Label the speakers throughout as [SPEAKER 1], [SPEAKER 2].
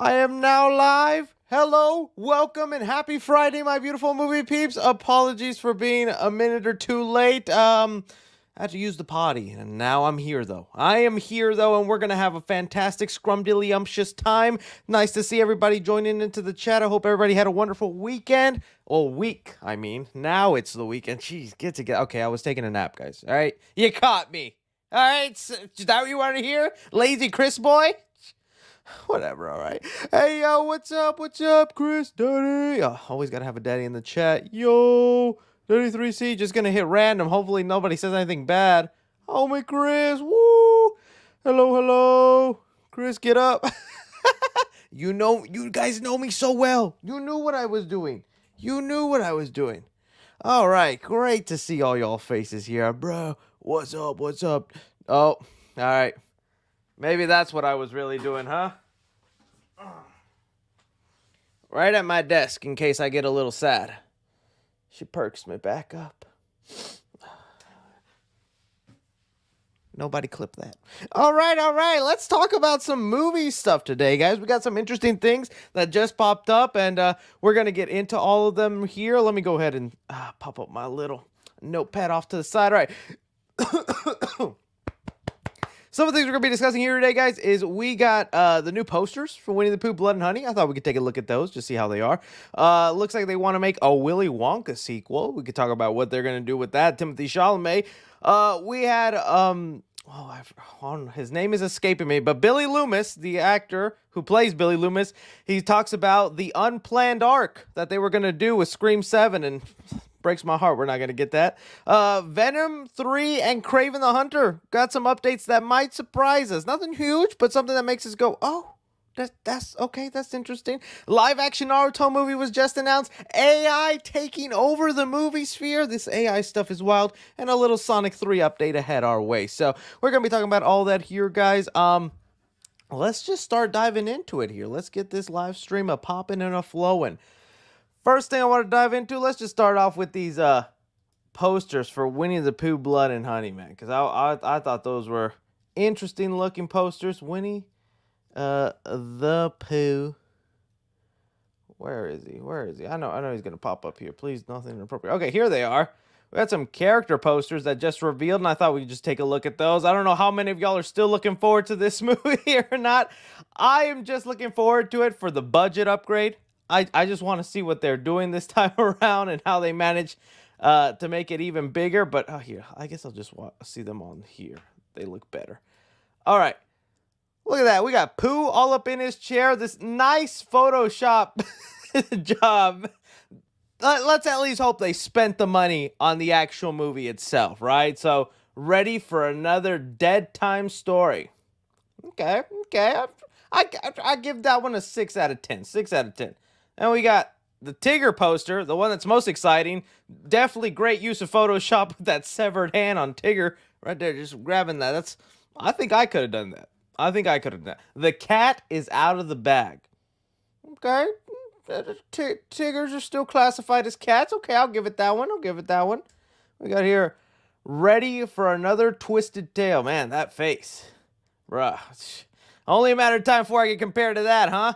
[SPEAKER 1] I am now live. Hello, welcome, and happy Friday, my beautiful movie peeps. Apologies for being a minute or two late. I had to use the potty, and now I'm here, though. I am here, though, and we're going to have a fantastic, scrumdiddlyumptious time. Nice to see everybody joining into the chat. I hope everybody had a wonderful weekend. Well, week, I mean. Now it's the weekend. Jeez, get together. Okay, I was taking a nap, guys. All right? You caught me. All right? Is that what you want to hear? Lazy Chris boy? Whatever, all right. Hey, yo, what's up? What's up, Chris? Daddy? Always gotta have a daddy in the chat. Yo, Daddy 3C, just gonna hit random. Hopefully nobody says anything bad. Homie Chris, woo! Hello, hello. Chris, get up. You guys know me so well. You knew what I was doing. You knew what I was doing. All right, great to see all y'all faces here. Bro, what's up? What's up? Oh, all right. Maybe that's what I was really doing, huh? Right at my desk in case I get a little sad. She perks me back up. Nobody clip that. All right. Let's talk about some movie stuff today, guys. We got some interesting things that just popped up, and we're going to get into all of them here. Let me go ahead and pop up my little notepad off to the side. All right. Some of the things we're going to be discussing here today, guys, is we got the new posters for Winnie the Pooh, Blood and Honey. I thought we could take a look at those, just see how they are. Looks like they want to make a Willy Wonka sequel. We could talk about what they're going to do with that. Timothy Chalamet. We had, his name is escaping me, but Billy Loomis, the actor who plays Billy Loomis, he talks about the unplanned arc that they were going to do with Scream 7, and breaks my heart we're not going to get that. Venom 3 and Kraven the Hunter got some updates that might surprise us. Nothing huge, but something that makes us go, oh, that's okay, that's interesting. Live action Naruto movie was just announced. AI taking over the movie sphere. This AI stuff is wild. And a little Sonic 3 update ahead our way. So we're going to be talking about all that here, guys. Let's just start diving into it here. Let's get this live stream a popping and a flowing. First thing I want to dive into, let's just start off with these posters for Winnie the Pooh, Blood and Honey, man. Because I thought those were interesting looking posters. Winnie the Pooh. Where is he? Where is he? I know he's going to pop up here. Please, nothing inappropriate. Okay, here they are. We got some character posters that just revealed, and I thought we could just take a look at those. I don't know how many of y'all are still looking forward to this movie or not. I am just looking forward to it for the budget upgrade. I just want to see what they're doing this time around and how they manage to make it even bigger. But here, I guess I'll just see them on here. They look better. All right. Look at that. We got Pooh all up in his chair. This nice Photoshop job. Let's at least hope they spent the money on the actual movie itself, right? So, ready for another dead time story. Okay. I give that one a 6 out of 10. 6 out of 10. And we got the Tigger poster, the one that's most exciting. Definitely great use of Photoshop with that severed hand on Tigger right there, just grabbing that. I think I could have done that. The cat is out of the bag. Okay. Tiggers are still classified as cats. Okay, I'll give it that one. We got here, ready for another twisted tale. Man, that face. Bruh. Only a matter of time before I get compared to that, huh?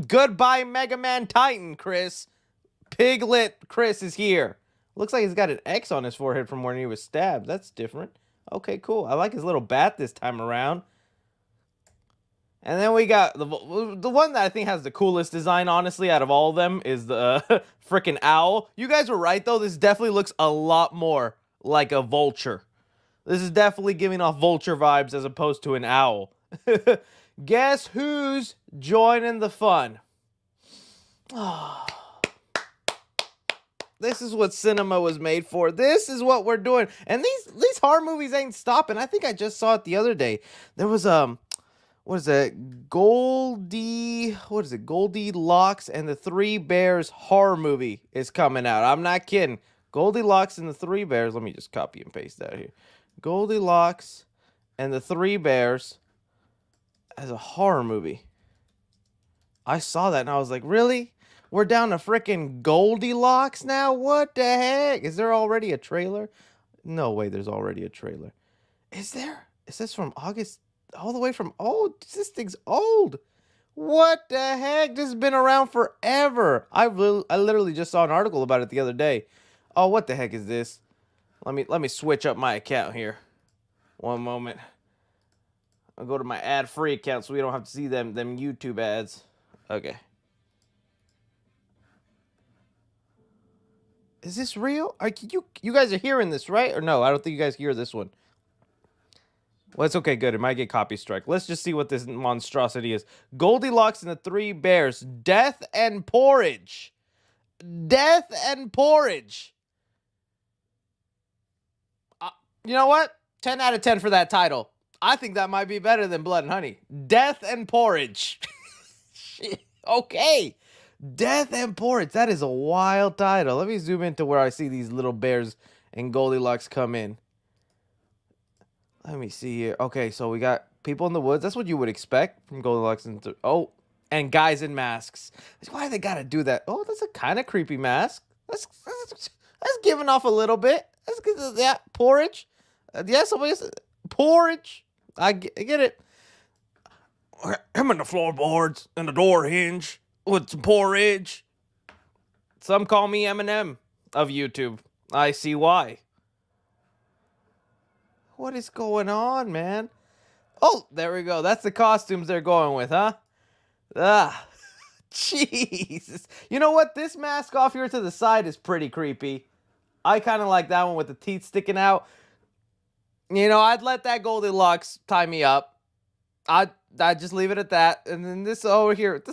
[SPEAKER 1] Goodbye, Mega Man Titan, Chris. Piglet Chris is here. Looks like he's got an X on his forehead from when he was stabbed. That's different. Okay, cool. I like his little bat this time around. And then we got the one that I think has the coolest design, honestly, out of all of them is the freaking owl. You guys were right, though. This definitely looks a lot more like a vulture. This is definitely giving off vulture vibes as opposed to an owl. Guess who's joining the fun? Oh. This is what cinema was made for. This is what we're doing. And these horror movies ain't stopping. I think I just saw it the other day. There was what is it? Goldilocks and the Three Bears horror movie is coming out. I'm not kidding. Goldilocks and the Three Bears. Let me just copy and paste that here. Goldilocks and the Three Bears as a horror movie. I saw that and I was like, really? We're down to freaking Goldilocks now? What the heck? Is there already a trailer? No way there's already a trailer. Is there? Is this from August? All the way from... Oh, this thing's old. What the heck? This has been around forever. I literally just saw an article about it the other day. Oh, what the heck is this? Let me switch up my account here. One moment. I'll go to my ad-free account so we don't have to see them YouTube ads. Okay. Is this real? You guys are hearing this, right? Or no? I don't think you guys hear this one. Well, it's okay, good. It might get copy strike. Let's just see what this monstrosity is. Goldilocks and the Three Bears. Death and porridge. Death and porridge. You know what? 10 out of 10 for that title. I think that might be better than Blood and Honey. Death and porridge. Okay. Death and porridge. That is a wild title. Let me zoom into where I see these little bears and Goldilocks come in. Let me see here. Okay, so we got people in the woods. That's what you would expect from Goldilocks and and guys in masks. Why they gotta do that? Oh, that's a kind of creepy mask. That's giving off a little bit. That's good. Yeah, porridge. Yeah, somebody's porridge. I get it. Him and the floorboards and the door hinge with some porridge. Some call me Eminem of YouTube. I see why. What is going on, man? Oh, there we go. That's the costumes they're going with, huh? Ah, Jesus. You know what? This mask off here to the side is pretty creepy. I kind of like that one with the teeth sticking out. You know, I'd let that Goldilocks tie me up. I'd just leave it at that. And then this over here.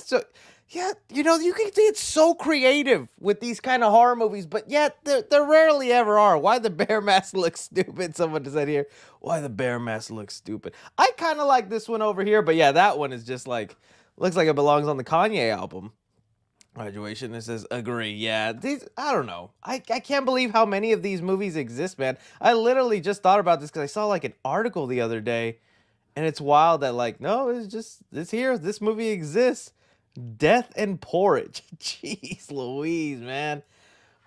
[SPEAKER 1] Yeah, you know, you can see it's so creative with these kind of horror movies, but yet there rarely ever are. Why the bear mask looks stupid? Someone said here. Why the bear mask looks stupid? I kind of like this one over here, but yeah, that one is just like, looks like it belongs on the Kanye album. Graduation, it says agree. Yeah, these, I don't know. I can't believe how many of these movies exist, man. I literally just thought about this because I saw like an article the other day, and it's wild that like, no, it's here. This movie exists. Death and porridge. Jeez Louise, man.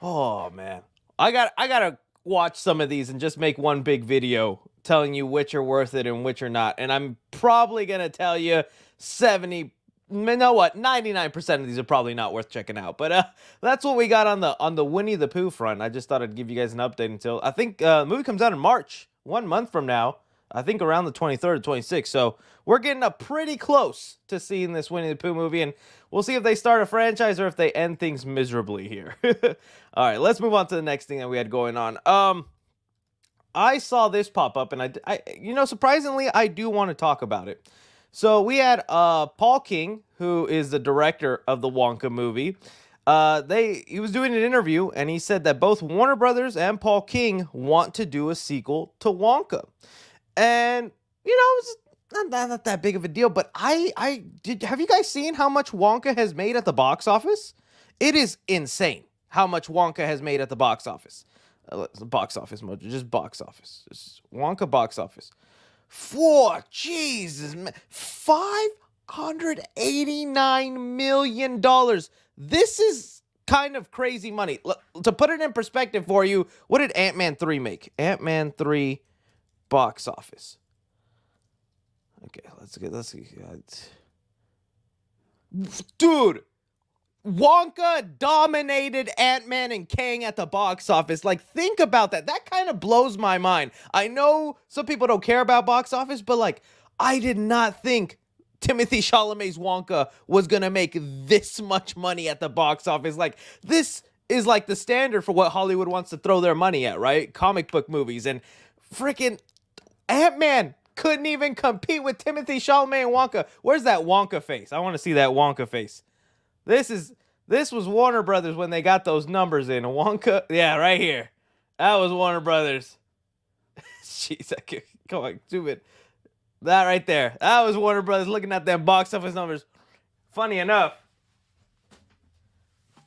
[SPEAKER 1] Oh man. I gotta watch some of these and just make one big video telling you which are worth it and which are not. And I'm probably gonna tell you 99% of these are probably not worth checking out. But that's what we got on the Winnie the Pooh front. I just thought I'd give you guys an update until I think the movie comes out in March, 1 month from now. I think around the 23rd or 26th. So we're getting up pretty close to seeing this Winnie the Pooh movie, and we'll see if they start a franchise or if they end things miserably here. All right, let's move on to the next thing that we had going on. I saw this pop up, and I you know, surprisingly, I do want to talk about it. So we had Paul King, who is the director of the Wonka movie. He was doing an interview, and he said that both Warner Brothers and Paul King want to do a sequel to Wonka. And, you know, it's not that big of a deal, but have you guys seen how much Wonka has made at the box office? It is insane how much Wonka has made at the box office. Box office mode, just box office. Just Wonka box office. Jesus, man. $589 million. This is kind of crazy money. To put it in perspective for you, what did Ant-Man 3 make? Ant-Man 3 box office. Okay, let's see. Dude, Wonka dominated Ant-Man and Kang at the box office. Like, think about that. That kind of blows my mind. I know some people don't care about box office, but like, I did not think Timothée Chalamet's Wonka was gonna make this much money at the box office. Like, this is like the standard for what Hollywood wants to throw their money at, right? Comic book movies. And freaking Ant-Man couldn't even compete with Timothée Chalamet and Wonka. Where's that Wonka face? I want to see that Wonka face. This was Warner Brothers when they got those numbers in. Wonka, yeah, right here. That was Warner Brothers. Jeez, come on, zoom in. That right there. That was Warner Brothers looking at them box office numbers. Funny enough,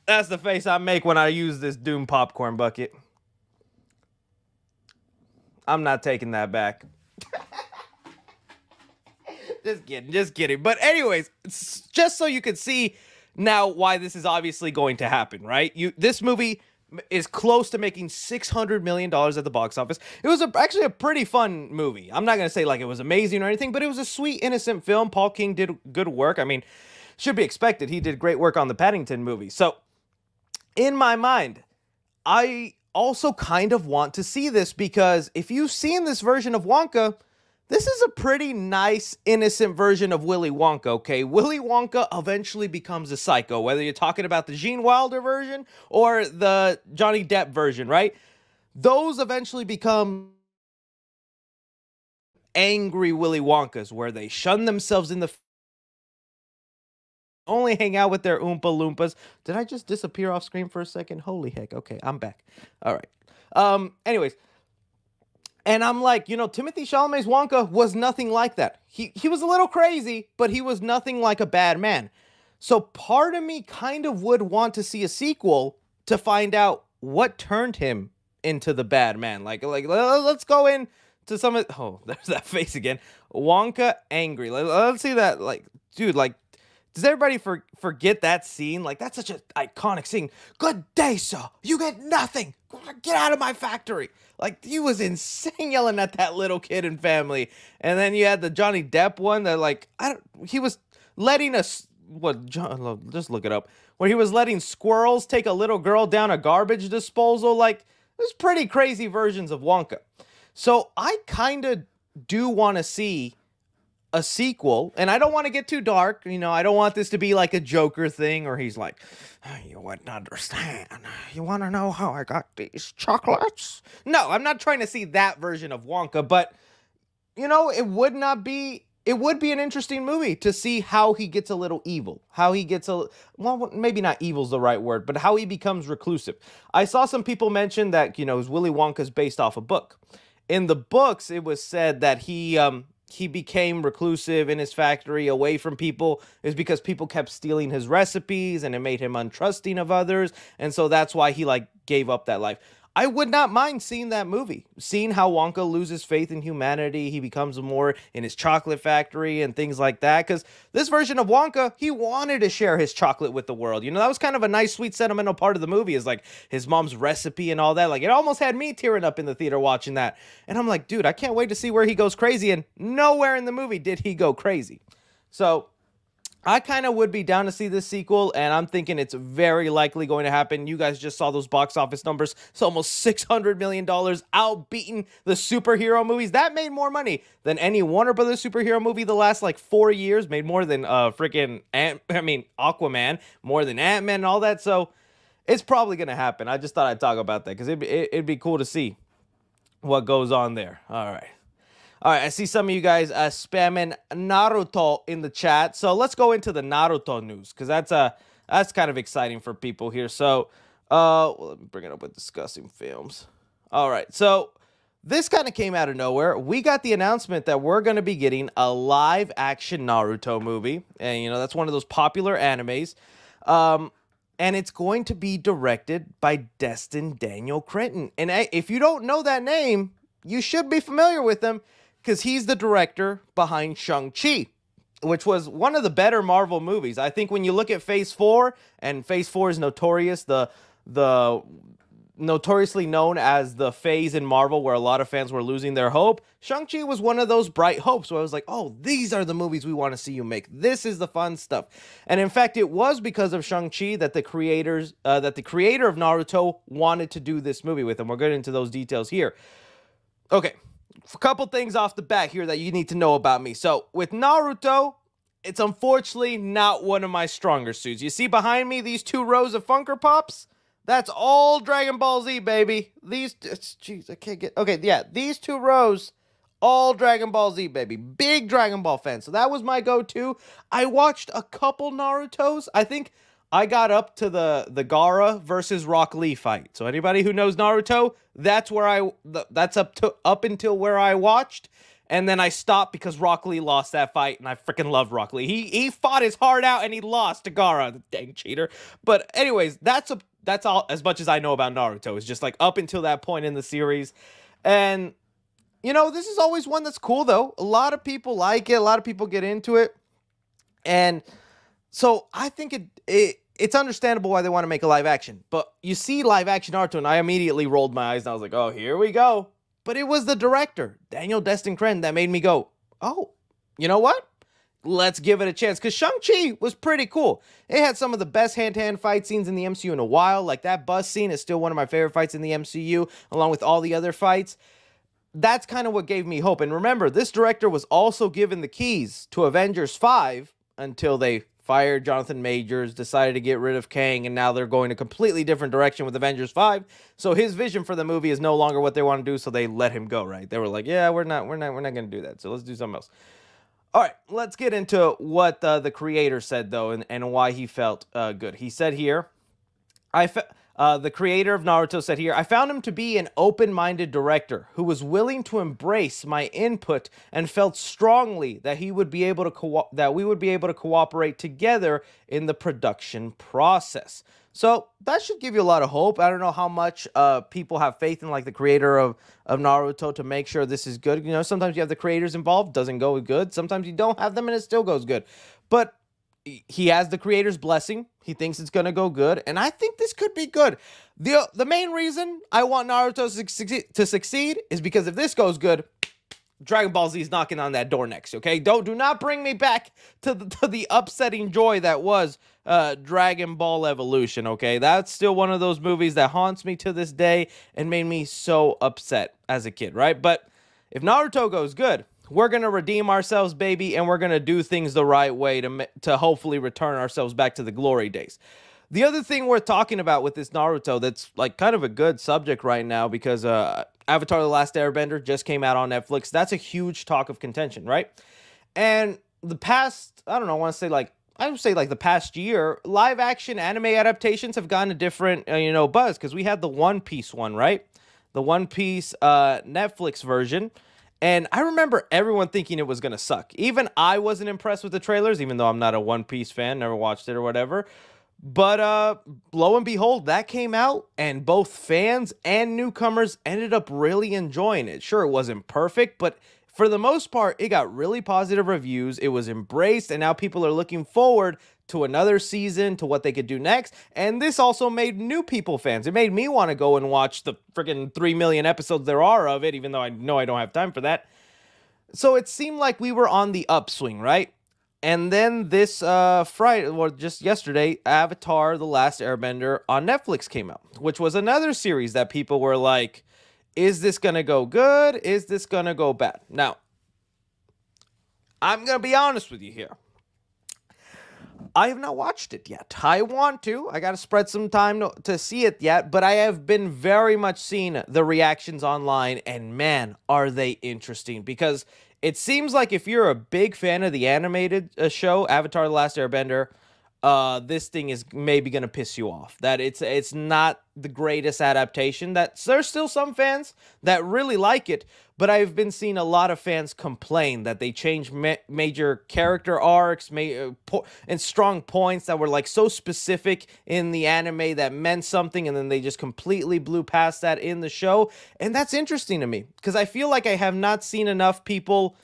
[SPEAKER 1] that's the face I make when I use this Doom popcorn bucket. I'm not taking that back. Just kidding. But anyways, just so you can see now why this is obviously going to happen, right? This movie is close to making $600 million at the box office. It was actually a pretty fun movie. I'm not going to say like it was amazing or anything, but it was a sweet, innocent film. Paul King did good work. I mean, should be expected. He did great work on the Paddington movie. So, in my mind, I also kind of want to see this because if you've seen this version of Wonka, this is a pretty nice, innocent version of Willy Wonka, okay? Willy Wonka eventually becomes a psycho, whether you're talking about the Gene Wilder version or the Johnny Depp version, right? Those eventually become angry Willy Wonkas, where they shun themselves in the only hang out with their Oompa Loompas. Did I just disappear off screen for a second? Holy heck. Okay, I'm back. All right. Anyways, and I'm like, you know, Timothée Chalamet's Wonka was nothing like that. He was a little crazy, but he was nothing like a bad man. So part of me kind of would want to see a sequel to find out what turned him into the bad man. Like let's go into some of, oh, there's that face again. Wonka angry. Let's see that. Like, dude, like, does everybody forget that scene? Like, that's such an iconic scene. Good day, sir. You get nothing. Get out of my factory. Like, he was insane yelling at that little kid and family. And then you had the Johnny Depp one that, like, he was letting us, just look it up. Where he was letting squirrels take a little girl down a garbage disposal. Like, it was pretty crazy versions of Wonka. So I kind of do want to see a sequel, and I don't want to get too dark. You know, I don't want this to be like a Joker thing, or he's like, oh, you wouldn't understand. You want to know how I got these chocolates? No, I'm not trying to see that version of Wonka, but, you know, it would be an interesting movie to see how he gets a little evil, how he gets well, maybe not evil's the right word, but how he becomes reclusive. I saw some people mention that, you know, Willy Wonka's based off a book. In the books, it was said that he became reclusive in his factory, away from people, is because people kept stealing his recipes and it made him untrusting of others. And so that's why he like gave up that life. I would not mind seeing that movie, seeing how Wonka loses faith in humanity. He becomes more in his chocolate factory and things like that. Because this version of Wonka, he wanted to share his chocolate with the world. You know, that was kind of a nice, sweet, sentimental part of the movie, is like his mom's recipe and all that. Like, it almost had me tearing up in the theater watching that. And I'm like, dude, I can't wait to see where he goes crazy. And nowhere in the movie did he go crazy. So I kind of would be down to see this sequel, and I'm thinking it's very likely going to happen. You guys just saw those box office numbers. It's almost $600 million, outbeating the superhero movies. That made more money than any Warner Brothers superhero movie the last, like, 4 years. Made more than Aquaman, more than Ant-Man and all that. So it's probably going to happen. I just thought I'd talk about that because it'd be cool to see what goes on there. All right. All right, I see some of you guys spamming Naruto in the chat. So let's go into the Naruto news, because that's kind of exciting for people here. So let me bring it up with discussing films. All right, so this kind of came out of nowhere. We got the announcement that we're going to be getting a live-action Naruto movie. And, you know, that's one of those popular animes. And it's going to be directed by Destin Daniel Cretton. And if you don't know that name, you should be familiar with him, because he's the director behind Shang-Chi, which was one of the better Marvel movies. I think when you look at Phase 4, and Phase 4 is notorious, the notoriously known as the phase in Marvel where a lot of fans were losing their hope, Shang-Chi was one of those bright hopes where I was like, oh, these are the movies we want to see you make. This is the fun stuff. And in fact, it was because of Shang-Chi that the creator of Naruto wanted to do this movie with him. We'll get into those details here. Okay. A couple things off the bat here that you need to know about me. So, with Naruto, it's unfortunately not one of my stronger suits. You see behind me these 2 rows of Funko Pops? That's all Dragon Ball Z, baby. Jeez, I can't get... Okay, yeah, these 2 rows, all Dragon Ball Z, baby. Big Dragon Ball fan. So that was my go-to. I watched a couple Narutos. I think I got up to the Gaara versus Rock Lee fight. So anybody who knows Naruto, that's where that's up until where I watched. And then I stopped because Rock Lee lost that fight, and I freaking love Rock Lee. He fought his heart out and he lost to Gaara, the dang cheater. But anyways, that's all as much as I know about Naruto. It's just like up until that point in the series. And you know, this is always one that's cool though. A lot of people like it, a lot of people get into it. And so I think it's understandable why they want to make a live action. But you see live action Naruto, and I immediately rolled my eyes, and I was like, oh, here we go. But it was the director, Destin Cretton, that made me go, oh, you know what? let's give it a chance. Because Shang-Chi was pretty cool. It had some of the best hand-to-hand fight scenes in the MCU in a while. Like, that bus scene is still one of my favorite fights in the MCU, along with all the other fights. That's kind of what gave me hope. And remember, this director was also given the keys to Avengers 5 until they fired Jonathan Majors, decided to get rid of Kang, and now they're going a completely different direction with Avengers 5. So his vision for the movie is no longer what they want to do, so they let him go, right? They were like, yeah, we're not going to do that. So let's do something else. All right, let's get into what the creator said, though, and why he felt good. He said here, the creator of Naruto said here, I found him to be an open-minded director who was willing to embrace my input and felt strongly that he would be able to we would be able to cooperate together in the production process. So that should give you a lot of hope. I don't know how much people have faith in, like, the creator of Naruto to make sure this is good. You know, sometimes you have the creators involved, doesn't go good. Sometimes you don't have them and it still goes good. But he has the creator's blessing. He thinks it's going to go good, and I think this could be good. The main reason I want Naruto to succeed is because if this goes good, Dragon Ball Z is knocking on that door next, okay? Do not bring me back to the upsetting joy that was Dragon Ball Evolution, okay? That's still one of those movies that haunts me to this day and made me so upset as a kid, right? But if Naruto goes good, we're going to redeem ourselves, baby, and we're going to do things the right way to hopefully return ourselves back to the glory days. The other thing worth talking about with this Naruto that's, like, kind of a good subject right now, because Avatar: The Last Airbender just came out on Netflix. That's a huge talk of contention, right? And the past, I don't know, I would say the past year, live action anime adaptations have gotten a different, buzz, because we had the One Piece one, right? The One Piece Netflix version. And I remember everyone thinking it was going to suck. Even I wasn't impressed with the trailers, even though I'm not a One Piece fan, never watched it or whatever. But lo and behold, that came out, and both fans and newcomers ended up really enjoying it. Sure, it wasn't perfect, but for the most part, it got really positive reviews. It was embraced, and now people are looking forward to another season, to what they could do next. And this also made new people fans. It made me want to go and watch the freaking 3 million episodes there are of it, even though I know I don't have time for that. So it seemed like we were on the upswing, right? And then this Friday, or just yesterday, Avatar: The Last Airbender on Netflix came out, which was another series that people were like, is this going to go good? Is this going to go bad? Now, I'm going to be honest with you here. I have not watched it yet. I want to. I got to spread some time to see it yet, but I have been very much seeing the reactions online, and man, are they interesting, because it seems like if you're a big fan of the animated show, Avatar: The Last Airbender, this thing is maybe going to piss you off. That it's not the greatest adaptation. That there's still some fans that really like it, but I've been seeing a lot of fans complain that they changed major character arcs, and strong points that were, like, so specific in the anime that meant something, and then they just completely blew past that in the show. And that's interesting to me, because I feel like I have not seen enough people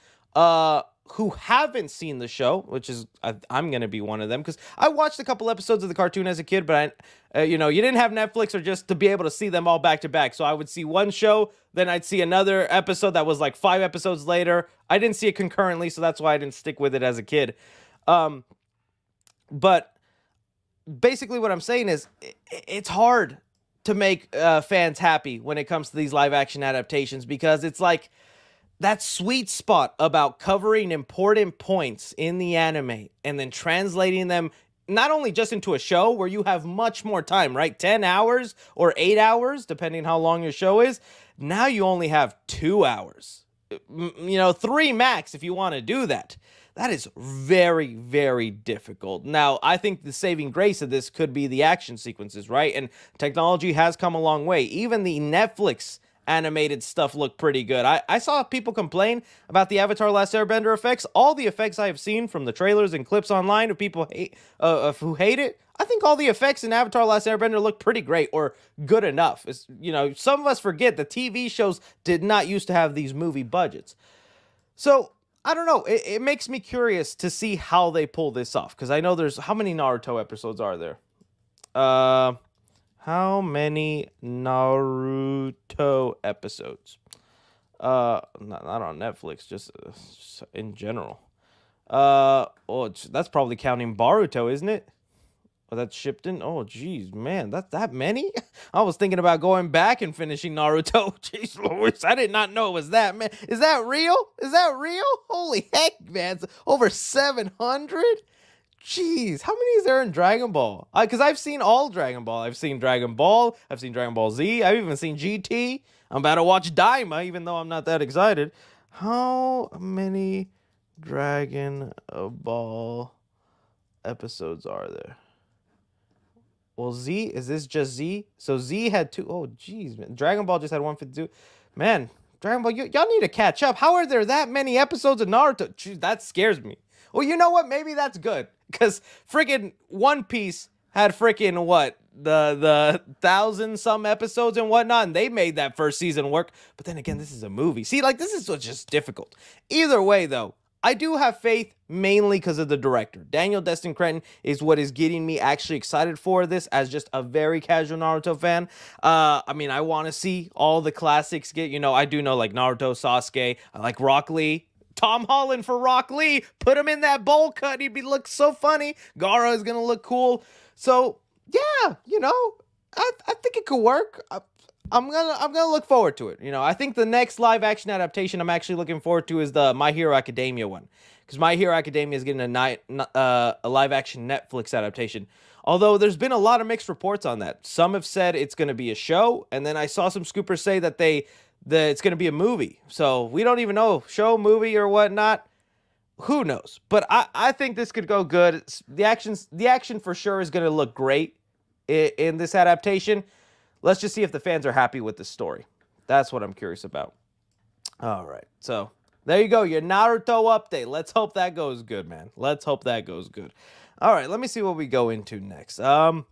[SPEAKER 1] who haven't seen the show, which is, I'm going to be one of them, because I watched a couple episodes of the cartoon as a kid, but you didn't have Netflix or just to be able to see them all back to back. So I would see one show, then I'd see another episode that was like 5 episodes later. I didn't see it concurrently, so that's why I didn't stick with it as a kid. But basically what I'm saying is it's hard to make fans happy when it comes to these live action adaptations, because it's like that sweet spot about covering important points in the anime and then translating them not only just into a show where you have much more time, right? 10 hours or 8 hours, depending how long your show is. Now you only have 2 hours, 3 max if you want to do that. That is very, very difficult. Now, I think the saving grace of this could be the action sequences, right? And technology has come a long way. Even the Netflix animated stuff looked pretty good. I saw people complain about the Avatar: Last Airbender effects. All the effects I have seen from the trailers and clips online of people who hate it, I think all the effects in Avatar: Last Airbender look pretty great, or good enough. Some of us forget the TV shows did not used to have these movie budgets. So I don't know. It makes me curious to see how they pull this off, because I know how many Naruto episodes are there? How many Naruto episodes? Not on Netflix, just in general. Oh, that's probably counting Boruto, isn't it? Oh, that's shipped in. Oh, geez, man, that's that many. I was thinking about going back and finishing Naruto. Jeez Louise, I did not know it was that man. Is that real? Is that real? Holy heck, man! It's over 700. Jeez, how many is there in Dragon Ball? Because I've seen all Dragon Ball. I've seen Dragon Ball. I've seen Dragon Ball Z. I've even seen GT. I'm about to watch Daima, even though I'm not that excited. How many Dragon Ball episodes are there? Well, Z, is this just Z? So Z had two. Oh, geez, man. Dragon Ball just had 152. Man, Dragon Ball, y'all need to catch up. How are there that many episodes of Naruto? Jeez, that scares me. Well, you know what? Maybe that's good. Because freaking One Piece had freaking what? The 1,000-some episodes and whatnot, and they made that first season work. But then again, this is a movie. See, like, this is what's just difficult. Either way, though, I do have faith mainly because of the director. Daniel Destin Cretton is what is getting me actually excited for this as just a very casual Naruto fan. I mean, I want to see all the classics get, you know, I do know like Naruto, Sasuke, I like Rock Lee. Tom Holland for Rock Lee. Put him in that bowl cut. He'd be look so funny. Gaara is going to look cool. So, yeah, you know, I think it could work. I'm gonna look forward to it. You know, I think the next live action adaptation I'm actually looking forward to is the My Hero Academia one, because My Hero Academia is getting a live action Netflix adaptation. Although there's been a lot of mixed reports on that. Some have said it's going to be a show, and then I saw some scoopers say that it's going to be a movie. So we don't even know, show, movie, or whatnot. Who knows? But I think this could go good. The action for sure is going to look great in this adaptation. Let's just see if the fans are happy with the story. That's what I'm curious about. All right. So there you go. Your Naruto update. Let's hope that goes good, man. Let's hope that goes good. All right. Let me see what we go into next. So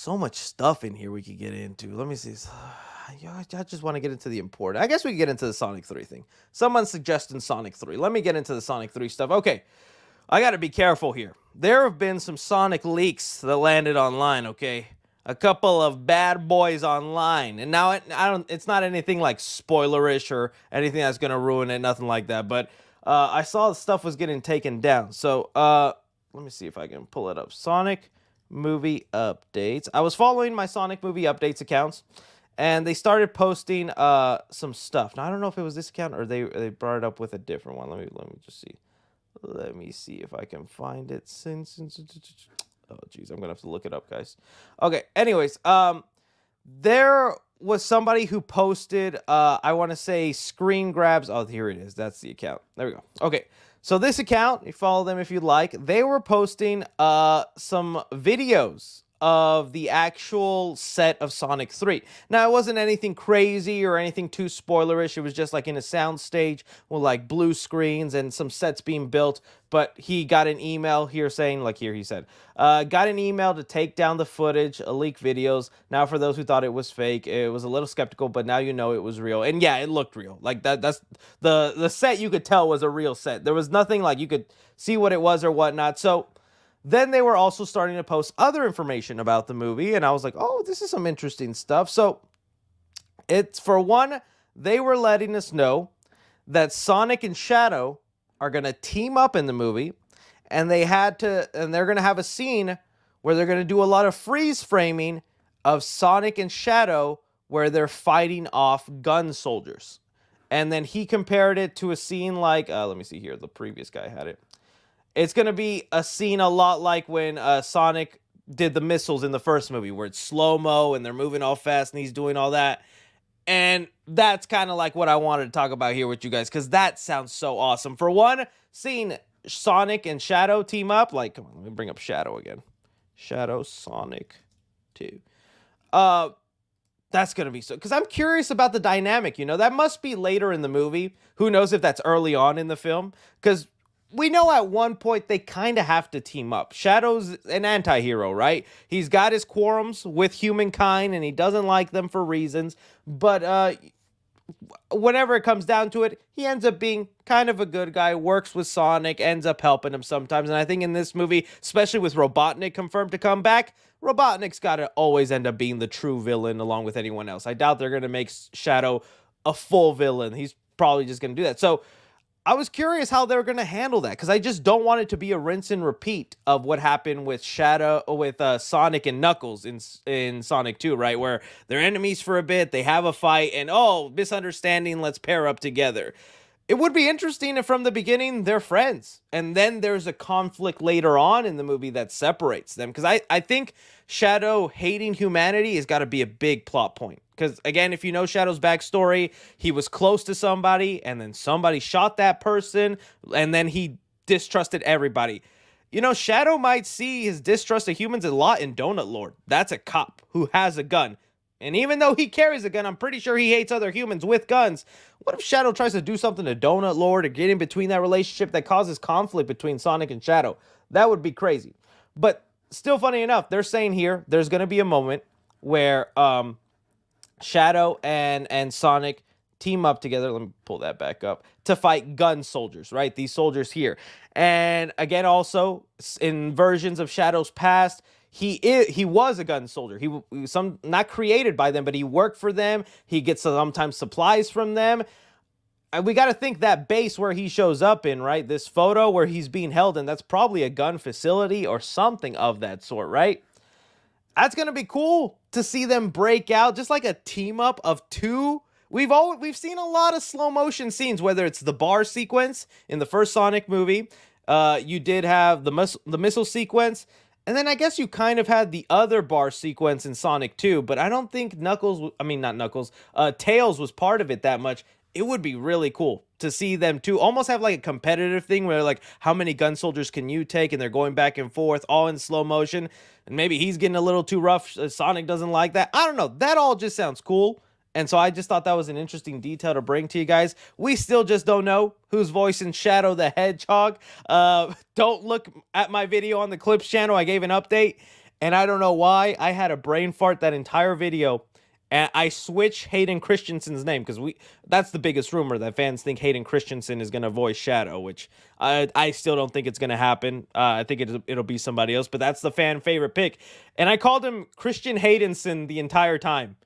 [SPEAKER 1] much stuff in here we could get into. Let me see. I just want to get into the important. I guess we can get into the Sonic 3 thing. Someone's suggesting Sonic 3. Let me get into the Sonic 3 stuff. Okay. I got to be careful here. There have been some Sonic leaks that landed online, okay? A couple of bad boys online, and now it's not anything like spoilerish or anything that's gonna ruin it, nothing like that. But I saw the stuff was getting taken down. So let me see if I can pull it up. Sonic movie updates. I was following my Sonic movie updates accounts, and they started posting some stuff. Now I don't know if it was this account or they brought it up with a different one. Let me just see. Let me see if I can find it. Oh, geez, I'm going to have to look it up, guys. Okay, anyways, there was somebody who posted, I want to say, screen grabs. Oh, here it is. That's the account. There we go. Okay, so this account, you follow them if you'd like. They were posting some videos of the actual set of Sonic 3. Now, it wasn't anything crazy or anything too spoilerish. It was just like in a sound stage with like blue screens and some sets being built. But he got an email here saying, like here he said, got an email to take down the footage, leak videos. Now, for those who thought it was fake, it was a little skeptical, but now you know it was real. And yeah, it looked real. Like that's the set you could tell was a real set. There was nothing like you could see what it was or whatnot. So then they were also starting to post other information about the movie, and I was like, oh, this is some interesting stuff. So it's, for one, they were letting us know that Sonic and Shadow are going to team up in the movie, and they're going to have a scene where they're going to do a lot of freeze framing of Sonic and Shadow where they're fighting off gun soldiers. And then he compared it to a scene like, let me see here, the previous guy had it. It's going to be a scene a lot like when Sonic did the missiles in the first movie, where it's slow-mo and they're moving all fast and he's doing all that. And that's kind of like what I wanted to talk about here with you guys, because that sounds so awesome. For one, seeing Sonic and Shadow team up, like, come on, let me bring up Shadow again. Shadow, Sonic 2. That's going to be so, because I'm curious about the dynamic, you know, that must be later in the movie. Who knows if that's early on in the film, because we know at one point they kind of have to team up. Shadow's an anti-hero, right? He's got his quarrels with humankind, and he doesn't like them for reasons. But whenever it comes down to it, he ends up being kind of a good guy, works with Sonic, ends up helping him sometimes. And I think in this movie, especially with Robotnik confirmed to come back, Robotnik's got to always end up being the true villain along with anyone else. I doubt they're going to make Shadow a full villain. He's probably just going to do that. So I was curious how they were going to handle that because I just don't want it to be a rinse and repeat of what happened with Sonic and Knuckles in Sonic 2, right? Where they're enemies for a bit, they have a fight, and oh, misunderstanding, let's pair up together. It would be interesting if from the beginning they're friends and then there's a conflict later on in the movie that separates them. Because I think Shadow hating humanity has got to be a big plot point. Because again, if you know Shadow's backstory, he was close to somebody and then somebody shot that person and then he distrusted everybody. You know, Shadow might see his distrust of humans a lot in Donut Lord. That's a cop who has a gun. And even though he carries a gun, I'm pretty sure he hates other humans with guns. What if Shadow tries to do something to Donut Lord or get in between that relationship that causes conflict between Sonic and Shadow? That would be crazy. But still funny enough, they're saying here there's going to be a moment where Shadow and Sonic team up together. Let me pull that back up to fight gun soldiers, right? These soldiers here. And again, also in versions of Shadow's past, he was a gun soldier. He was not created by them, but he worked for them. He gets sometimes supplies from them. And we got to think that base where he shows up in, right? This photo where he's being held in, that's probably a gun facility or something of that sort, right? That's going to be cool to see them break out, just like a team up of two. We've seen a lot of slow motion scenes, whether it's the bar sequence in the first Sonic movie. You did have the missile sequence. And then I guess you kind of had the other bar sequence in Sonic 2, but I don't think Tails was part of it that much. It would be really cool to see them two almost have like a competitive thing where like, how many gun soldiers can you take? And they're going back and forth all in slow motion. And maybe he's getting a little too rough. Sonic doesn't like that. I don't know. That all just sounds cool. And so I just thought that was an interesting detail to bring to you guys. We still just don't know who's voicing Shadow the Hedgehog. Don't look at my video on the Clips channel. I gave an update, and I don't know why. I had a brain fart that entire video, and I switched Hayden Christensen's name because that's the biggest rumor that fans think Hayden Christensen is going to voice Shadow, which I still don't think it's going to happen. I think it'll be somebody else, but that's the fan favorite pick. And I called him Christian Haydenson the entire time.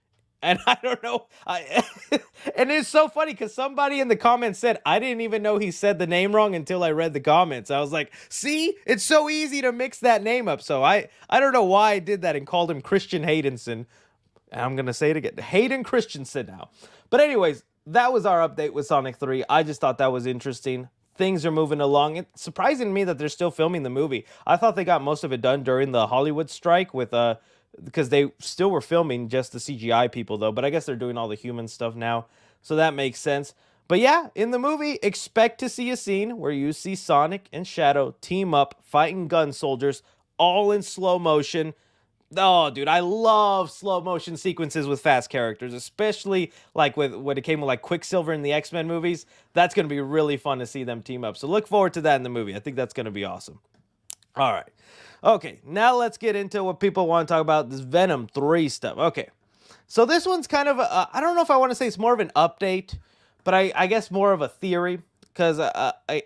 [SPEAKER 1] And I don't know, and it's so funny because somebody in the comments said, I didn't even know he said the name wrong until I read the comments. I was like, see, it's so easy to mix that name up. So I don't know why I did that and called him Christian Haydenson. And I'm going to say it again, Hayden Christensen now. But anyways, that was our update with Sonic 3. I just thought that was interesting. Things are moving along. It's surprising to me that they're still filming the movie. I thought they got most of it done during the Hollywood strike with because they still were filming just the CGI people, though. But I guess they're doing all the human stuff now. So that makes sense. But yeah, in the movie, expect to see a scene where you see Sonic and Shadow team up, fighting gun soldiers, all in slow motion. Oh, dude, I love slow motion sequences with fast characters, especially like when it came with like Quicksilver in the X-Men movies. That's going to be really fun to see them team up. So look forward to that in the movie. I think that's going to be awesome. All right. Okay, now let's get into what people want to talk about, this Venom 3 stuff. Okay, so this one's kind of, I don't know if I want to say it's more of an update, but I guess more of a theory, because,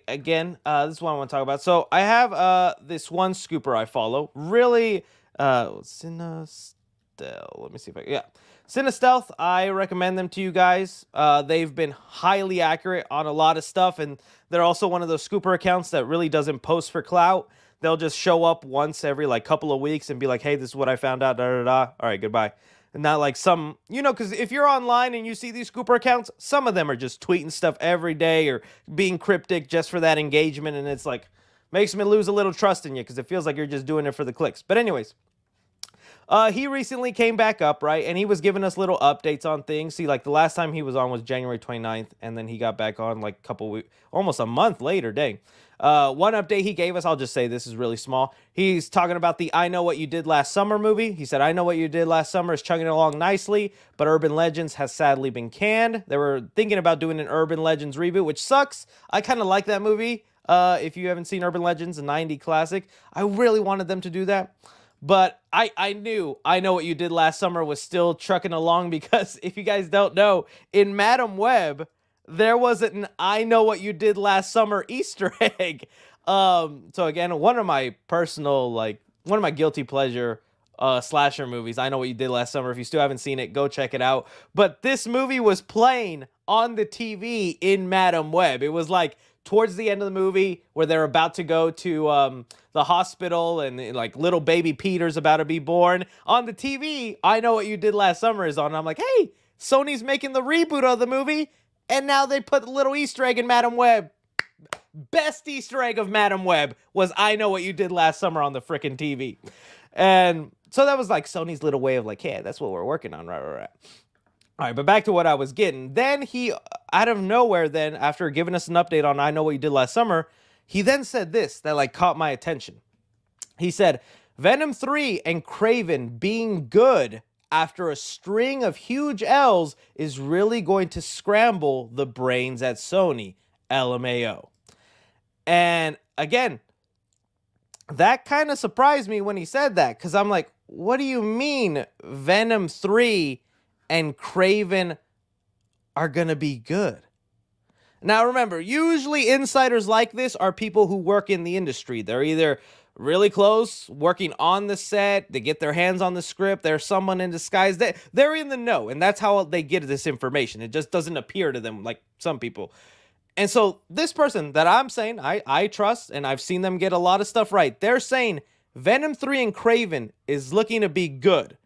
[SPEAKER 1] again, this is what I want to talk about. So I have this one scooper I follow, really, Cinestealth, let me see if Cinestealth, I recommend them to you guys. They've been highly accurate on a lot of stuff, and they're also one of those scooper accounts that really doesn't post for clout. They'll just show up once every like couple of weeks and be like, hey, this is what I found out, da-da-da. All right, goodbye. And not like some, you know, because if you're online and you see these scooper accounts, some of them are just tweeting stuff every day or being cryptic just for that engagement. And it's like, makes me lose a little trust in you because it feels like you're just doing it for the clicks. But anyways, he recently came back up, right? And he was giving us little updates on things. See, like the last time he was on was January 29th. And then he got back on like a couple weeks, almost a month later, dang. One update he gave us, I'll just say this is really small. He's talking about the I Know What You Did Last Summer movie. He said, I Know What You Did Last Summer is chugging along nicely, but Urban Legends has sadly been canned. They were thinking about doing an Urban Legends reboot, which sucks. I kind of like that movie. If you haven't seen Urban Legends, a 90s classic, I really wanted them to do that. But I knew I Know What You Did Last Summer was still trucking along because if you guys don't know, in Madam Web, there was an I Know What You Did Last Summer Easter egg. So again, one of my personal, like, one of my guilty pleasure slasher movies, I Know What You Did Last Summer. If you still haven't seen it, go check it out. But this movie was playing on the TV in Madam Web. It was like towards the end of the movie where they're about to go to the hospital and like little baby Peter's about to be born. On the TV, I Know What You Did Last Summer is on. And I'm like, hey, Sony's making the reboot of the movie, and now they put the little Easter egg in Madam Web. Best Easter egg of Madam Web was I Know What You Did Last Summer on the frickin' TV. And so that was like Sony's little way of like, hey, that's what we're working on, right. All right, but back to what I was getting. Then he, out of nowhere then, after giving us an update on I Know What You Did Last Summer, he then said this that like caught my attention. He said, Venom 3 and Kraven being good after a string of huge L's is really going to scramble the brains at Sony, LMAO. And again, that kind of surprised me when he said that, because I'm like, what do you mean Venom 3 and Kraven are going to be good? Now, remember, usually insiders like this are people who work in the industry. They're either really close, working on the set, they get their hands on the script, they're someone in disguise. They're in the know, and that's how they get this information. It just doesn't appear to them like some people. And so this person that I'm saying I trust, and I've seen them get a lot of stuff right, they're saying Venom 3 and Kraven is looking to be good.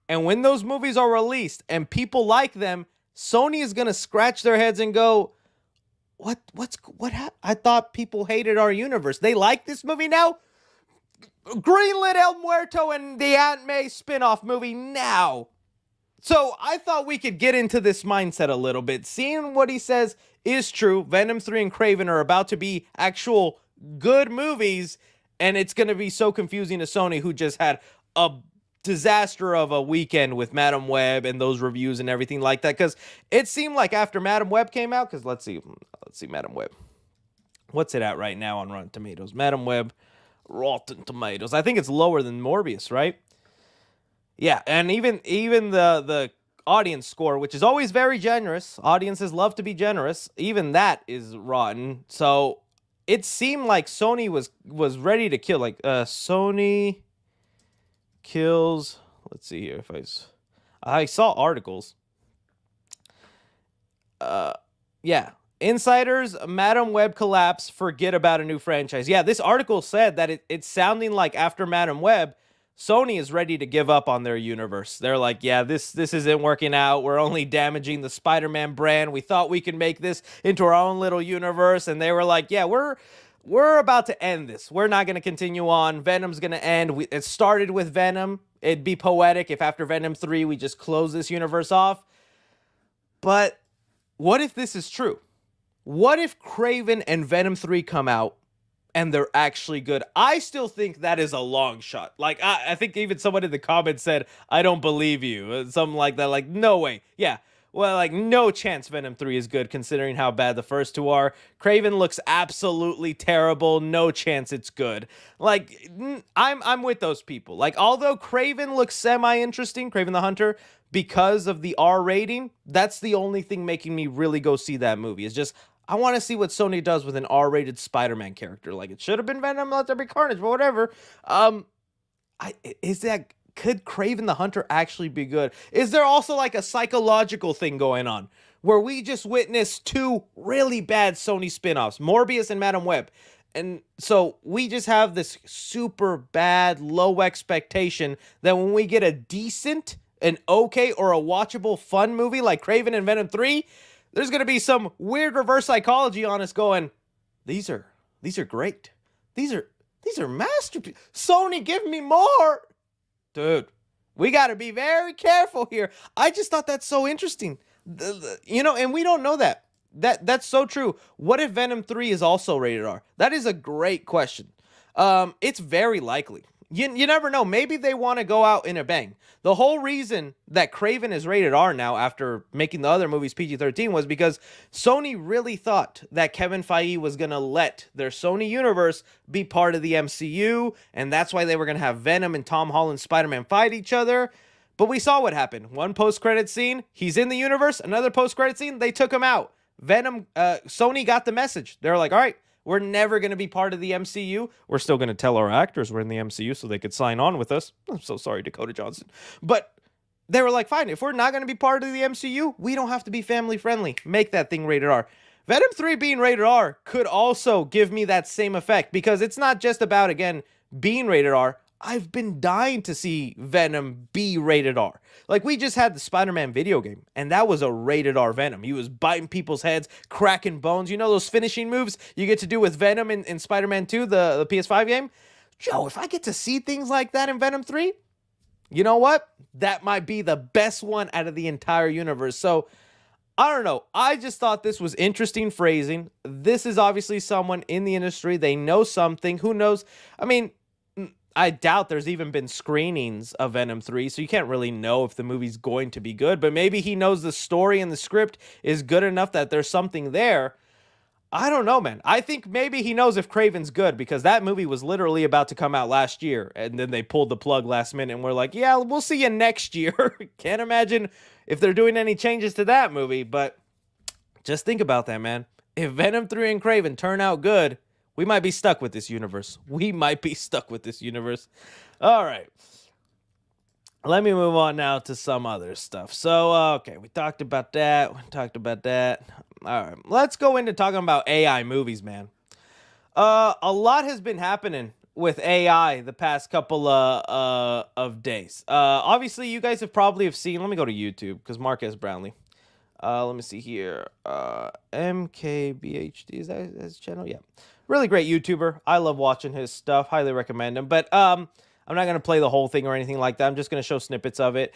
[SPEAKER 1] And when those movies are released and people like them, Sony is going to scratch their heads and go, what happened? I thought people hated our universe. They like this movie now? Greenlit El Muerto and the Aunt May spinoff movie now. So I thought we could get into this mindset a little bit. Seeing what he says is true. Venom 3 and Kraven are about to be actual good movies, and it's going to be so confusing to Sony, who just had a disaster of a weekend with Madam Web and those reviews and everything like that. Because it seemed like after Madam Web came out, because let's see Madam Web. What's it at right now on Rotten Tomatoes? Madam Web, Rotten Tomatoes. I think it's lower than Morbius, right? Yeah, and even the audience score, which is always very generous. Audiences love to be generous. Even that is rotten. So it seemed like Sony was ready to kill. Like Sony kills. Let's see here if I saw articles. Yeah. Insiders, Madam Web collapse, forget about a new franchise. Yeah, this article said that it's sounding like after Madam Web, Sony is ready to give up on their universe. They're like, yeah, this isn't working out. We're only damaging the Spider-Man brand. We thought we could make this into our own little universe. And they were like, yeah, we're about to end this. We're not going to continue on. Venom's going to end. It started with Venom. It'd be poetic if after Venom 3, we just close this universe off. But what if this is true? What if Kraven and Venom 3 come out and they're actually good? I still think that is a long shot. Like, I think even someone in the comments said, I don't believe you. Something like that. Like, no way. Yeah. Well, like, no chance Venom 3 is good considering how bad the first two are. Kraven looks absolutely terrible. No chance it's good. Like, I'm with those people. Like, although Kraven looks semi-interesting, Kraven the Hunter, because of the R rating, that's the only thing making me really go see that movie. It's just, I want to see what Sony does with an R-rated Spider-Man character. Like, it should have been Venom, let there be carnage, but whatever. Could Kraven the Hunter actually be good? Is there also like a psychological thing going on where we just witnessed two really bad Sony spin-offs, Morbius and Madam Web? And so we just have this super bad, low expectation that when we get a decent, an okay, or a watchable, fun movie like Kraven and Venom 3, there's going to be some weird reverse psychology on us going, these are great. These are masterpieces. Sony, give me more. Dude, we got to be very careful here. I just thought that's so interesting. And we don't know that. That's so true. What if Venom 3 is also rated R? That is a great question. It's very likely. You never know. Maybe they want to go out in a bang. The whole reason that Kraven is rated R now after making the other movies PG-13 was because Sony really thought that Kevin Feige was going to let their Sony universe be part of the MCU, and that's why they were going to have Venom and Tom Holland's Spider-Man fight each other. But we saw what happened. One post-credit scene, he's in the universe. Another post-credit scene, they took him out. Sony got the message. They're like, all right, we're never going to be part of the MCU. We're still going to tell our actors we're in the MCU so they could sign on with us. I'm so sorry, Dakota Johnson. But they were like, fine, if we're not going to be part of the MCU, we don't have to be family friendly. Make that thing rated R. Venom 3 being rated R could also give me that same effect, because it's not just about, again, being rated R. I've been dying to see Venom be rated R. Like, we just had the Spider-Man video game, and that was a rated R Venom. He was biting people's heads, cracking bones. You know those finishing moves you get to do with Venom in Spider-Man 2, the PS5 game? Joe, if I get to see things like that in Venom 3, you know what? That might be the best one out of the entire universe. So, I don't know. I just thought this was interesting phrasing. This is obviously someone in the industry. They know something. Who knows? I mean, I doubt there's even been screenings of Venom 3, so you can't really know if the movie's going to be good. But maybe he knows the story and the script is good enough that there's something there. I don't know, man. I think maybe he knows if Kraven's good, because that movie was literally about to come out last year, and then they pulled the plug last minute, and we're like, yeah, we'll see you next year. Can't imagine if they're doing any changes to that movie, but just think about that, man. If Venom 3 and Kraven turn out good, we might be stuck with this universe. We might be stuck with this universe. All right. Let me move on now to some other stuff. So, okay, we talked about that. All right, let's go into talking about AI movies, man. A lot has been happening with AI the past couple of days. Obviously, you guys have probably seen. Let me go to YouTube, because Marquez Brownlee. Let me see here. MKBHD, is that his channel? Yeah. Really great YouTuber. I love watching his stuff. Highly recommend him. But I'm not going to play the whole thing or anything like that. I'm just going to show snippets of it.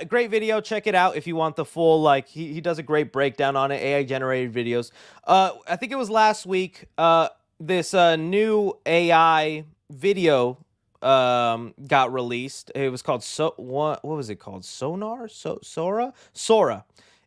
[SPEAKER 1] Great video. Check it out if you want the full, like, he does a great breakdown on it. AI-generated videos. I think it was last week, this new AI video got released. It was called, what was it called? Sora?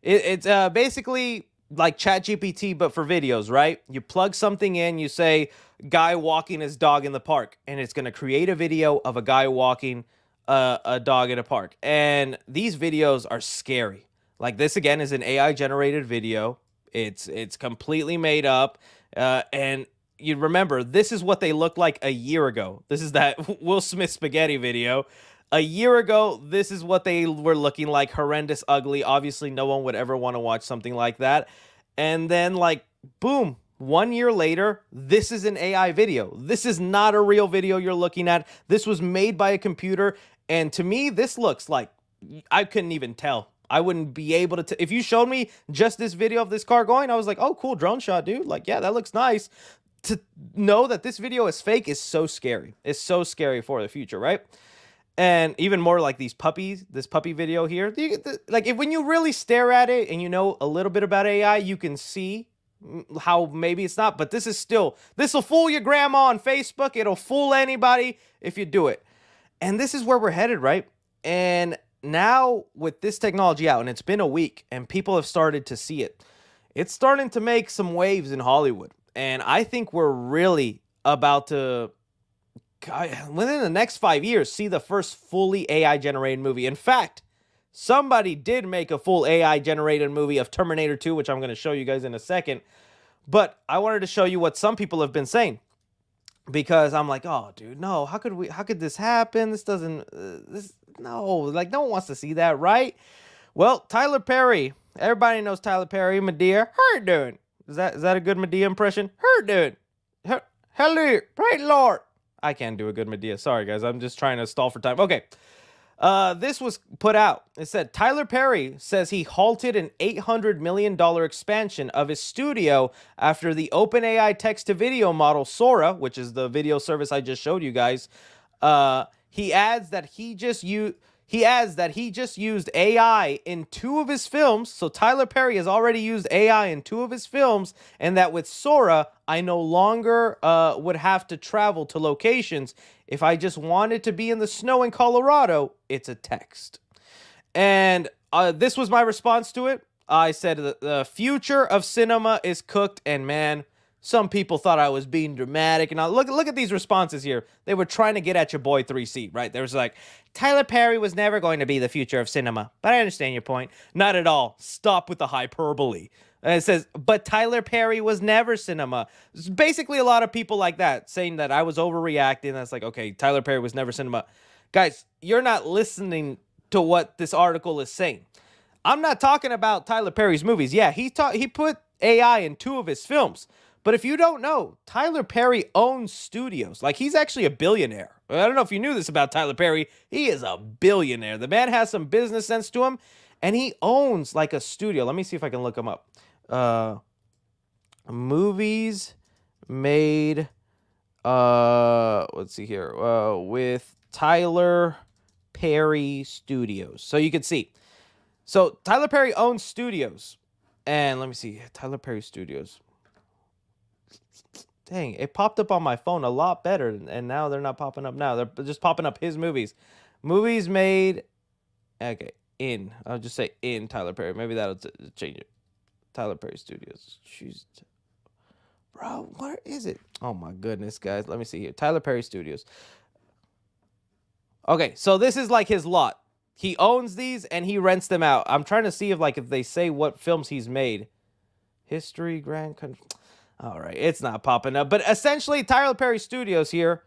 [SPEAKER 1] It's basically like ChatGPT, but for videos, right? You plug something in, you say, guy walking his dog in the park, and it's going to create a video of a guy walking a dog in a park. And these videos are scary. Like, this, again, is an AI-generated video. It's completely made up. And you remember, this is what they looked like a year ago. This is that Will Smith spaghetti video. A year ago, this is what they were looking like. Horrendous, ugly. Obviously, no one would ever want to watch something like that. And then, like, boom, 1 year later, this is an AI video. This is not a real video you're looking at. This was made by a computer. And to me, this looks like, I couldn't even tell. I wouldn't be able to. If you showed me just this video of this car going, I was like, oh, cool drone shot, dude. Like, yeah, that looks nice. To know that this video is fake is so scary. It's so scary for the future, right? And even more like these puppies, this puppy video here. Like, when you really stare at it and you know a little bit about AI, you can see how maybe it's not. But this will fool your grandma on Facebook. It'll fool anybody if you do it. And this is where we're headed, right? And now with this technology out, and it's been a week, and people have started to see it, it's starting to make some waves in Hollywood. And I think we're really about to, within the next 5 years, see the first fully AI-generated movie. In fact, somebody did make a full AI-generated movie of Terminator 2, which I'm going to show you guys in a second. But I wanted to show you what some people have been saying, because I'm like, oh, dude, no, how could this happen? This doesn't, no, like, no one wants to see that, right? Well, Tyler Perry, everybody knows Tyler Perry, Madea, her doing. Is that a good Madea impression? Her doing. Hello, praise Lord. I can't do a good Madea. Sorry, guys. I'm just trying to stall for time. Okay. This was put out. It said, Tyler Perry says he halted an $800 million expansion of his studio after the OpenAI text-to-video model Sora, which is the video service I just showed you guys, he adds that he just used AI in 2 of his films. So Tyler Perry has already used AI in 2 of his films, and that with Sora, I no longer would have to travel to locations. If I just wanted to be in the snow in Colorado, it's a text. And this was my response to it. I said the future of cinema is cooked, and man, some people thought I was being dramatic. And look at these responses here. They were trying to get at your boy 3C, right? There was like, Tyler Perry was never going to be the future of cinema. But I understand your point. Not at all. Stop with the hyperbole. And it says, but Tyler Perry was never cinema. It's basically a lot of people like that saying that I was overreacting. That's like, okay, Tyler Perry was never cinema. Guys, you're not listening to what this article is saying. I'm not talking about Tyler Perry's movies. Yeah, he put AI in 2 of his films. But if you don't know, Tyler Perry owns studios. Like, he's actually a billionaire. I don't know if you knew this about Tyler Perry. He is a billionaire. The man has some business sense to him, and he owns, like, a studio. Let me see if I can look him up. Movies made, let's see here, with Tyler Perry Studios. So you can see. So Tyler Perry owns studios. And let me see, Tyler Perry Studios. Dang, it popped up on my phone a lot better, and now they're not popping up now. They're just popping up his movies. Movies made, okay, I'll just say in Tyler Perry. Maybe that'll change it. Tyler Perry Studios. Jeez. Bro, what is it? Oh my goodness, guys. Let me see here. Tyler Perry Studios. Okay, so this is like his lot. He owns these and he rents them out. I'm trying to see if they say what films he's made. History, Grand Country. All right, it's not popping up. But essentially, Tyler Perry Studios here.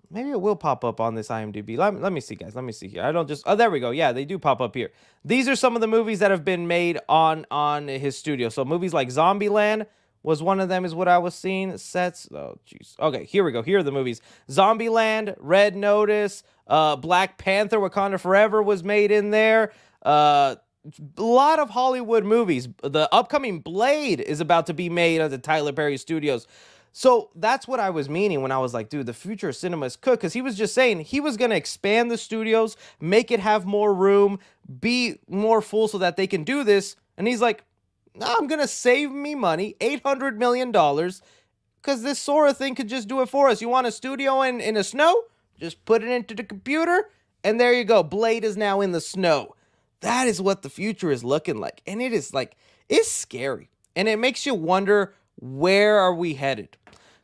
[SPEAKER 1] Maybe it will pop up on this IMDb. Let me see, guys. Let me see here. I don't just... Oh, there we go. Yeah, they do pop up here. These are some of the movies that have been made on his studio. So movies like Zombieland was one of them, is what I was seeing. Sets. Oh, jeez. Okay, here we go. Here are the movies. Zombieland, Red Notice, Black Panther, Wakanda Forever was made in there. A lot of Hollywood movies. The upcoming Blade is about to be made at the Tyler Perry Studios. So that's what I was meaning when I was like, dude, the future of cinema is cooked. Because he was just saying he was going to expand the studios, make it have more room, be more full so that they can do this. And he's like, no, I'm going to save me money, $800 million, because this Sora thing could just do it for us. You want a studio in the snow? Just put it into the computer, and there you go. Blade is now in the snow. That is what the future is looking like. And it is like, it's scary. And it makes you wonder, where are we headed?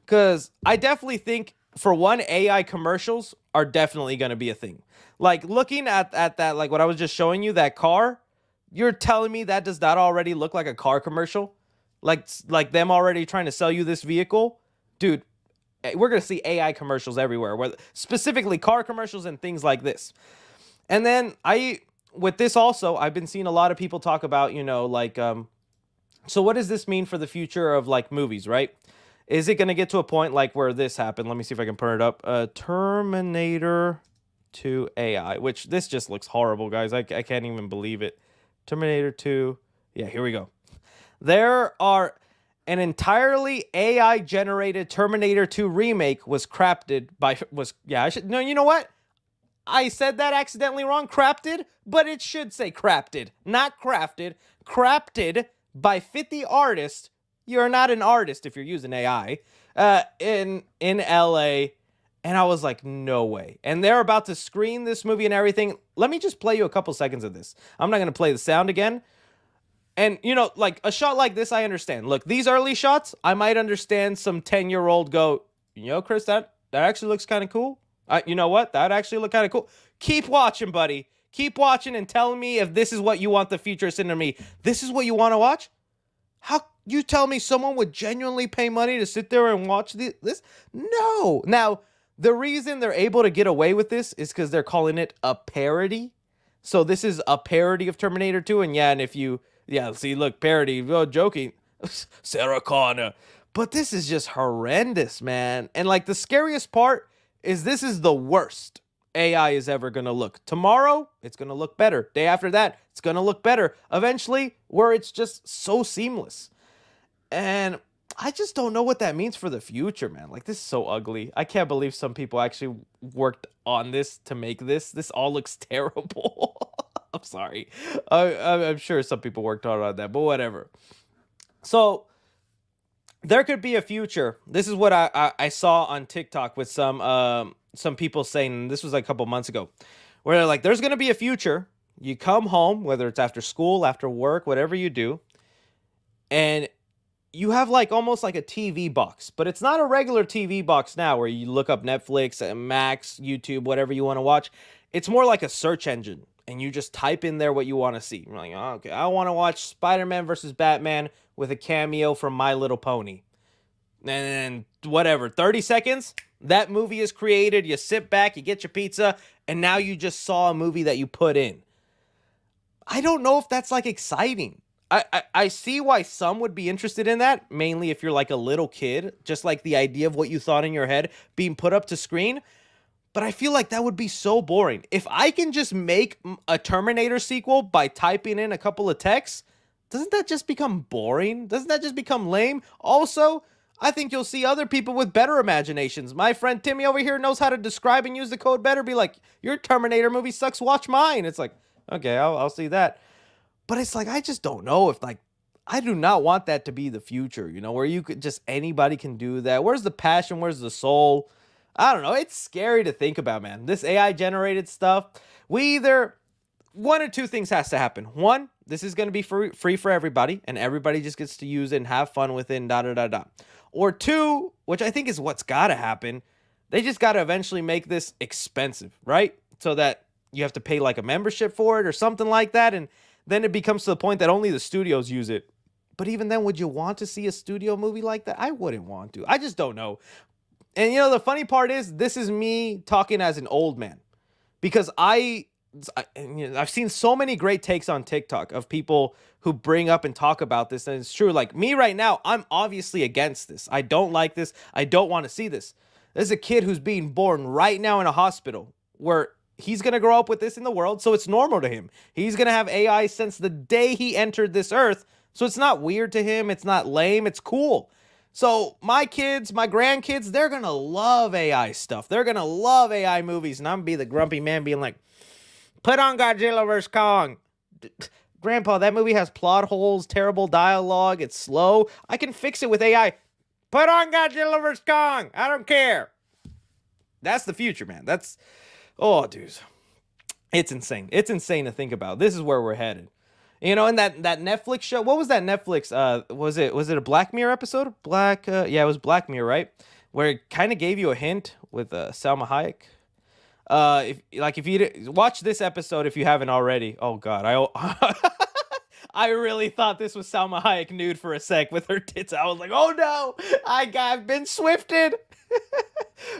[SPEAKER 1] Because I definitely think, for one, AI commercials are definitely going to be a thing. Like, looking at that, like what I was just showing you, that car, you're telling me that does not already look like a car commercial? Like them already trying to sell you this vehicle? Dude, we're going to see AI commercials everywhere, where specifically car commercials and things like this. And then with this also, I've been seeing a lot of people talk about, so what does this mean for the future of, like, movies, right? Is it going to get to a point like where this happened? Let me see if I can turn it up. Terminator 2 AI, which this just looks horrible, guys. I can't even believe it. Terminator 2. Yeah, here we go. There are an entirely AI-generated Terminator 2 remake was crafted by... No, you know what? I said that accidentally wrong. Crafted, but it should say crafted, not crafted. Crafted by 50 artists. You're not an artist if you're using AI. In LA, and I was like, no way. And they're about to screen this movie and everything. Let me just play you a couple seconds of this. I'm not gonna play the sound again. And like a shot like this, I understand. Look, these early shots, I might understand some 10-year-old go, Chris, that actually looks kind of cool. You know what? That actually look kind of cool. Keep watching, buddy. Keep watching and tell me if this is what you want the future of cinema. This is what you want to watch? How you tell me someone would genuinely pay money to sit there and watch this? No. Now, the reason they're able to get away with this is because they're calling it a parody. So this is a parody of Terminator 2. And if you... Yeah, see, look, parody. Oh, joking. Sarah Connor. But this is just horrendous, man. And, like, the scariest part is this is the worst AI is ever going to look. Tomorrow, it's going to look better. Day after that, it's going to look better. Eventually, where it's just so seamless. And I just don't know what that means for the future, man. Like, this is so ugly. I can't believe some people actually worked on this to make this. This all looks terrible. I'm sorry. I'm sure some people worked hard on that, but whatever. So there could be a future. This is what I saw on TikTok with some people saying, this was like a couple months ago, where they're like, there's going to be a future. You come home, whether it's after school, after work, whatever you do, and you have like almost like a TV box, but it's not a regular TV box now where you look up Netflix, Max, YouTube, whatever you want to watch. It's more like a search engine. And you just type in there what you want to see. You're like, oh, okay, I want to watch Spider-Man versus Batman with a cameo from My Little Pony. And then, whatever, 30 seconds, that movie is created. You sit back, you get your pizza, and now you just saw a movie that you put in. I don't know if that's, like, exciting. I see why some would be interested in that, mainly if you're like a little kid, just like the idea of what you thought in your head being put up to screen. But I feel like that would be so boring. If I can just make a Terminator sequel by typing in a couple of texts, doesn't that just become boring? Doesn't that just become lame? Also, I think you'll see other people with better imaginations. My friend Timmy over here knows how to describe and use the code better. Be like, your Terminator movie sucks, watch mine. It's like, okay, I'll see that. But it's like, I just don't know if like, I do not want that to be the future, you know, where you could just, anybody can do that. Where's the passion? Where's the soul? I don't know. It's scary to think about, man. This AI generated stuff. We either, one or two things has to happen. One, this is going to be free for everybody, and everybody just gets to use it and have fun with it and da da da da. Or two, which I think is what's got to happen, they just got to eventually make this expensive, right? So that you have to pay like a membership for it or something like that, and then it becomes to the point that only the studios use it. But even then, would you want to see a studio movie like that? I wouldn't want to. I just don't know. And, you know, the funny part is, this is me talking as an old man. Because I've seen so many great takes on TikTok of people who bring up and talk about this. And it's true. Like, me right now, I'm obviously against this. I don't like this. I don't want to see this. There's a kid who's being born right now in a hospital where he's going to grow up with this in the world, so it's normal to him. He's going to have AI since the day he entered this earth. So it's not weird to him. It's not lame. It's cool. So my kids, my grandkids, they're going to love AI stuff. They're going to love AI movies. And I'm going to be the grumpy man being like, put on Godzilla vs. Kong. Grandpa, that movie has plot holes, terrible dialogue. It's slow. I can fix it with AI. Put on Godzilla vs. Kong. I don't care. That's the future, man. That's, oh, dudes. It's insane. It's insane to think about. This is where we're headed. You know, and that Netflix show, what was that Netflix? Was it a Black Mirror episode? Yeah, it was Black Mirror, right? Where it kind of gave you a hint with Salma Hayek. If you watch this episode, if you haven't already. Oh God, I really thought this was Salma Hayek nude for a sec with her tits. I was like, oh no, I've been swifted.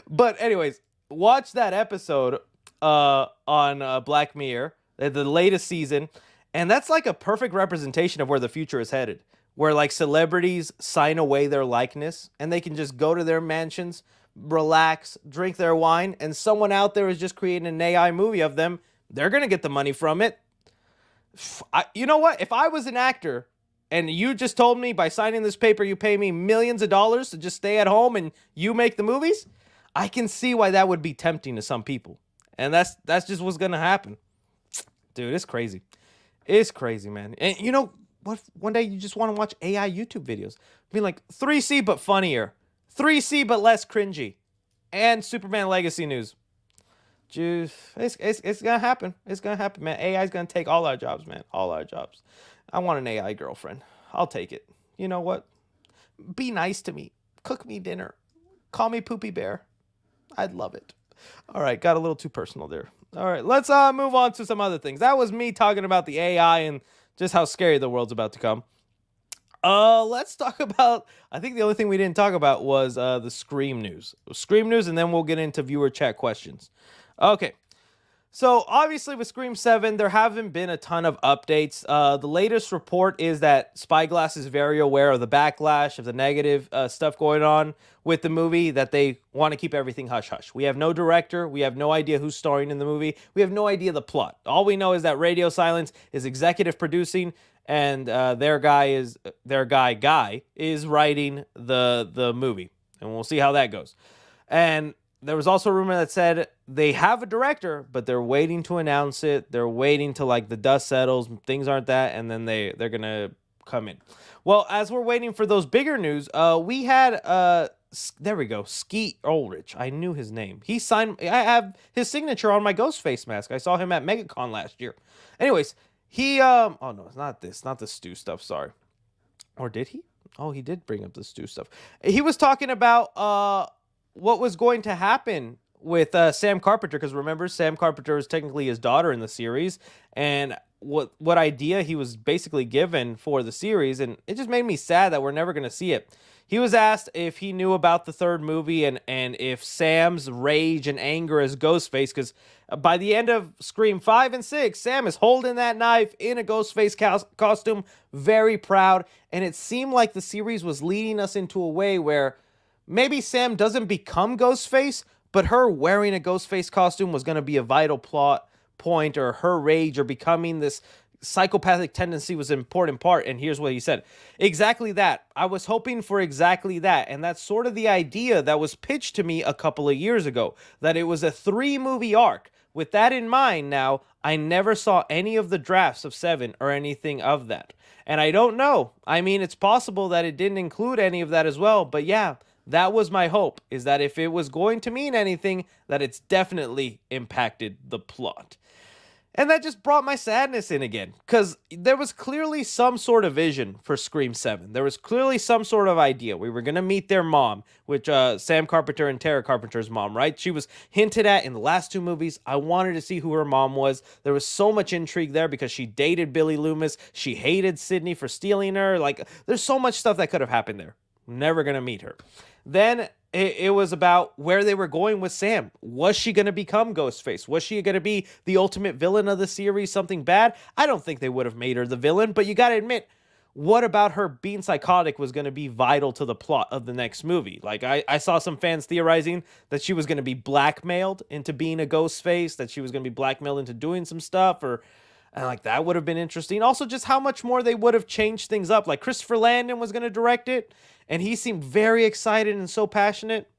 [SPEAKER 1] But anyways, watch that episode on Black Mirror, the latest season. And that's like a perfect representation of where the future is headed, where like celebrities sign away their likeness and they can just go to their mansions, relax, drink their wine, and someone out there is just creating an AI movie of them. They're going to get the money from it. You know what? If I was an actor and you just told me by signing this paper you pay me millions of dollars to just stay at home and you make the movies, I can see why that would be tempting to some people. And that's just what's going to happen. Dude, it's crazy. It's crazy, man. And you know what? One day you just want to watch AI YouTube videos. I mean, like 3C but funnier, 3C but less cringy, and Superman Legacy news. Jeez, it's gonna happen. It's gonna happen, man. AI is gonna take all our jobs, man. All our jobs. I want an AI girlfriend. I'll take it. You know what? Be nice to me. Cook me dinner. Call me Poopy Bear. I'd love it. All right, got a little too personal there. All right, let's move on to some other things. That was me talking about the AI and just how scary the world's about to come. Let's talk about, I think the only thing we didn't talk about was the Scream news. Scream news, and then we'll get into viewer chat questions. Okay. So, obviously, with Scream 7, there haven't been a ton of updates. The latest report is that Spyglass is very aware of the backlash, of the negative stuff going on with the movie, that they want to keep everything hush-hush. We have no director. We have no idea who's starring in the movie. We have no idea the plot. All we know is that Radio Silence is executive producing, and their guy is writing the movie. And we'll see how that goes. And there was also a rumor that said they have a director, but they're waiting to announce it. They're waiting till like the dust settles, things aren't that, and then they're gonna come in. Well, as we're waiting for those bigger news, we had there we go, Skeet Ulrich. I knew his name. He signed. I have his signature on my Ghostface mask. I saw him at MegaCon last year. Anyways, he oh no, it's not this, not the stew stuff. Sorry, or did he? Oh, he did bring up the stew stuff. He was talking about what was going to happen with Sam Carpenter, because remember, Sam Carpenter is technically his daughter in the series, and what idea he was basically given for the series, and it just made me sad that we're never going to see it. He was asked if he knew about the third movie and if Sam's rage and anger as Ghostface, because by the end of Scream 5 and 6, Sam is holding that knife in a Ghostface costume, very proud, and it seemed like the series was leading us into a way where maybe Sam doesn't become Ghostface, but her wearing a Ghostface costume was going to be a vital plot point, or her rage or becoming this psychopathic tendency was an important part. And here's what he said. Exactly that. I was hoping for exactly that. And that's sort of the idea that was pitched to me a couple of years ago, that it was a 3-movie arc. With that in mind now, I never saw any of the drafts of 7 or anything of that. And I don't know. I mean, it's possible that it didn't include any of that as well, but yeah, that was my hope, is that if it was going to mean anything, that it's definitely impacted the plot. And that just brought my sadness in again, because there was clearly some sort of vision for Scream 7. There was clearly some sort of idea. We were going to meet their mom, which Sam Carpenter and Tara Carpenter's mom, right? She was hinted at in the last 2 movies. I wanted to see who her mom was. There was so much intrigue there because she dated Billy Loomis. She hated Sidney for stealing her. Like, there's so much stuff that could have happened there. Never going to meet her. Then it was about where they were going with Sam. Was she going to become Ghostface? Was she going to be the ultimate villain of the series, something bad? I don't think they would have made her the villain, but you got to admit, what about her being psychotic was going to be vital to the plot of the next movie? Like, I saw some fans theorizing that she was going to be blackmailed into being a Ghostface, that she was going to be blackmailed into doing some stuff, and like, that would have been interesting. Also, just how much more they would have changed things up. Like, Christopher Landon was going to direct it, and he seemed very excited and so passionate.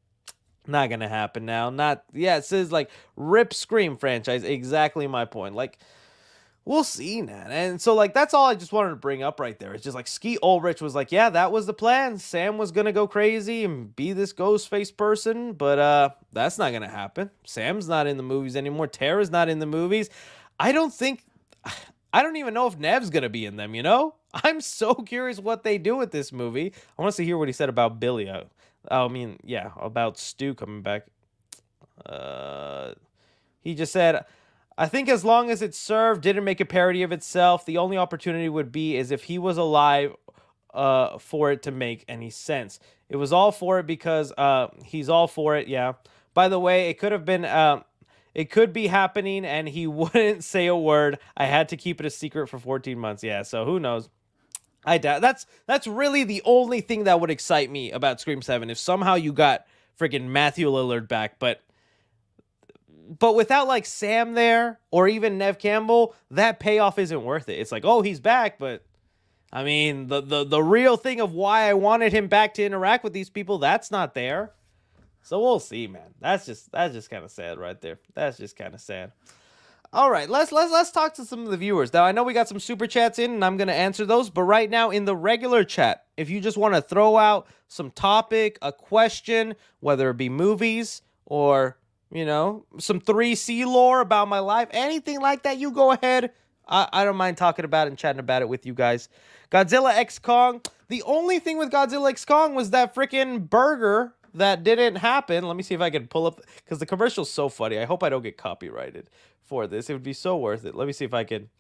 [SPEAKER 1] Not going to happen now. It says, like, rip Scream franchise. Exactly my point. Like, we'll see, man. And so, like, that's all I just wanted to bring up right there. It's just, like, Skeet Ulrich was like, yeah, that was the plan. Sam was going to go crazy and be this Ghostface person, but that's not going to happen. Sam's not in the movies anymore. Tara's not in the movies. I don't even know if Nev's going to be in them, you know? I'm so curious what they do with this movie. I want to hear what he said about Billy. About Stu coming back. He just said, I think as long as it served, didn't make a parody of itself, the only opportunity would be is if he was alive for it to make any sense. It was all for it because he's all for it, yeah. By the way, it could have been... it could be happening, and he wouldn't say a word. I had to keep it a secret for 14 months. Yeah, so who knows? I doubt. That's really the only thing that would excite me about Scream 7, if somehow you got freaking Matthew Lillard back. But without, like, Sam there, or even Nev Campbell, that payoff isn't worth it. It's like, oh, he's back, but... I mean, the real thing of why I wanted him back to interact with these people, that's not there. So we'll see, man. That's just kind of sad right there. That's just kind of sad. All right, let's talk to some of the viewers. Now, I know we got some super chats in, and I'm going to answer those. But right now, in the regular chat, if you just want to throw out some topic, a question, whether it be movies or, you know, some 3C lore about my life, anything like that, you go ahead. I don't mind talking about it and chatting about it with you guys. Godzilla X Kong. The only thing with Godzilla X Kong was that freaking burger that didn't happen. Let me see if I can pull up, because the commercial's so funny. I hope I don't get copyrighted for this. It would be so worth it. Let me see if I can.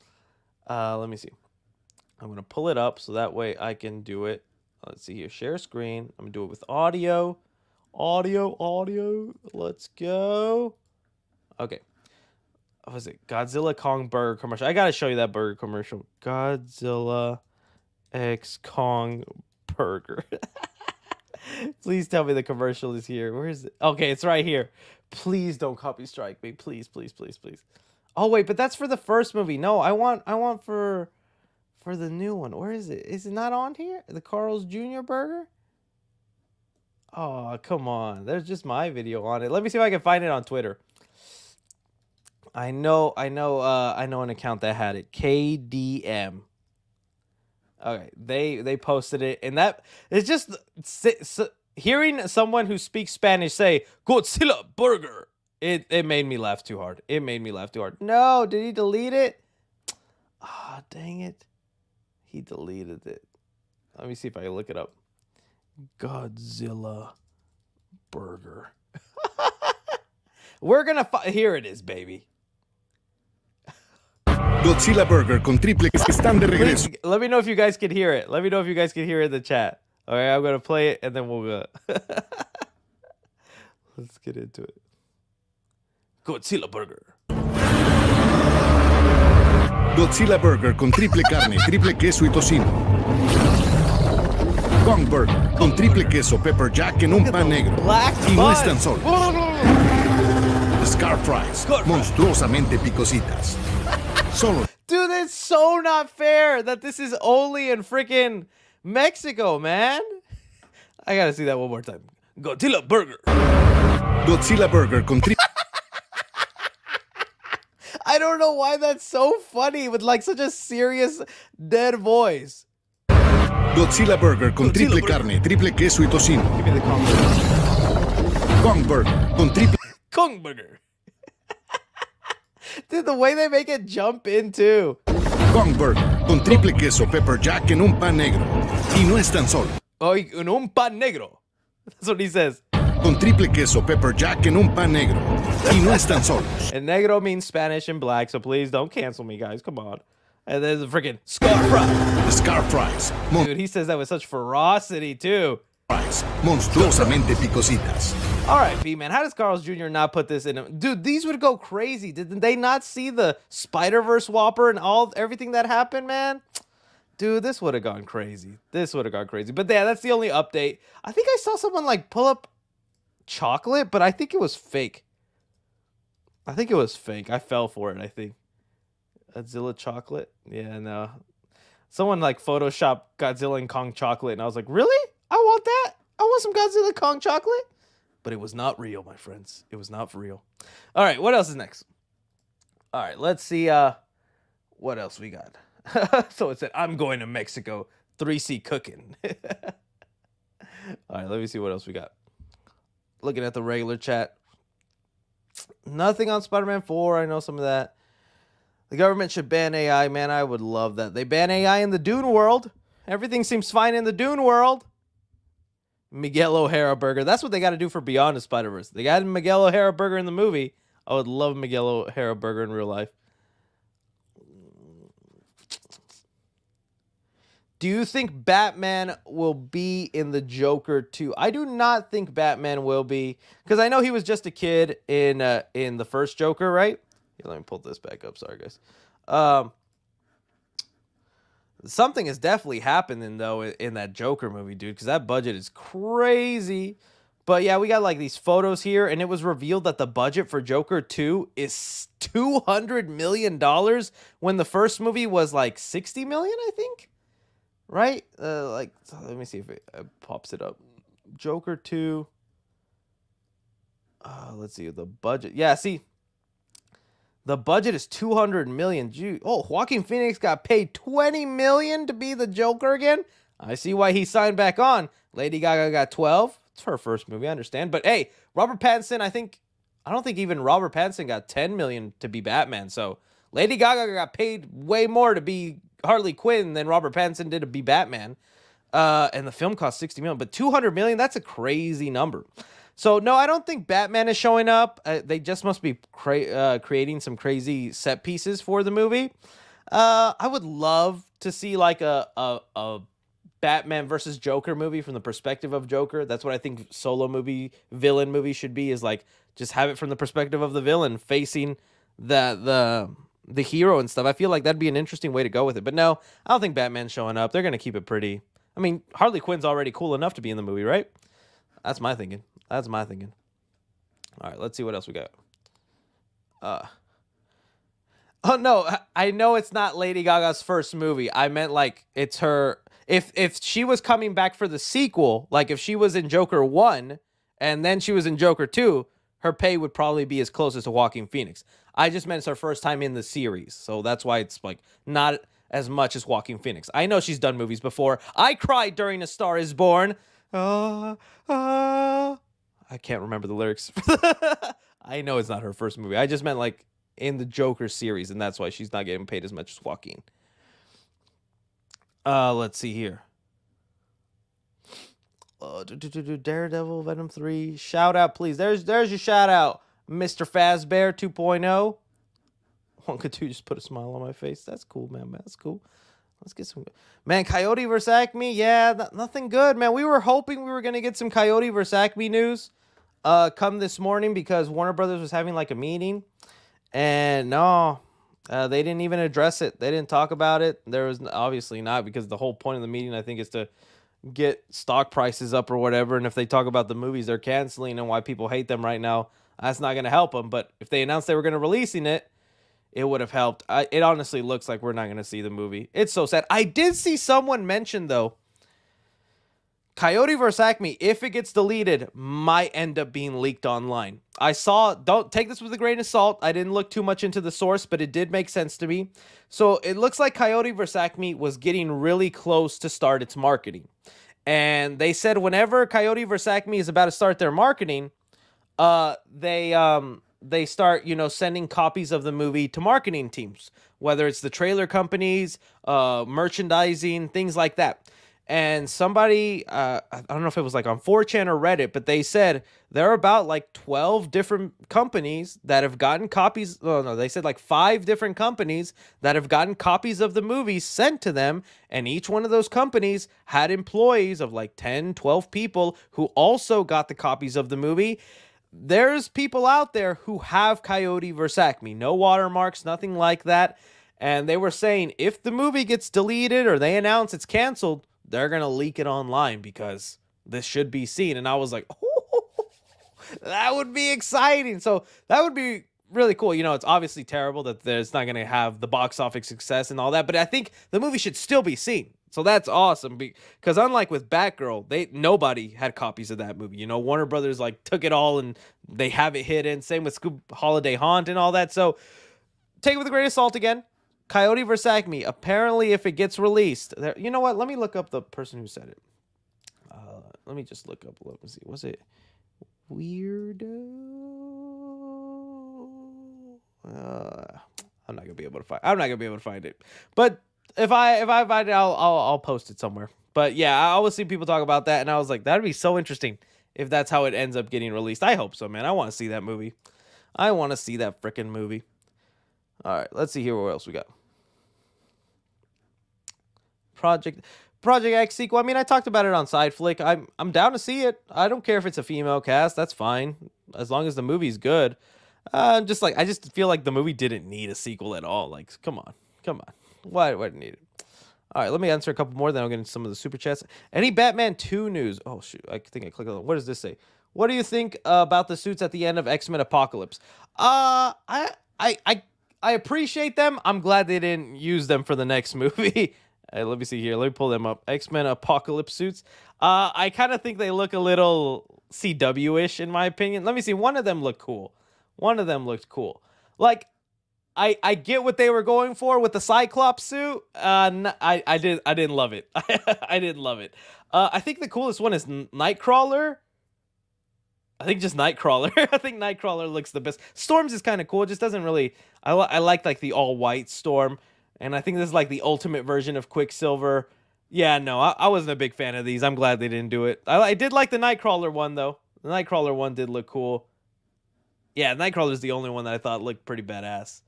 [SPEAKER 1] Let me see. I'm going to pull it up so that way I can do it. Let's see here. Share screen. I'm going to do it with audio. Audio. Let's go. Okay. What was it? Godzilla Kong burger commercial. I got to show you that burger commercial. Godzilla X Kong burger. Please tell me the commercial is here. Where is it? Okay, it's right here. Please don't copy strike me. Please. Oh wait, but that's for the first movie. No, I want for the new one. Where is it? Is it not on here? The Carl's Jr. burger? Oh, come on. There's just my video on it. Let me see if I can find it on Twitter. I know an account that had it. KDM. Okay, they posted it, and that it's just hearing someone who speaks Spanish say Godzilla burger. It made me laugh too hard. No, did he delete it? Ah, oh, dang it. He deleted it. Let me see if I can look it up. Godzilla burger. We're gonna here it is, baby.
[SPEAKER 2] Godzilla Burger con triple que están de regreso.
[SPEAKER 1] Please, let me know if you guys can hear it. Let me know if you guys can hear it in the chat. All right, I'm gonna play it and then we'll go. Let's get into it. Godzilla Burger.
[SPEAKER 2] Godzilla Burger con triple carne, triple queso y tocino. Kong Burger con triple queso, pepper jack en un pan negro. Y no están solos. Scar Fries, monstruosamente picositas. Solo.
[SPEAKER 1] Dude, it's so not fair that this is only in freaking Mexico, man. I gotta see that one more time. Godzilla Burger.
[SPEAKER 2] Godzilla Burger con triple.
[SPEAKER 1] I don't know why that's so funny with like such a serious dead voice.
[SPEAKER 2] Godzilla Burger con triple carne, triple queso y tocino.
[SPEAKER 1] Give me the Kong Burger.
[SPEAKER 2] Kong Burger con triple.
[SPEAKER 1] Kong Burger. Dude, the way they make it jump in too.
[SPEAKER 2] Kong Burger con triple queso, pepper jack en un pan negro. Y no están solos.
[SPEAKER 1] Oh, en un pan negro. That's what he says.
[SPEAKER 2] Con triple queso, pepper jack en un pan negro. Y no están solos.
[SPEAKER 1] And negro means Spanish and black, so please don't cancel me, guys. Come on. And there's a freaking Scar Fries.
[SPEAKER 2] Scar Fries.
[SPEAKER 1] Dude, he says that with such ferocity too.
[SPEAKER 2] Fries. Monstruosamente picositas.
[SPEAKER 1] All right, B-Man, how does Carl's Jr. not put this in him? Dude, these would go crazy. Didn't they not see the Spider-Verse Whopper and everything that happened, man? Dude, this would have gone crazy. This would have gone crazy. But yeah, that's the only update. I think I saw someone like pull up chocolate, but I think it was fake. I think it was fake. I fell for it, I think. Godzilla chocolate? Yeah, no. Someone like photoshopped Godzilla and Kong chocolate, and I was like, really? I want that. I want some Godzilla Kong chocolate. But it was not real, my friends. It was not for real. All right, what else is next? All right, let's see what else we got. So it said, I'm going to Mexico. 3C cooking. All right, let me see what else we got. Looking at the regular chat. Nothing on Spider-Man 4. I know some of that. The government should ban AI. Man, I would love that. They ban AI in the Dune world. Everything seems fine in the Dune world. Miguel O'Hara burger. That's what they got to do for Beyond the Spider-Verse. They got Miguel O'Hara burger in the movie. I would love Miguel O'Hara burger in real life. Do you think Batman will be in the Joker 2? I do not think Batman will be, because I know he was just a kid in the first Joker, right? Here, let me pull this back up. Sorry, guys. Something is definitely happening, though, in that Joker movie, dude, because that budget is crazy. But, yeah, we got, like, these photos here, and it was revealed that the budget for Joker 2 is $200 million when the first movie was, like, $60 million, I think? Right? Let me see if it pops it up. Joker 2. Let's see, the budget. Yeah, see. The budget is $200 million. Oh, Joaquin Phoenix got paid $20 million to be the Joker again. I see why he signed back on. Lady Gaga got 12. It's her first movie, I understand. But hey, Robert Pattinson, I don't think even Robert Pattinson got $10 million to be Batman. So Lady Gaga got paid way more to be Harley Quinn than Robert Pattinson did to be Batman. And the film cost $60 million. But $200 million, that's a crazy number. So, no, I don't think Batman is showing up. They just must be creating some crazy set pieces for the movie. I would love to see, like, a Batman versus Joker movie from the perspective of Joker. That's what I think solo movie, villain movie should be, is, like, just have it from the perspective of the villain facing the hero and stuff. I feel like that'd be an interesting way to go with it. But, no, I don't think Batman's showing up. They're going to keep it pretty. I mean, Harley Quinn's already cool enough to be in the movie, right? That's my thinking. That's my thinking. All right, let's see what else we got. Oh, no, I know it's not Lady Gaga's first movie. I meant, like, it's her... If she was coming back for the sequel, like, if she was in Joker 1, and then she was in Joker 2, her pay would probably be as close as to Joaquin Phoenix. I just meant it's her first time in the series, so that's why it's, like, not as much as Joaquin Phoenix. I know she's done movies before. I cried during A Star Is Born. I can't remember the lyrics. I know it's not her first movie. I just meant, like, in the Joker series, and that's why she's not getting paid as much as Joaquin. Let's see here. Daredevil, Venom 3. Shout out, please. There's your shout out. Mr. Fazbear 2.0. Wonka 2 just put a smile on my face. That's cool, man. That's cool. Let's get some... Man, Coyote vs. Acme? Yeah, nothing good, man. We were hoping we were going to get some Coyote vs. Acme news come this morning because Warner Brothers was having like a meeting. And no, they didn't even address it. They didn't talk about it. There was obviously not, because the whole point of the meeting, I think, is to get stock prices up or whatever. And if they talk about the movies they're canceling and why people hate them right now, that's not going to help them. But if they announced they were going to releasing it, it would have helped. It honestly looks like we're not going to see the movie. It's so sad. I did see someone mention, though, Coyote vs. Acme, if it gets deleted, might end up being leaked online. I saw, don't take this with a grain of salt. I didn't look too much into the source, but it did make sense to me. So it looks like Coyote vs. Acme was getting really close to start its marketing. And they said whenever Coyote vs. Acme is about to start their marketing, they start, sending copies of the movie to marketing teams, whether it's the trailer companies, merchandising, things like that. And somebody, I don't know if it was like on 4chan or Reddit, but they said there are about like 12 different companies that have gotten copies. Oh, no, they said like 5 different companies that have gotten copies of the movies sent to them. And each one of those companies had employees of like 10, 12 people who also got the copies of the movie. There's people out there who have Coyote vs. Acme. No watermarks, nothing like that. And they were saying if the movie gets deleted or they announce it's canceled, they're going to leak it online because this should be seen. And I was like, oh, that would be exciting. So that would be really cool. It's obviously terrible that it's not going to have the box office success and all that. But I think the movie should still be seen. So that's awesome, because unlike with Batgirl, nobody had copies of that movie. Warner Brothers like took it all and they have it hidden. Same with Scoop Holiday Haunt and all that. So take it with a grain of salt again. Coyote vs. Acme. Apparently, if it gets released, you know what? Let me look up the person who said it. Let me just look up. Let me see. Was it Weirdo? I'm not gonna be able to find. I'm not gonna be able to find it. But if I find it, I'll post it somewhere. But yeah, I always see people talk about that, and I was like, that'd be so interesting if that's how it ends up getting released. I hope so, man. I want to see that movie. I want to see that freaking movie. All right, let's see here what else we got. Project X sequel. I mean, I talked about it on Side Flick. I'm down to see it. I don't care if it's a female cast. That's fine, as long as the movie's good. I just feel like the movie didn't need a sequel at all. Like, come on. Why didn't need it? All right, let me answer a couple more, then I'll get into some of the super chats. Any Batman 2 news? Oh shoot, I think I clicked on it. What does this say? What do you think about the suits at the end of X-Men Apocalypse? I appreciate them. I'm glad they didn't use them for the next movie. Let me see here. Let me pull them up. X-Men Apocalypse suits. I kind of think they look a little CW-ish in my opinion. Let me see. One of them looked cool. Like, I get what they were going for with the Cyclops suit. I didn't love it. I didn't love it. I think the coolest one is Nightcrawler. I think just Nightcrawler. I think Nightcrawler looks the best. Storms is kind of cool. It just doesn't really... I like the all-white Storm. And I think this is like the ultimate version of Quicksilver. Yeah, no, I wasn't a big fan of these. I'm glad they didn't do it. I did like the Nightcrawler one, though. The Nightcrawler one did look cool. Yeah, Nightcrawler is the only one that I thought looked pretty badass.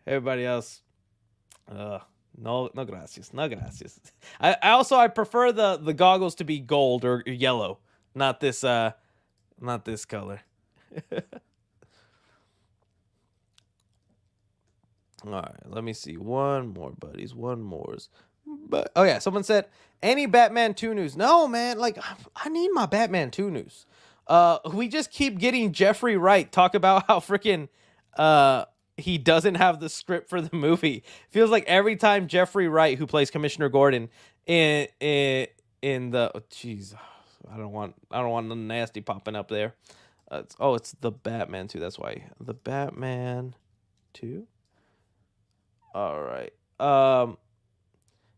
[SPEAKER 1] Everybody else, no gracias. I prefer the goggles to be gold or yellow, not this color. All right, let me see. One more, buddies. One more. But oh yeah, someone said any Batman 2 news. No, man, like I need my Batman 2 news. We just keep getting Jeffrey Wright talk about how freaking he doesn't have the script for the movie. Feels like every time Jeffrey Wright, who plays Commissioner Gordon in the jeez, I don't want the nasty popping up there. It's the Batman 2. That's why the Batman 2. All right.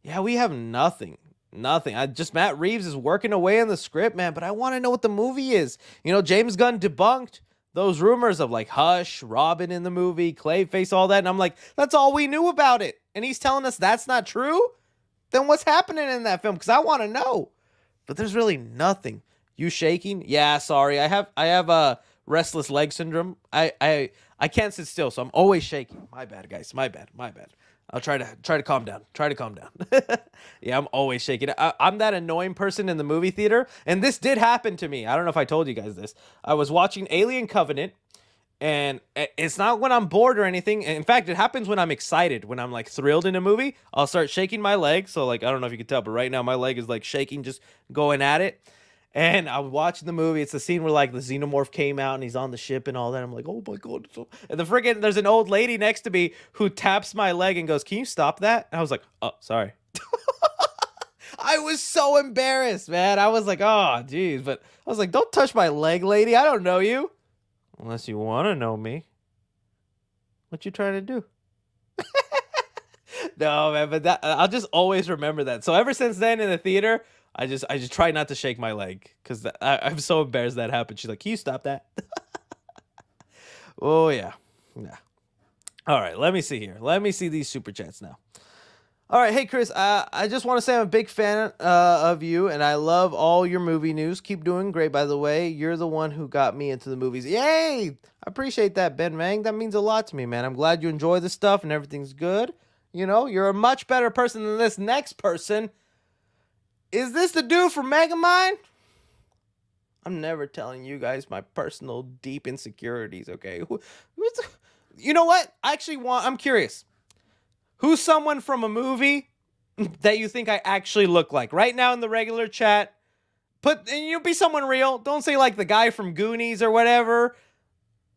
[SPEAKER 1] Yeah, we have nothing. Matt Reeves is working away on the script, man. But I want to know what the movie is. James Gunn debunked those rumors of like Hush, Robin in the movie, Clayface, all that. And I'm like, that's all we knew about it. And he's telling us that's not true? Then what's happening in that film? Because I want to know. But there's really nothing. You shaking? Yeah, sorry. I have restless leg syndrome. I can't sit still, so I'm always shaking. My bad, guys. My bad. I'll try to calm down. Yeah, I'm always shaking. I'm that annoying person in the movie theater, and this did happen to me. I don't know if I told you guys this. I was watching Alien Covenant, and it's not when I'm bored or anything. In fact, it happens when I'm excited, when I'm like thrilled in a movie. I'll start shaking my leg. So like, I don't know if you can tell, but right now my leg is like shaking, just going at it. And I was watching the movie. It's the scene where like the xenomorph came out and he's on the ship and all that. I'm like, oh my god! And there's an old lady next to me who taps my leg and goes, "Can you stop that?" And I was like, "Oh, sorry." I was so embarrassed, man. I was like, "Oh, geez," but I was like, "Don't touch my leg, lady. I don't know you, unless you want to know me." What you trying to do? No, man, but I'll just always remember that. So ever since then in the theater, I just try not to shake my leg because I'm so embarrassed that happened. She's like, "Can you stop that?" Oh yeah. All right, let me see here. Let me see these super chats now. All right, hey Chris, I just want to say I'm a big fan of you, and I love all your movie news. Keep doing great, by the way. You're the one who got me into the movies. Yay! I appreciate that, Ben Mang. That means a lot to me, man. I'm glad you enjoy the stuff and everything's good. You know, you're a much better person than this next person. Is this the dude from Megamind? I'm never telling you guys my personal deep insecurities, okay? You know what? I'm curious. Who's someone from a movie that you think I actually look like? Right now in the regular chat, and you'll be someone real. Don't say like the guy from Goonies or whatever.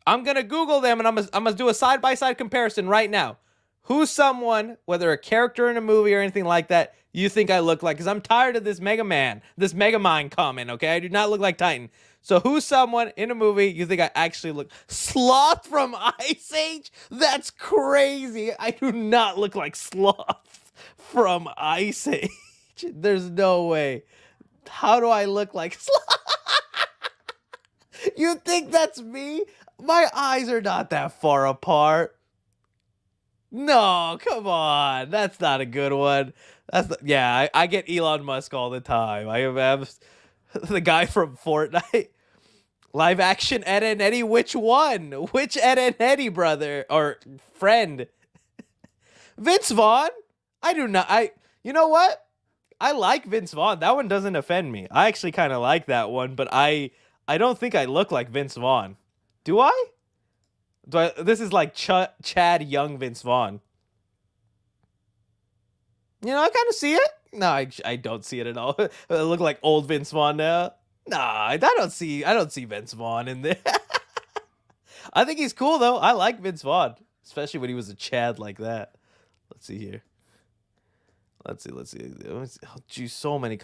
[SPEAKER 1] I'm going to Google them and I'm going to do a side-by-side comparison right now. Who's someone, whether a character in a movie or anything like that, you think I look like? Because I'm tired of this Megamind comment, okay? I do not look like Titan. So who's someone in a movie you think I actually look? Sloth from Ice Age? That's crazy. I do not look like Sloth from Ice Age. There's no way. How do I look like Sloth? You think that's me? My eyes are not that far apart. No, come on. That's not a good one. I get Elon Musk all the time. I have the guy from Fortnite. Live action Ed and Eddie, which one? Which Ed and Eddie, brother? Or friend? Vince Vaughn? You know what? I like Vince Vaughn. That one doesn't offend me. I actually kind of like that one, but I don't think I look like Vince Vaughn. Do I? This is like Chad Young Vince Vaughn. You know, I kind of see it. No, I don't see it at all. I look like old Vince Vaughn now. Nah, I don't see Vince Vaughn in there. I think he's cool though. I like Vince Vaughn, especially when he was a Chad like that. Let's see here. Let's see. Oh, geez, so many.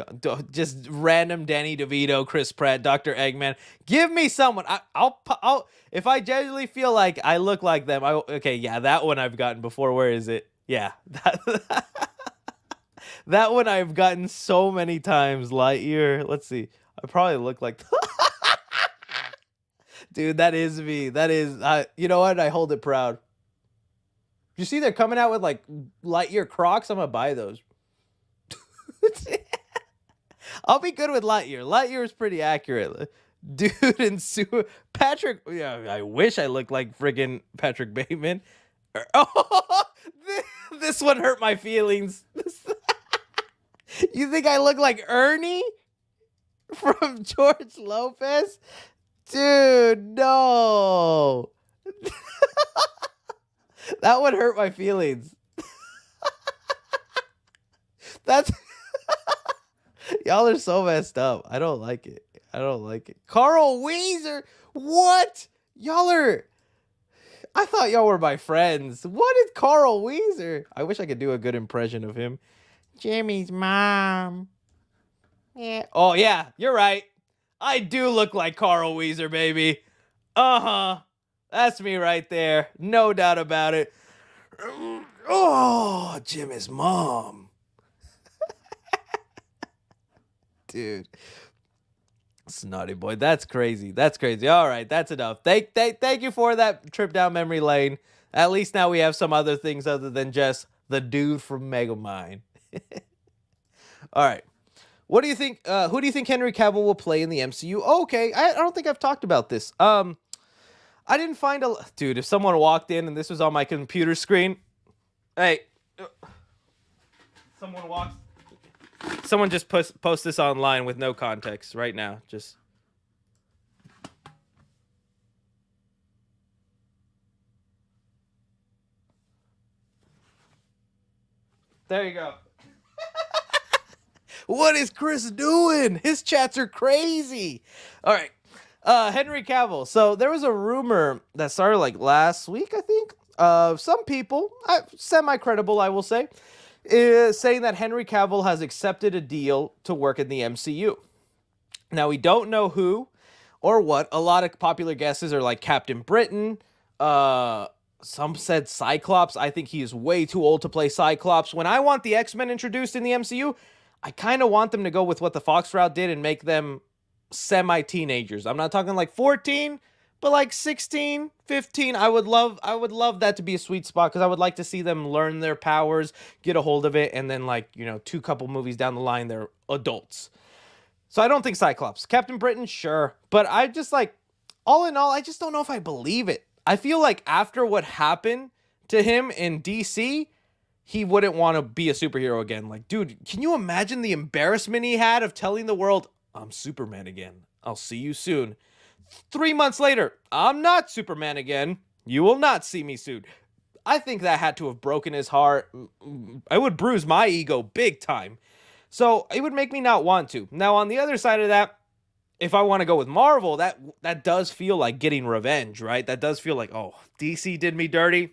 [SPEAKER 1] Just random Danny DeVito, Chris Pratt, Dr. Eggman. Give me someone. I'll if I genuinely feel like I look like them. Okay, yeah, that one I've gotten before. Where is it? Yeah, that one I've gotten so many times. Lightyear. Let's see. I probably look like. Dude, that is me. That is. You know what? I hold it proud. You see, they're coming out with like Lightyear Crocs. I'm gonna buy those. I'll be good with Lightyear. Lightyear is pretty accurate. Dude and Patrick. Yeah, I wish I looked like friggin' Patrick Bateman. Oh, this one hurt my feelings. You think I look like Ernie from George Lopez? Dude, no. That one hurt my feelings. That's y'all are so messed up. I don't like it. Carl Weezer, what? I thought y'all were my friends. What is Carl Weezer? I wish I could do a good impression of him. Jimmy's mom. Yeah. Oh yeah, you're right. I do look like Carl Weezer, baby. Uh-huh. That's me right there. No doubt about it. Oh, Jimmy's mom. Dude. Snotty boy. That's crazy. All right, that's enough. Thank you for that trip down memory lane. At least now we have some other things other than just the dude from Megamind. All right. What do you think? Who do you think Henry Cavill will play in the MCU? Okay, I don't think I've talked about this. I didn't find a... Dude, if someone walked in and this was on my computer screen... Hey. Someone just post this online with no context right now. Just... There you go. What is Chris doing? His chats are crazy. All right. Henry Cavill. So there was a rumor that started like last week, I think. Some people, semi-credible, I will say, is saying that Henry Cavill has accepted a deal to work in the MCU. Now, we don't know who or what. A lot of popular guesses are like Captain Britain. Some said Cyclops. I think he is way too old to play Cyclops. When I want the X-Men introduced in the MCU, I kind of want them to go with what the Fox route did and make them semi-teenagers. I'm not talking like 14, but like 16, 15. I would love that to be a sweet spot because I would like to see them learn their powers, get a hold of it, and then like, you know, couple movies down the line, they're adults. So I don't think Cyclops. Captain Britain, sure. But I just like, all in all, I just don't know if I believe it. I feel like after what happened to him in DC, he wouldn't want to be a superhero again. Like, dude, can you imagine the embarrassment he had of telling the world, I'm Superman again. I'll see you soon. 3 months later, I'm not Superman again. You will not see me soon. I think that had to have broken his heart. It would bruise my ego big time. So it would make me not want to. Now, on the other side of that, if I want to go with Marvel, that does feel like getting revenge, right? That does feel like, oh, DC did me dirty.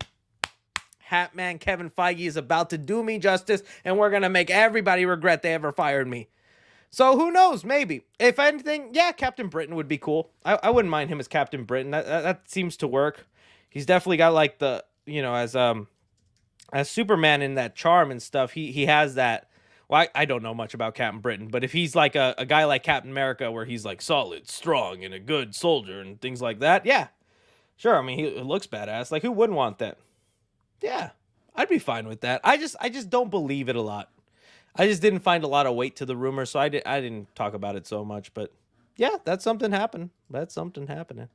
[SPEAKER 1] Hatman Kevin Feige is about to do me justice, and we're going to make everybody regret they ever fired me. So who knows? Maybe. If anything, yeah, Captain Britain would be cool. I wouldn't mind him as Captain Britain. That seems to work. He's definitely got like the, you know, as Superman in that charm and stuff, he has that. Well, I don't know much about Captain Britain, but if he's like a guy like Captain America where he's like solid, strong, and a good soldier and things like that, yeah, sure. I mean, he looks badass. Like, who wouldn't want that? Yeah, I'd be fine with that. I just don't believe it a lot. I just didn't find a lot of weight to the rumor, so I didn't talk about it so much. But yeah, that's something happening. That's something happening.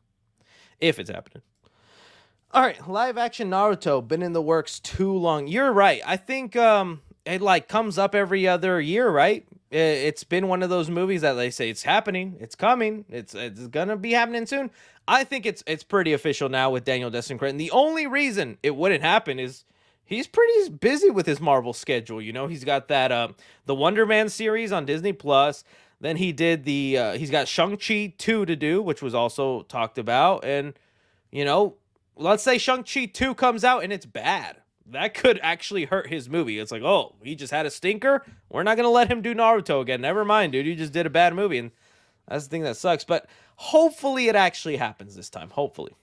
[SPEAKER 1] If it's happening. All right, live action Naruto, been in the works too long. You're right. I think it like comes up every other year, right? It's been one of those movies that they say it's happening, it's coming, it's gonna be happening soon. I think it's pretty official now with Daniel Destin-Cretton. The only reason it wouldn't happen is he's pretty busy with his Marvel schedule. You know, he's got that the Wonder Man series on Disney Plus. Then he did the he's got Shang-Chi 2 to do, which was also talked about. And you know, let's say Shang-Chi 2 comes out and it's bad. That could actually hurt his movie. It's like, oh, he just had a stinker. We're not going to let him do Naruto again. Never mind, dude. You just did a bad movie. And that's the thing that sucks. But hopefully it actually happens this time. Hopefully.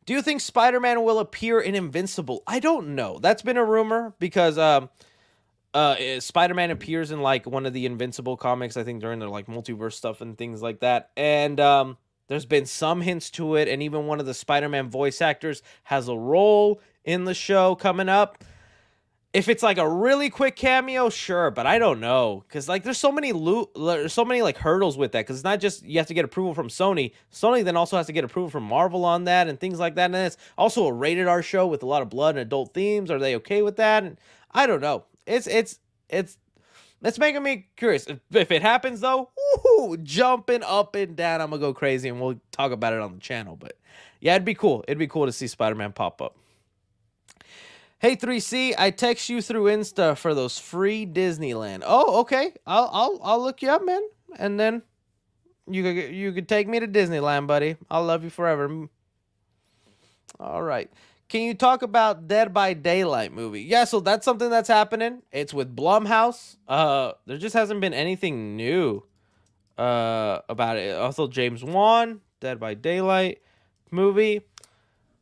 [SPEAKER 1] Do you think Spider-Man will appear in Invincible? I don't know. That's been a rumor because Spider-Man appears in like one of the Invincible comics, I think during their like multiverse stuff and things like that. And there's been some hints to it. And even one of the Spider-Man voice actors has a role in the show coming up. If it's like a really quick cameo, sure, but I don't know, because like there's so many like hurdles with that, because it's not just you have to get approval from Sony then also has to get approval from Marvel on that and things like that, and it's also a rated R show with a lot of blood and adult themes. Are they okay with that? And I don't know. It's making me curious. If it happens though, woohoo, jumping up and down, I'm gonna go crazy, and we'll talk about it on the channel. But yeah, it'd be cool to see Spider-Man pop up. Hey 3C, I text you through Insta for those free Disneyland. Oh, okay. I'll look you up, man. And then you could take me to Disneyland, buddy. I'll love you forever. All right. Can you talk about Dead by Daylight movie? Yeah, so that's something that's happening. It's with Blumhouse. There just hasn't been anything new about it. Also, James Wan, Dead by Daylight movie.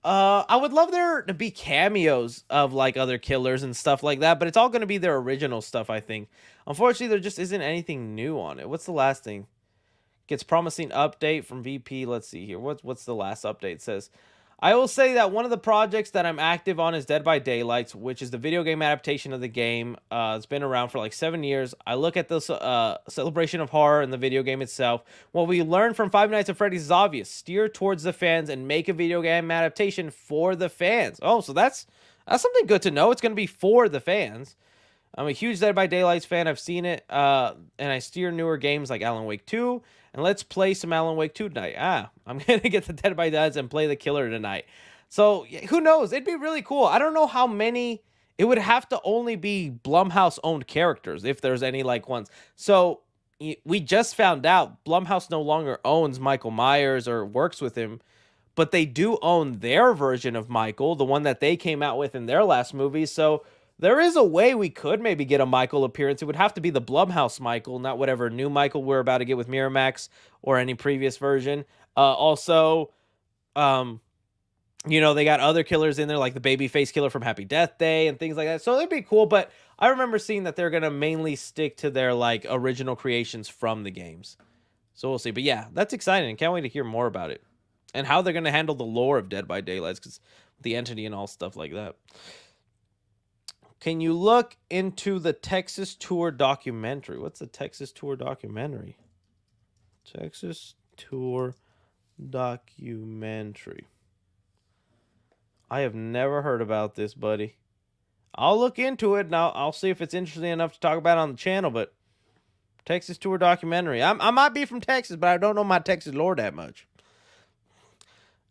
[SPEAKER 1] I would love there to be cameos of like other killers and stuff like that, but it's all going to be their original stuff, I think. Unfortunately, there just isn't anything new on it. What's the last thing? Gets promising update from VP. Let's see here. What's the last update? It says, I will say that one of the projects that I'm active on is Dead by Daylight, which is the video game adaptation of the game. It's been around for like 7 years. I look at this celebration of horror in the video game itself. What we learned from Five Nights at Freddy's is obvious. Steer towards the fans and make a video game adaptation for the fans. Oh, so that's something good to know. It's going to be for the fans. I'm a huge Dead by Daylight fan. I've seen it, and I steer newer games like Alan Wake 2. And let's play some Alan Wake 2 tonight. I'm going to get the Dead by Daylight and play the killer tonight. So, who knows? It'd be really cool. I don't know how many... It would have to only be Blumhouse-owned characters, if there's any, like, ones. So, we just found out Blumhouse no longer owns Michael Myers or works with him, but they do own their version of Michael, the one that they came out with in their last movie. So... there is a way we could maybe get a Michael appearance. It would have to be the Blumhouse Michael, not whatever new Michael we're about to get with Miramax or any previous version. Also, you know, they got other killers in there, like the babyface killer from Happy Death Day and things like that. So it'd be cool, but I remember seeing that they're going to mainly stick to their, like, original creations from the games. So we'll see. But yeah, that's exciting. Can't wait to hear more about it. And how they're going to handle the lore of Dead by Daylight, because the entity and all stuff like that. Can you look into the Texas Tour documentary? What's the Texas Tour documentary? Texas Tour documentary. I have never heard about this, buddy. I'll look into it, and I'll see if it's interesting enough to talk about on the channel, but Texas Tour documentary. I might be from Texas, but I don't know my Texas lore that much.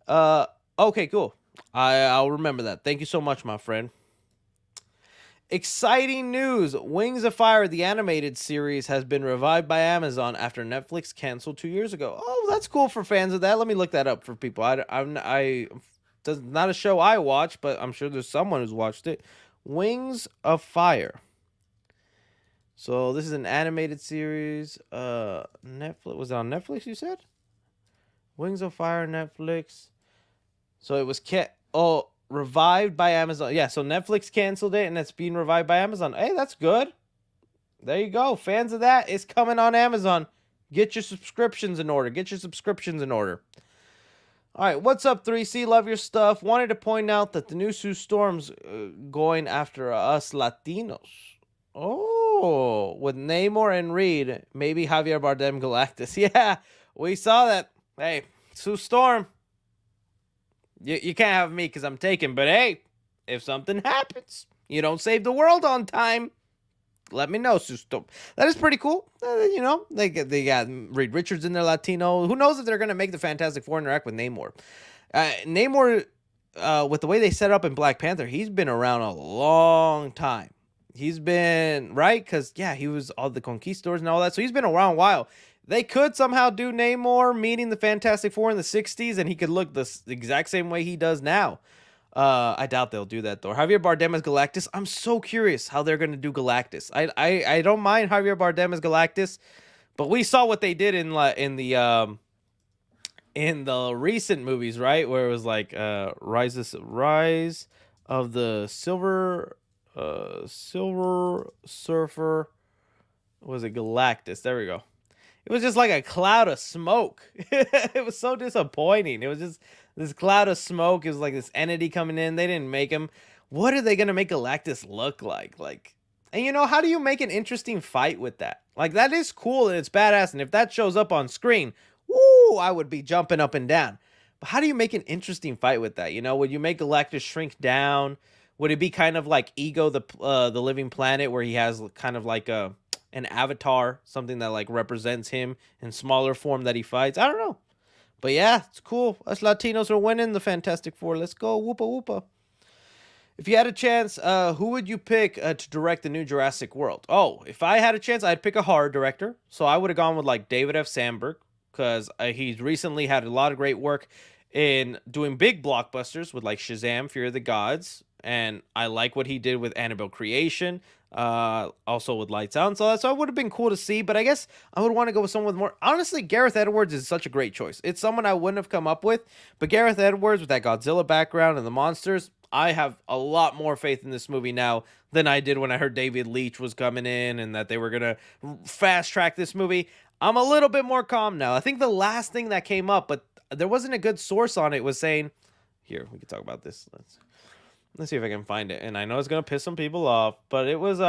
[SPEAKER 1] Okay, cool. I'll remember that. Thank you so much, my friend. Exciting news! Wings of Fire, the animated series, has been revived by Amazon after Netflix canceled 2 years ago. Oh, that's cool for fans of that. Let me look that up for people. It's not a show I watch, but I'm sure there's someone who's watched it. Wings of Fire. So this is an animated series. Netflix, was it on Netflix? You said Wings of Fire, Netflix. So it was revived by Amazon. Yeah, so Netflix canceled it, and it's being revived by Amazon. Hey, that's good. There you go. Fans of that, it's coming on Amazon. Get your subscriptions in order. Get your subscriptions in order. All right, what's up, 3C? Love your stuff. Wanted to point out that the new Sue Storm's going after us Latinos. Oh, with Namor and Reed, maybe Javier Bardem Galactus. Yeah, we saw that. Hey, Sue Storm. You can't have me because I'm taken, but hey, if something happens, you don't save the world on time, let me know, Sue Storm. That is pretty cool. You know, they got Reed Richards in there, Latino. Who knows if they're going to make the Fantastic Four interact with Namor. Namor, with the way they set up in Black Panther, he's been around a long time. He's been, right? Because, yeah, he was all the conquistadors and all that, so he's been around a while. They could somehow do Namor meeting the Fantastic Four in the 60s, and he could look the exact same way he does now. I doubt they'll do that, though. Javier Bardem as Galactus. I'm so curious how they're going to do Galactus. I don't mind Javier Bardem as Galactus, but we saw what they did in the recent movies, right? Where it was like Rise of the Silver Surfer. Was it Galactus? There we go. It was just like a cloud of smoke. It was so disappointing. It was just this cloud of smoke. It was like this entity coming in. They didn't make him. What are they going to make Galactus look like? And you know, how do you make an interesting fight with that? Like, that is cool and it's badass. And if that shows up on screen, woo, I would be jumping up and down. But how do you make an interesting fight with that? You know, would you make Galactus shrink down? Would it be kind of like Ego, the Living Planet, where he has kind of like an avatar, something that like represents him in smaller form that he fights? I don't know. But yeah, it's cool. Us Latinos are winning the Fantastic Four. Let's go. Whoopa whoopa. If you had a chance, who would you pick to direct the new Jurassic World? Oh, if I had a chance, I'd pick a horror director. So I would have gone with like David F. Sandberg, because he's recently had a lot of great work in doing big blockbusters with like Shazam, Fear of the Gods. And I like what he did with Annabelle Creation, also with Lights Out. So it would have been cool to see, but I guess I would want to go with someone with more. Honestly, Gareth Edwards is such a great choice. It's someone I wouldn't have come up with, but Gareth Edwards with that Godzilla background and the monsters, I have a lot more faith in this movie now than I did when I heard David Leitch was coming in and that they were going to fast track this movie. I'm a little bit more calm now. I think the last thing that came up, but there wasn't a good source on it, was saying Here, we can talk about this. Let's see if I can find it. And I know it's gonna piss some people off, but it was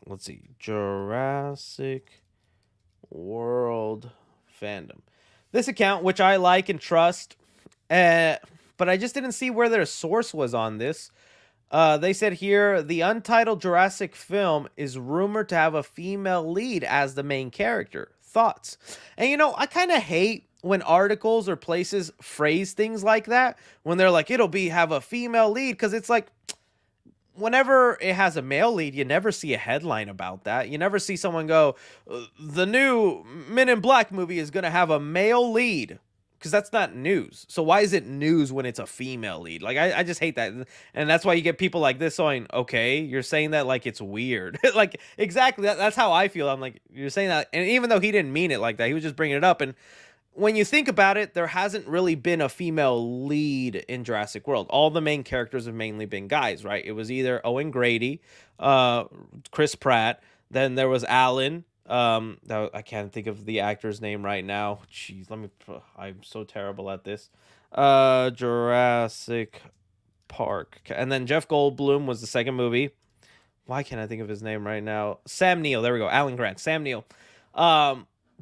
[SPEAKER 1] let's see, Jurassic World fandom. This account, which I like and trust, but I just didn't see where their source was on this. They said here, the untitled Jurassic film is rumored to have a female lead as the main character. Thoughts? And you know, I kind of hate when articles or places phrase things like that, when they're like, have a female lead, because it's like, whenever it has a male lead, you never see a headline about that. You never see someone go, the new Men in Black movie is going to have a male lead, because that's not news. So why is it news when it's a female lead? Like, I just hate that. And that's why you get people like this going, okay, you're saying that like it's weird. Like, exactly, that's how I feel. I'm like, you're saying that. And even though he didn't mean it like that, he was just bringing it up. And when you think about it, there hasn't really been a female lead in Jurassic World. All the main characters have mainly been guys, right? It was either Owen Grady, Chris Pratt, then there was Alan. I can't think of the actor's name right now. Jeez, I'm so terrible at this. Jurassic Park. And then Jeff Goldblum was the second movie. Why can't I think of his name right now? Sam Neill. There we go. Alan Grant. Sam Neill.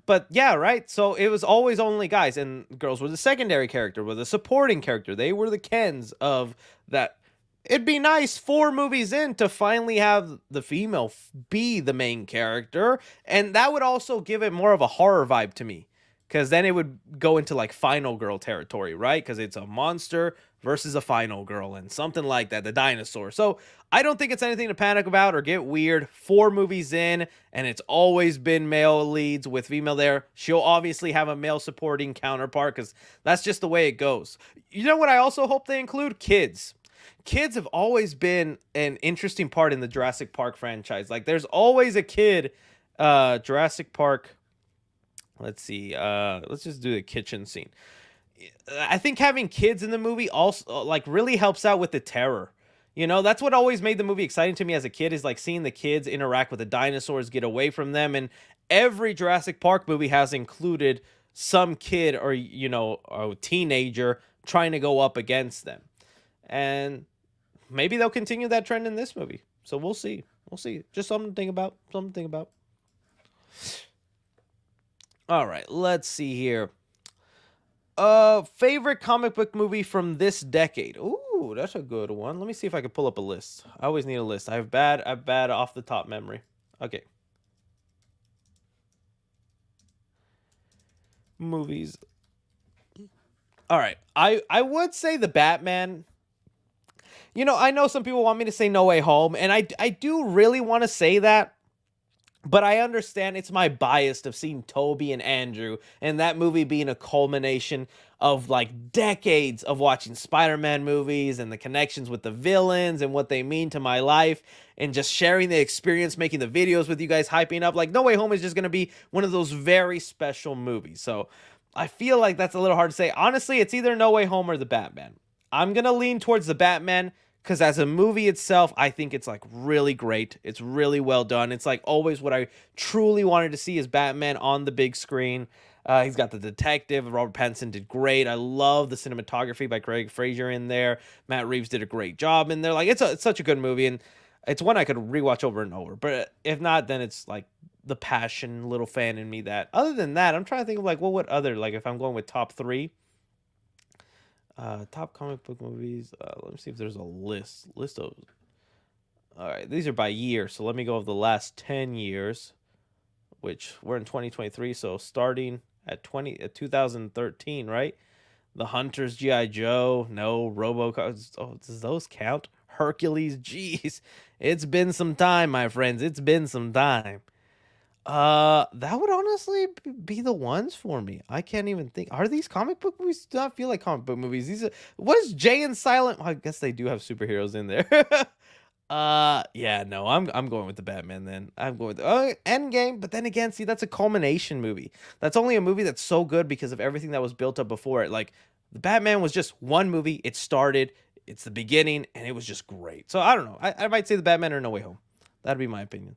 [SPEAKER 1] But yeah, right? So it was always only guys, and girls were the secondary character, were the supporting character. They were the Kens of that. It'd be nice 4 movies in to finally have the female be the main character, and that would also give it more of a horror vibe to me, because then it would go into like Final Girl territory, right? Because it's a monster versus a final girl and something like that, the dinosaur. So I don't think it's anything to panic about or get weird. 4 movies in, and it's always been male leads with female there. She'll obviously have a male supporting counterpart, because that's just the way it goes. You know what I also hope they include? Kids. Kids have always been an interesting part in the Jurassic Park franchise. Like, there's always a kid. Jurassic Park, let's see, let's just do the kitchen scene. I think having kids in the movie also like really helps out with the terror. You know, that's what always made the movie exciting to me as a kid, is like seeing the kids interact with the dinosaurs, get away from them. And every Jurassic Park movie has included some kid or, you know, a teenager trying to go up against them. And maybe they'll continue that trend in this movie. So we'll see. We'll see. Just something to think about. Something to think about. All right, let's see here. Favorite comic book movie from this decade. Ooh, that's a good one. Let me see if I can pull up a list. I always need a list. I have bad off the top memory. Okay. Movies. All right. I would say the Batman. You know, I know some people want me to say No Way Home, and I do really want to say that. But I understand it's my bias of seeing Toby and Andrew and that movie being a culmination of like decades of watching Spider-Man movies and the connections with the villains and what they mean to my life and just sharing the experience, making the videos with you guys, hyping up. Like, No Way Home is just going to be one of those very special movies. So I feel like that's a little hard to say. Honestly, it's either No Way Home or the Batman. I'm going to lean towards the Batman, because as a movie itself, I think it's like really great. It's really well done. It's like always what I truly wanted to see is Batman on the big screen. He's got the detective. Robert Pattinson did great. I love the cinematography by Craig Fraser in there. Matt Reeves did a great job in there. Like, it's such a good movie, and it's one I could rewatch over and over. But if not, then it's like the passion little fan in me that. Other than that, I'm trying to think of like, well, what other, like if I'm going with top 3. Top comic book movies. Let me see if there's a list of. All right, these are by year. So let me go of the last 10 years, which we're in 2023. So starting at 2013, right? The Hunters, G.I. Joe, no, RoboCop. Oh, does those count? Hercules, jeez, it's been some time, my friends. It's been some time. That would honestly be the ones for me. I can't even think. Are these comic book movies? Do not feel like comic book movies. These are. What is Jay and Silent? Well, I guess they do have superheroes in there. Yeah, no, I'm going with the Batman then. I'm going with Endgame, but then again, see, that's a culmination movie. That's only a movie that's so good because of everything that was built up before it. Like, the Batman was just one movie. It started, it's the beginning, and it was just great. So I don't know. I might say the Batman or No Way Home. That'd be my opinion.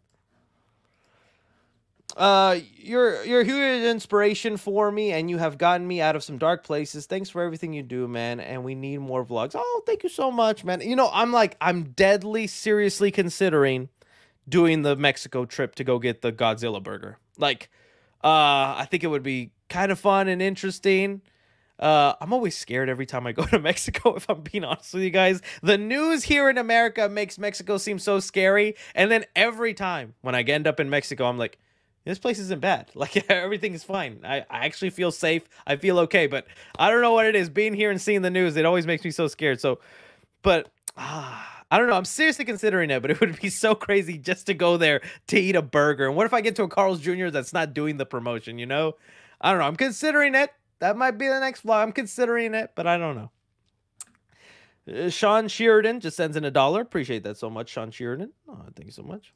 [SPEAKER 1] You're a huge inspiration for me, and you have gotten me out of some dark places. Thanks for everything you do, man. And we need more vlogs. Oh, thank you so much, man. You know, I'm deadly seriously considering doing the Mexico trip to go get the Godzilla burger. Like, I think it would be kind of fun and interesting. I'm always scared every time I go to Mexico, if I'm being honest with you guys. The news here in America makes Mexico seem so scary. And then every time when I end up in Mexico, I'm like, this place isn't bad. Like, everything is fine. I actually feel safe. I feel okay. But I don't know what it is. Being here and seeing the news, it always makes me so scared. So, but, I don't know. I'm seriously considering it, but it would be so crazy just to go there to eat a burger. And what if I get to a Carl's Jr. that's not doing the promotion, you know? I don't know. I'm considering it. That might be the next vlog. I'm considering it, but I don't know. Sean Sheridan just sends in $1. Appreciate that so much, Sean Sheridan. Oh, thank you so much.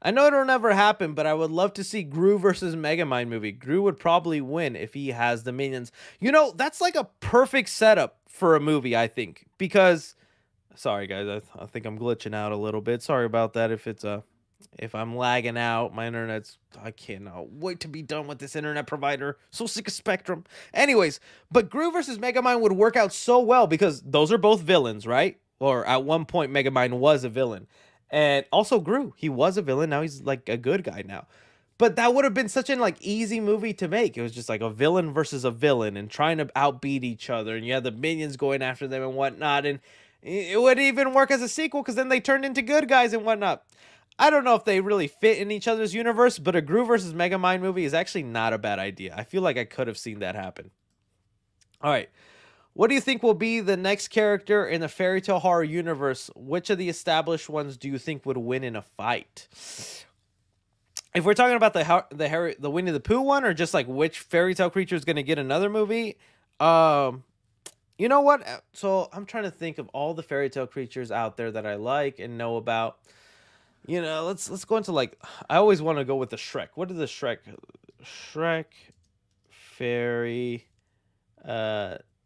[SPEAKER 1] I know it'll never happen, but I would love to see Gru versus Megamind movie. Gru would probably win if he has the minions. You know, that's like a perfect setup for a movie, I think. Because, sorry guys, I think I'm glitching out a little bit. Sorry about that if I'm lagging out. My internet's, I cannot wait to be done with this internet provider. So sick of Spectrum. Anyways, but Gru versus Megamind would work out so well because those are both villains, right? Or at one point, Megamind was a villain. And also Gru, he was a villain. Now he's like a good guy now. But that would have been such an like easy movie to make. It was just like a villain versus a villain and trying to outbeat each other. And you had the minions going after them and whatnot. And it would even work as a sequel because then they turned into good guys and whatnot. I don't know if they really fit in each other's universe, but a Gru versus Megamind movie is actually not a bad idea. I feel like I could have seen that happen. All right. What do you think will be the next character in the fairy tale horror universe? Which of the established ones do you think would win in a fight? If we're talking about the Winnie the Pooh one, or just like which fairy tale creature is going to get another movie, you know what? So I'm trying to think of all the fairy tale creatures out there that I like and know about. You know, let's go into like, I always want to go with the Shrek. What is the Shrek fairy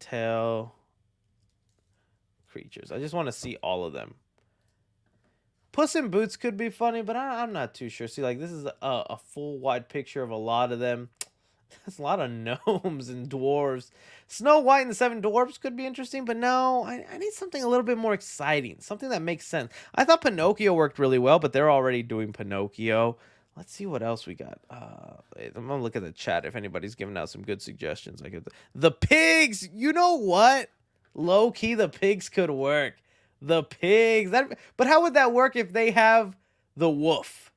[SPEAKER 1] tale creatures? I just want to see all of them. Puss in Boots could be funny, but I'm not too sure. See, like, this is a full wide picture of a lot of them. There's a lot of gnomes and dwarves. Snow White and the Seven Dwarfs could be interesting, but no, I need something a little bit more exciting. Something that makes sense. I thought Pinocchio worked really well, but they're already doing Pinocchio. Let's see what else we got. I'm going to look at the chat if anybody's giving out some good suggestions. The pigs! You know what? Low-key, the pigs could work. The pigs. But how would that work if they have the wolf?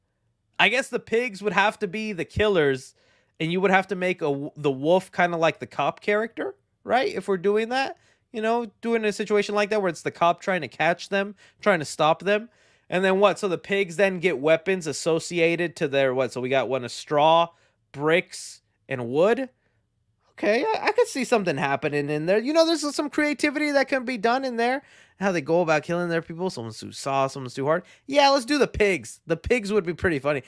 [SPEAKER 1] I guess the pigs would have to be the killers, and you would have to make the wolf kind of like the cop character, right? If we're doing that, you know, doing a situation like that where it's the cop trying to catch them, trying to stop them. And then what? So the pigs then get weapons associated to their what? So we got one of straw, bricks, and wood. Okay, I could see something happening in there. You know, there's some creativity that can be done in there. How they go about killing their people. Someone's too soft, someone's too hard. Yeah, let's do the pigs. The pigs would be pretty funny.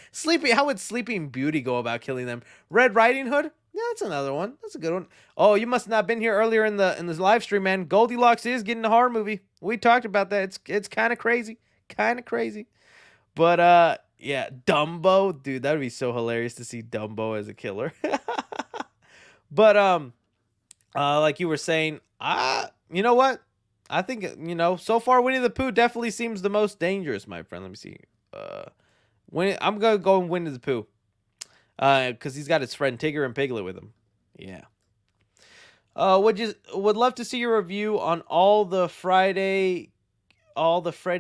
[SPEAKER 1] How would Sleeping Beauty go about killing them? Red Riding Hood? Yeah, that's another one. That's a good one. Oh, you must not have been here earlier in this live stream, man. Goldilocks is getting a horror movie. We talked about that. It's kind of crazy. Kind of crazy. But yeah, Dumbo. Dude, that would be so hilarious to see Dumbo as a killer. But like you were saying, you know what? I think, you know, so far Winnie the Pooh definitely seems the most dangerous, my friend. Let me see. I'm gonna go and Winnie the Pooh. Because he's got his friend Tigger and Piglet with him. Yeah. Would love to see your review on all the Freddie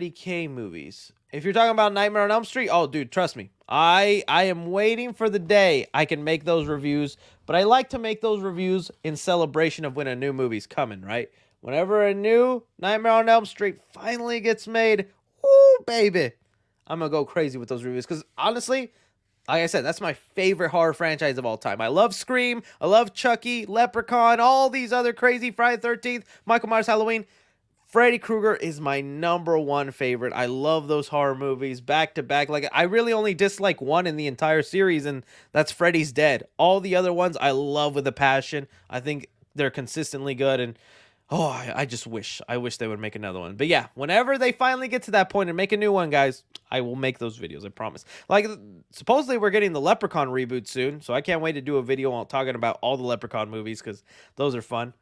[SPEAKER 1] K movies. If you're talking about Nightmare on Elm Street, oh dude, trust me. I am waiting for the day I can make those reviews, but I like to make those reviews in celebration of when a new movie's coming, right? Whenever a new Nightmare on Elm Street finally gets made, woo, baby, I'm going to go crazy with those reviews. Because honestly, like I said, that's my favorite horror franchise of all time. I love Scream, I love Chucky, Leprechaun, all these other crazy Friday the 13th, Michael Myers Halloween. Freddy Krueger is my #1 favorite. I love those horror movies back to back. Like, I really only dislike one in the entire series, and that's Freddy's Dead. All the other ones I love with a passion. I think they're consistently good, and Oh, I just wish. I wish they would make another one. But yeah, whenever they finally get to that point and make a new one, guys, I will make those videos. I promise. Like, supposedly we're getting the Leprechaun reboot soon, so I can't wait to do a video on talking about all the Leprechaun movies because those are fun.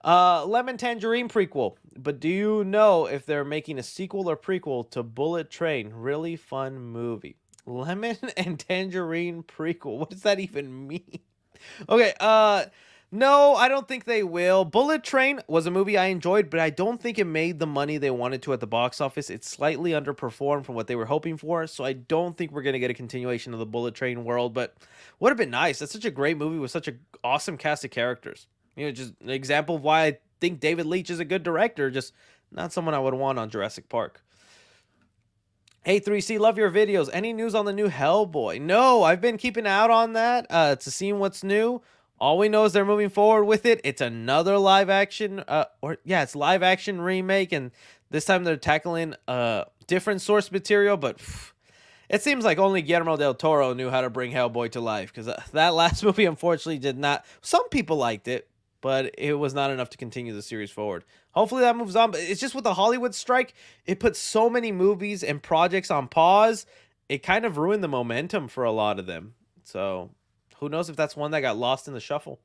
[SPEAKER 1] Lemon Tangerine prequel. But do you know if they're making a sequel or prequel to Bullet Train? Really fun movie. Lemon and Tangerine prequel. What does that even mean? Okay, no, I don't think they will. Bullet Train was a movie I enjoyed, but I don't think it made the money they wanted to at the box office. It slightly underperformed from what they were hoping for, so I don't think we're going to get a continuation of the Bullet Train world, but would have been nice. That's such a great movie with such an awesome cast of characters. You know, just an example of why I think David Leitch is a good director, just not someone I would want on Jurassic Park. Hey 3C, love your videos. Any news on the new Hellboy? No, I've been keeping out on that to see what's new. All we know is they're moving forward with it. It's another live action, it's live action remake, and this time they're tackling different source material, but it seems like only Guillermo del Toro knew how to bring Hellboy to life, because that last movie unfortunately did not. Some people liked it, but it was not enough to continue the series forward. Hopefully that moves on, but it's just with the Hollywood strike, it put so many movies and projects on pause, it kind of ruined the momentum for a lot of them. So who knows if that's one that got lost in the shuffle.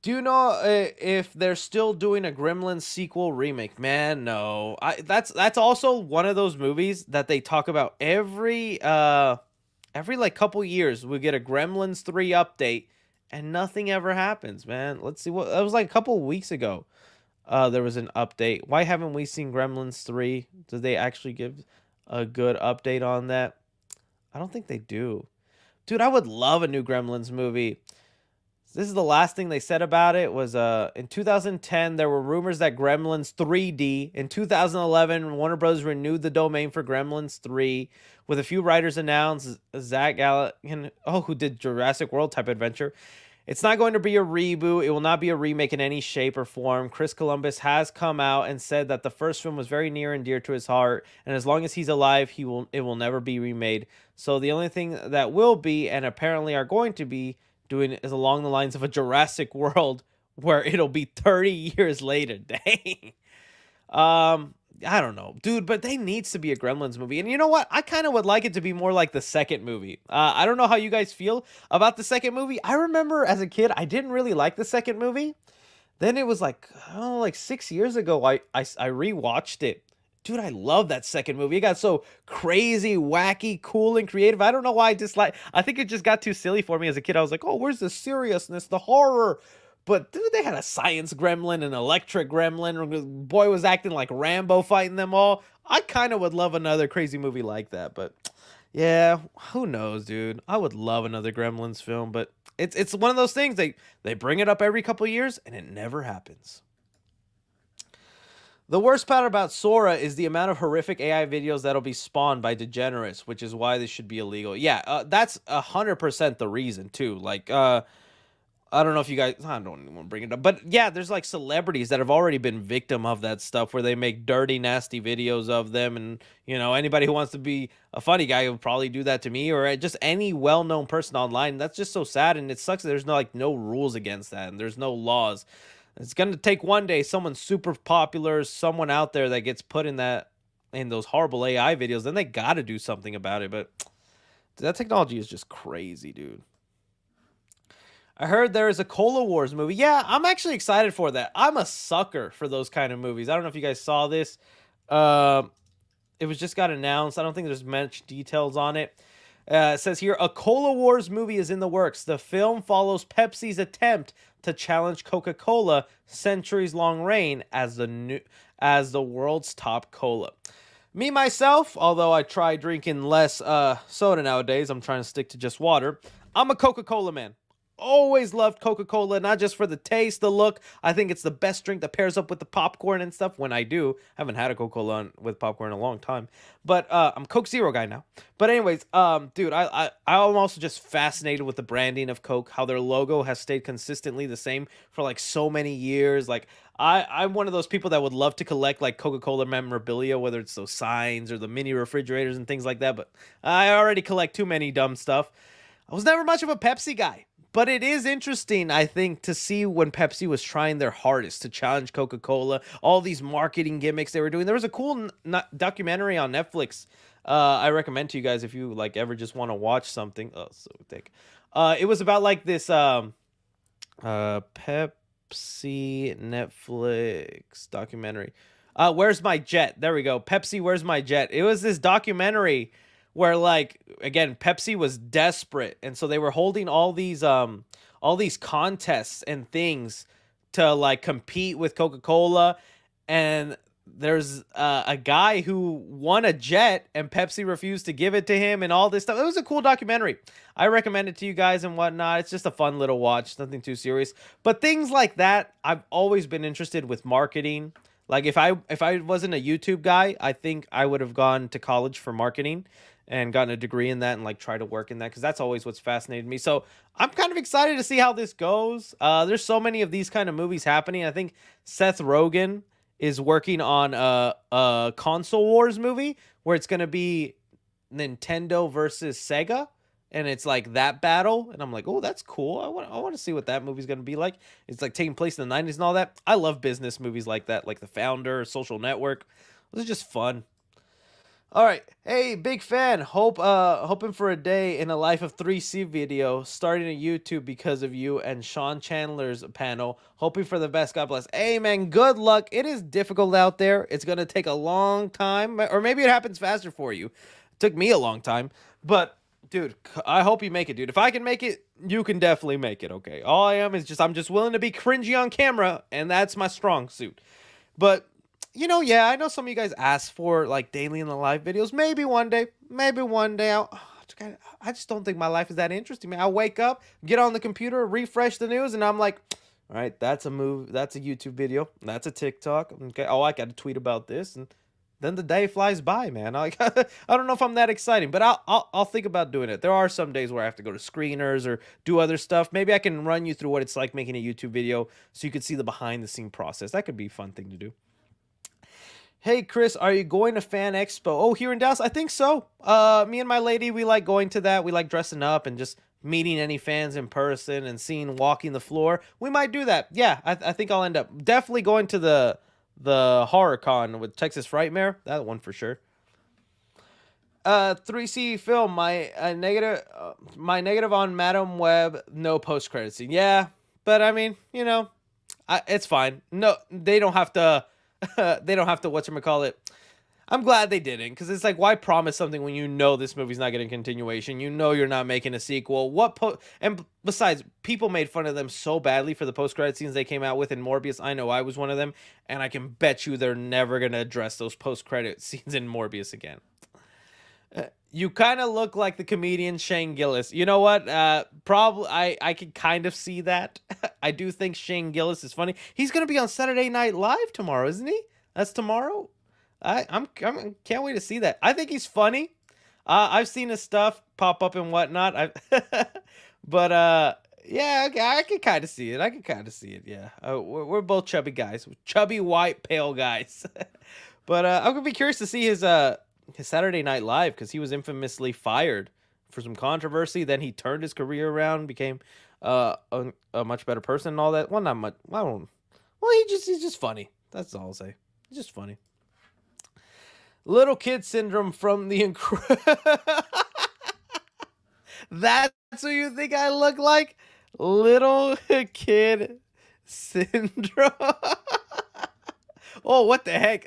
[SPEAKER 1] Do you know if they're still doing a Gremlins sequel remake? Man, no. That's also one of those movies that they talk about every like couple years. We get a Gremlins 3 update and nothing ever happens, man. Let's see what that was like a couple weeks ago. There was an update. Why haven't we seen Gremlins 3? Did they actually give a good update on that? I don't think they do. Dude, I would love a new Gremlins movie. This is the last thing they said about it was in 2010, there were rumors that Gremlins 3D. In 2011, Warner Bros. Renewed the domain for Gremlins 3 with a few writers announced. Zach Galligan, who did Jurassic World type adventure. It's not going to be a reboot. It will not be a remake in any shape or form. Chris Columbus has come out and said that the first film was very near and dear to his heart, and as long as he's alive, it will never be remade. So the only thing that will be, and apparently are going to be doing, is along the lines of a Jurassic World, where it'll be 30 years later. Dang. I don't know, dude, but they needs to be a Gremlins movie. And you know what? I kind of would like it to be more like the second movie. I don't know how you guys feel about the second movie. I remember as a kid, I didn't really like the second movie. Then it was like, like 6 years ago, I rewatched it. Dude, I love that second movie. It got so crazy, wacky, cool, and creative. I don't know why I dislike. I think it just got too silly for me as a kid. I was like, oh, where's the seriousness, the horror? But dude, they had a science gremlin, an electric gremlin. Boy was acting like Rambo fighting them all. I kind of would love another crazy movie like that. But yeah, who knows, dude? I would love another Gremlins film. But it's one of those things. They bring it up every couple of years, and it never happens. The worst part about Sora is the amount of horrific AI videos that'll be spawned by degenerates, which is why this should be illegal. Yeah, that's 100% the reason, too. Like, I don't know if you guys, I don't even want to bring it up, but yeah, there's like celebrities that have already been victim of that stuff where they make dirty, nasty videos of them. And, you know, anybody who wants to be a funny guy will probably do that to me or just any well-known person online. That's just so sad. And it sucks that there's no rules against that. And there's no laws. It's going to take one day someone super popular, someone out there that gets put in those horrible AI videos. Then they got to do something about it. But that technology is just crazy, dude. I heard there is a Cola Wars movie. Yeah, I'm actually excited for that. I'm a sucker for those kind of movies. I don't know if you guys saw this. It was just got announced. I don't think there's much details on it. It says here, a Cola Wars movie is in the works. The film follows Pepsi's attempt to challenge Coca-Cola centuries-long reign as the world's top cola. Me, myself, although I try drinking less soda nowadays, I'm trying to stick to just water. I'm a Coca-Cola man. Always loved Coca-Cola, not just for the taste, the look. I think it's the best drink that pairs up with the popcorn and stuff when I do. I haven't had a Coca-Cola with popcorn in a long time. But I'm Coke Zero guy now. But anyways, dude, I'm also just fascinated with the branding of Coke, how their logo has stayed consistently the same for like so many years. Like I'm one of those people that would love to collect like Coca-Cola memorabilia, whether it's those signs or the mini refrigerators and things like that. But I already collect too many dumb stuff. I was never much of a Pepsi guy. But it is interesting, I think, to see when Pepsi was trying their hardest to challenge Coca-Cola, all these marketing gimmicks they were doing. There was a cool documentary on Netflix. I recommend to you guys if you like ever just want to watch something. Oh, so thick. It was about like this Pepsi Netflix documentary. Where's My Jet? There we go. Pepsi, Where's My Jet? It was this documentary where, like, again, Pepsi was desperate, and so they were holding all these contests and things to like compete with Coca-Cola. And there's a guy who won a jet and Pepsi refused to give it to him and all this stuff. It was a cool documentary. I recommend it to you guys and whatnot. It's just a fun little watch, nothing too serious. But things like that, I've always been interested with marketing. Like if I wasn't a YouTube guy, I think I would have gone to college for marketing and gotten a degree in that and like try to work in that, because that's always what's fascinated me. So I'm kind of excited to see how this goes. There's so many of these kind of movies happening. I think Seth Rogen is working on a console wars movie where it's going to be Nintendo versus Sega, and it's like that battle. And I'm like, oh, that's cool. I want to see what that movie's going to be like. It's like taking place in the 90s and all that. I love business movies like that, like The Founder, Social Network. Those are just fun. All right. Hey, big fan. Hoping for a day in a Life of 3C video, starting a YouTube because of you and Sean Chandler's panel. Hoping for the best. God bless. Hey, man, good luck. It is difficult out there. It's going to take a long time, or maybe it happens faster for you. It took me a long time, but dude, I hope you make it, dude. If I can make it, you can definitely make it, okay? All I am is I'm just willing to be cringy on camera, and that's my strong suit. But you know, yeah, I know some of you guys ask for like daily in the live videos. Maybe one day. I just don't think my life is that interesting, man. I wake up, get on the computer, refresh the news, and I'm like, all right, that's a YouTube video. That's a TikTok. Okay, oh, I got to tweet about this, and then the day flies by, man. I don't know if I'm that exciting, but I'll think about doing it. There are some days where I have to go to screeners or do other stuff. Maybe I can run you through what it's like making a YouTube video so you could see the behind the scene process. That could be a fun thing to do. Hey, Chris, are you going to Fan Expo? Oh, here in Dallas? I think so. Me and my lady, we like going to that. We like dressing up and just meeting any fans in person and seeing walking the floor. We might do that. Yeah, I think I'll end up definitely going to the Horror Con with Texas Frightmare. That one for sure. 3C film, my negative on Madam Web, no post-credit scene. Yeah, but I mean, you know, it's fine. No, they don't have to... they don't have to whatchamacallit. I'm glad they didn't, because it's like, why promise something when you know this movie's not getting a continuation? You know you're not making a sequel. And besides, people made fun of them so badly for the post-credit scenes they came out with in Morbius. I know I was one of them, and I can bet you they're never going to address those post-credit scenes in Morbius again. You kind of look like the comedian Shane Gillis. You know what? Probably I can kind of see that. I do think Shane Gillis is funny. He's gonna be on Saturday Night Live tomorrow, isn't he? That's tomorrow. I can't wait to see that. I think he's funny. I've seen his stuff pop up and whatnot. But yeah, okay, I can kind of see it. Yeah, we're both chubby guys, chubby white pale guys. But I'm gonna be curious to see his Saturday Night Live, because he was infamously fired for some controversy. Then he turned his career around, became a much better person and all that. Well, not much. Well, he's just funny. That's all I'll say. He's just funny. Little kid syndrome from the That's what you think I look like? Little kid syndrome. Oh, what the heck?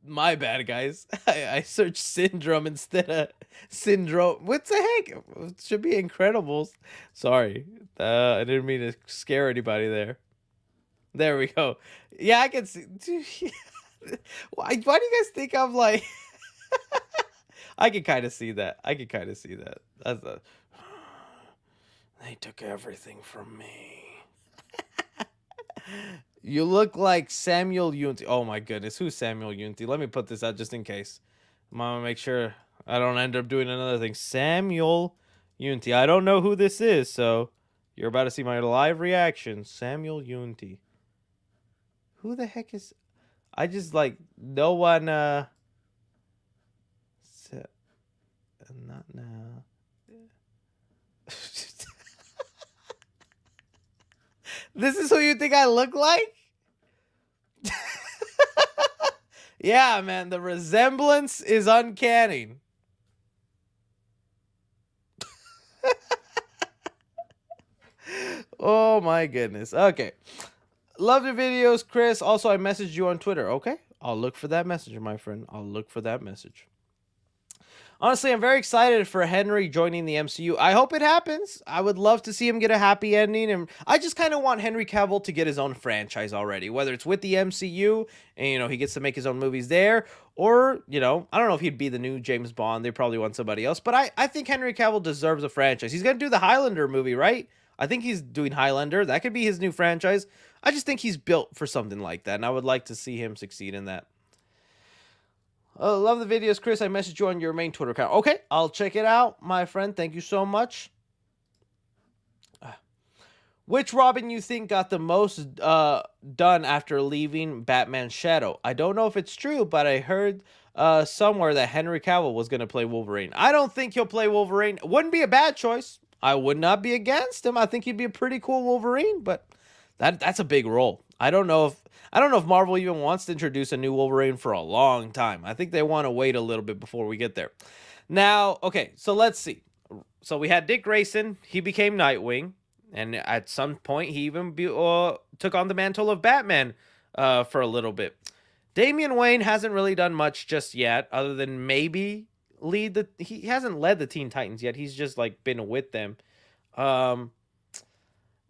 [SPEAKER 1] My bad, guys. I searched syndrome instead of syndrome. What the heck? It should be Incredibles. Sorry. I didn't mean to scare anybody there. There we go. Yeah, I can see. Why do you guys think I'm like... I can kind of see that. That's a... They took everything from me. You look like Samuel Unity. Oh my goodness, who's Samuel Unity? Let me put this out just in case. I'm gonna make sure I don't end up doing another thing. Samuel Unity. I don't know who this is, so you're about to see my live reaction. Samuel Unity. Who the heck is... I just like... No one... Not now. This is who you think I look like? Yeah, man, the resemblance is uncanny. Oh my goodness. Okay. Love the videos, Chris. Also, I messaged you on Twitter. Okay. I'll look for that message, my friend. I'll look for that message. Honestly, I'm very excited for Henry joining the MCU. I hope it happens. I would love to see him get a happy ending. And I just kind of want Henry Cavill to get his own franchise already, whether it's with the MCU and, you know, he gets to make his own movies there, or, you know, I don't know if he'd be the new James Bond. They probably want somebody else. But I think Henry Cavill deserves a franchise. He's going to do the Highlander movie, right? I think he's doing Highlander. That could be his new franchise. I just think he's built for something like that, and I would like to see him succeed in that. Love the videos, Chris. I messaged you on your main Twitter account. Okay, I'll check it out, my friend. Thank you so much. Which Robin you think got the most done after leaving Batman's shadow? I don't know if it's true, but I heard somewhere that Henry Cavill was going to play Wolverine. I don't think he'll play Wolverine. Wouldn't be a bad choice. I would not be against him. I think he'd be a pretty cool Wolverine, but that's a big role. I don't know if Marvel even wants to introduce a new Wolverine for a long time. I think they want to wait a little bit before we get there. Now, okay, so let's see. So we had Dick Grayson. He became Nightwing, and at some point he even took on the mantle of Batman for a little bit. Damian Wayne hasn't really done much just yet, other than maybe he hasn't led the Teen Titans yet. He's just like been with them.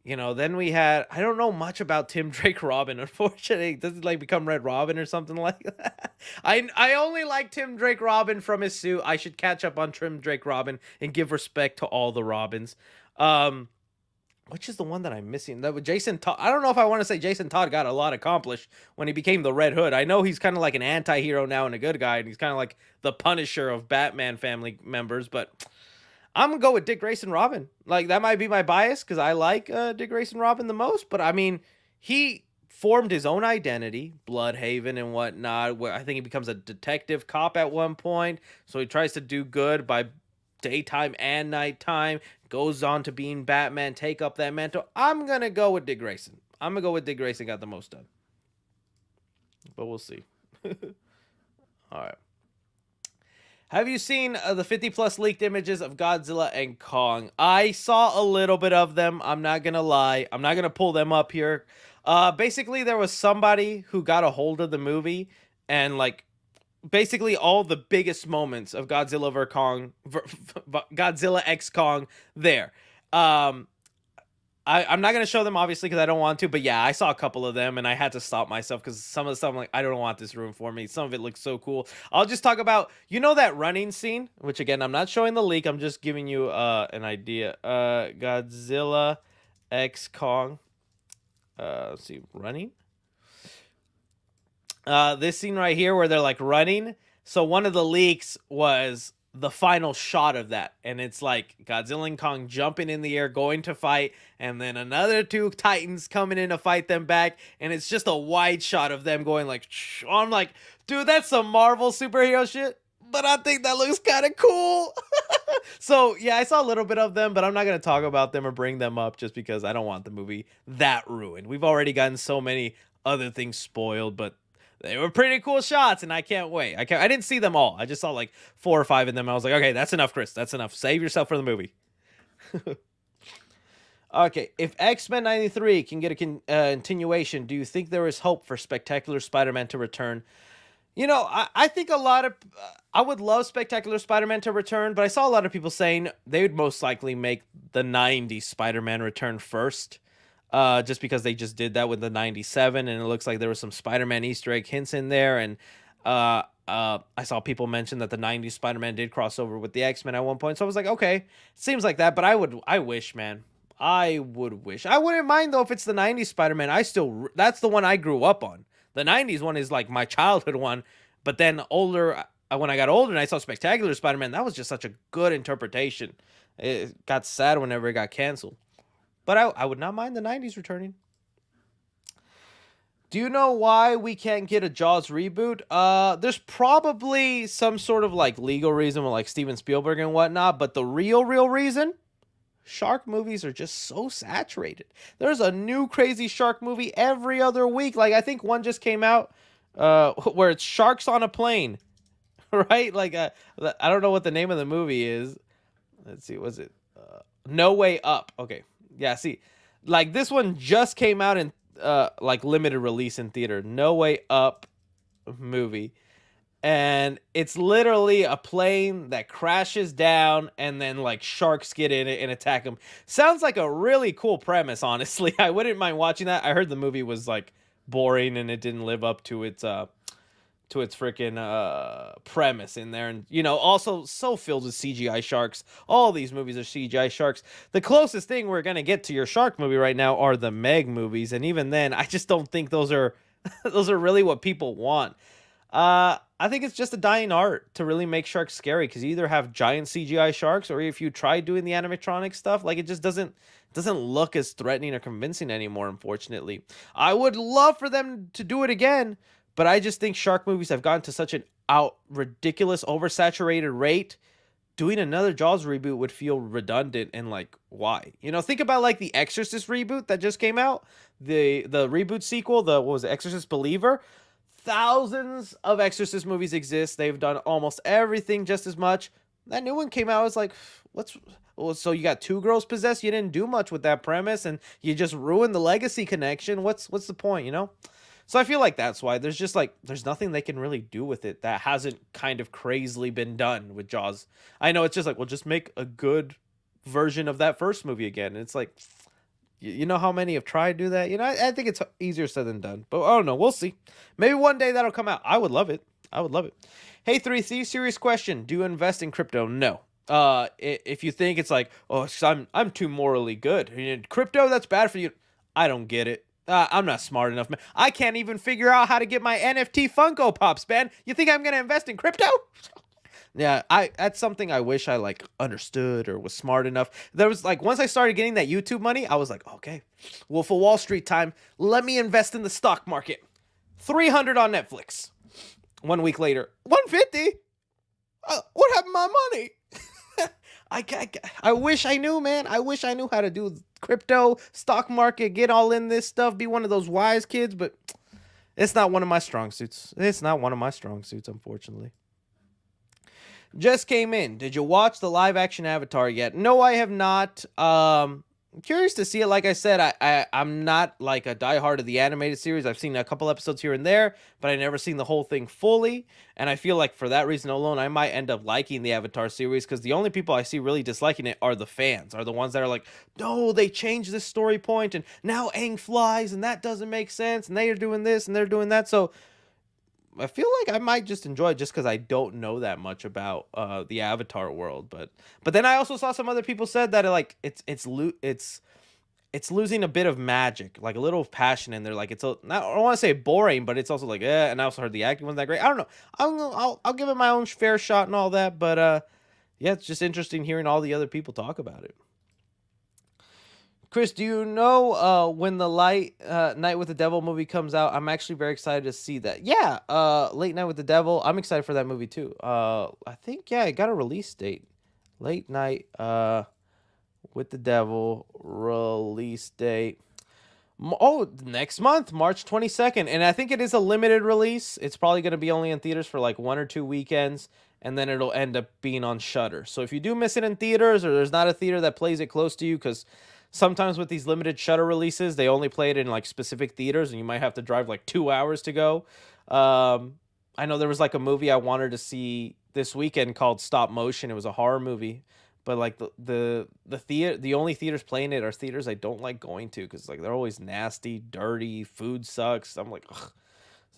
[SPEAKER 1] You know, then we had, I don't know much about Tim Drake Robin, unfortunately. Does it like become Red Robin or something like that? I only like Tim Drake Robin from his suit. I should catch up on Tim Drake Robin and give respect to all the Robins. Which is the one that I'm missing? That with Jason Todd. I don't know if I want to say Jason Todd got a lot accomplished when he became the Red Hood. I know he's kind of like an anti-hero now and a good guy, and he's kind of like the Punisher of Batman family members, but I'm going to go with Dick Grayson Robin. Like, that might be my bias because I like Dick Grayson Robin the most, but I mean, he formed his own identity, Bloodhaven and whatnot, where I think he becomes a detective cop at one point, so he tries to do good by daytime and nighttime, goes on to being Batman, take up that mantle. I'm going to go with Dick Grayson. I'm going to go with Dick Grayson got the most done. But we'll see. All right. Have you seen the 50+ leaked images of Godzilla and Kong? I saw a little bit of them. I'm not going to lie. I'm not going to pull them up here. Basically, there was somebody who got a hold of the movie and, like, basically all the biggest moments of Godzilla Godzilla x Kong there. I'm not going to show them, obviously, because I don't want to. But, yeah, I saw a couple of them, and I had to stop myself because some of the stuff, I'm like, I don't want this room for me. Some of it looks so cool. I'll just talk about, you know that running scene? Which, again, I'm not showing the leak. I'm just giving you an idea. Godzilla x Kong. Let's see, running? This scene right here where they're, like, running. So one of the leaks was the final shot of that, and it's like Godzilla and Kong jumping in the air, going to fight, and then another two Titans coming in to fight them back, and it's just a wide shot of them going like, I'm like, dude, that's some Marvel superhero shit, but I think that looks kind of cool. So, yeah, I saw a little bit of them, but I'm not going to talk about them or bring them up just because I don't want the movie that ruined. We've already gotten so many other things spoiled, but they were pretty cool shots, and I can't wait. I didn't see them all. I just saw like 4 or 5 of them. I was like, okay, that's enough, Chris. That's enough. Save yourself for the movie. Okay, if X-Men 93 can get a continuation, do you think there is hope for Spectacular Spider-Man to return? You know, I think a lot of... I would love Spectacular Spider-Man to return, but I saw a lot of people saying they would most likely make the 90s Spider-Man return first. Just because they just did that with the 97, and it looks like there was some Spider-Man Easter egg hints in there, and I saw people mention that the 90s Spider-Man did cross over with the X-Men at one point, so I was like, okay, seems like that, but I wish, man. I would wish. I wouldn't mind, though, if it's the 90s Spider-Man. That's the one I grew up on. The 90s one is, like, my childhood one, but then when I got older and I saw Spectacular Spider-Man, that was just such a good interpretation. It got sad whenever it got canceled. But I would not mind the 90s returning. Do you know why we can't get a Jaws reboot? There's probably some sort of like legal reason with like Steven Spielberg and whatnot, but the real reason shark movies are just so saturated. There's a new crazy shark movie every other week. Like I think one just came out where it's sharks on a plane, right? Like I don't know what the name of the movie is. Let's see, was it No Way Up? Okay. Yeah, see. Like this one just came out in like limited release in theater. No Way Up movie. And it's literally a plane that crashes down and then like sharks get in it and attack them. Sounds like a really cool premise, honestly. I wouldn't mind watching that. I heard the movie was like boring and it didn't live up to its freaking premise in there, and you know, also so filled with CGI sharks. All these movies are CGI sharks. The closest thing we're gonna get to your shark movie right now are the Meg movies, and even then I just don't think those are those are really what people want. I think it's just a dying art to really make sharks scary, because you either have giant CGI sharks, or if you try doing the animatronic stuff, like it just doesn't look as threatening or convincing anymore, unfortunately. I would love for them to do it again, but I just think shark movies have gotten to such an ridiculous, oversaturated rate. Doing another Jaws reboot would feel redundant, and like, why? You know, think about like the Exorcist reboot that just came out, the reboot sequel, what was it, Exorcist Believer? Thousands of Exorcist movies exist. They've done almost everything just as much. That new one came out. I was like, so you got two girls possessed? You didn't do much with that premise, and you just ruined the legacy connection. What's the point, you know? So I feel like that's why there's just like, there's nothing they can really do with it that hasn't kind of crazily been done with Jaws. I know it's just like, well, just make a good version of that first movie again. And it's like, you know how many have tried to do that? You know, I think it's easier said than done. But I don't know. We'll see. Maybe one day that'll come out. I would love it. I would love it. Hey, 3C, serious question. Do you invest in crypto? No. If you think it's like, oh, I'm too morally good. Crypto, that's bad for you. I don't get it. I'm not smart enough, man. I can't even figure out how to get my NFT Funko Pops, man. You think I'm going to invest in crypto? Yeah, that's something I wish I like understood or was smart enough. There was like, once I started getting that YouTube money, I was like, okay, Wolf of Wall Street time. Let me invest in the stock market. 300 on Netflix. 1 week later, 150. What happened to my money? I wish I knew, man. I wish I knew how to do crypto, stock market, get all in this stuff, be one of those wise kids, but it's not one of my strong suits. It's not one of my strong suits, unfortunately. Just came in. Did you watch the live action Avatar yet? No, I have not. I'm curious to see it. Like I said, I'm not like a diehard of the animated series. I've seen a couple episodes here and there, but I never seen the whole thing fully. And I feel like for that reason alone, I might end up liking the Avatar series, because the only people I see really disliking it are the fans, are the ones that are like, no, they changed this story point, and now Aang flies, and that doesn't make sense, and they are doing this, and they're doing that. So I feel like I might just enjoy it just because I don't know that much about the Avatar world, but then I also saw some other people said that like it's losing a bit of magic, like a little passion in there. Like I don't want to say boring, but it's also like and I also heard the acting wasn't that great. I don't know. I'll give it my own fair shot and all that, but yeah, it's just interesting hearing all the other people talk about it. Chris, do you know when the Night with the Devil movie comes out? I'm actually very excited to see that. Yeah, Late Night with the Devil. I'm excited for that movie too. I think, yeah, it got a release date. Late Night with the Devil release date. Oh, next month, March 22nd. And I think it is a limited release. It's probably going to be only in theaters for like 1 or 2 weekends, and then it'll end up being on Shudder. So if you do miss it in theaters, or there's not a theater that plays it close to you, because sometimes with these limited Shudder releases, they only play it in like specific theaters, and you might have to drive like 2 hours to go. I know there was like a movie I wanted to see this weekend called Stop Motion. It was a horror movie, but like the only theaters playing it are theaters I don't like going to, because like they're always nasty, dirty, food sucks. I'm like, ugh.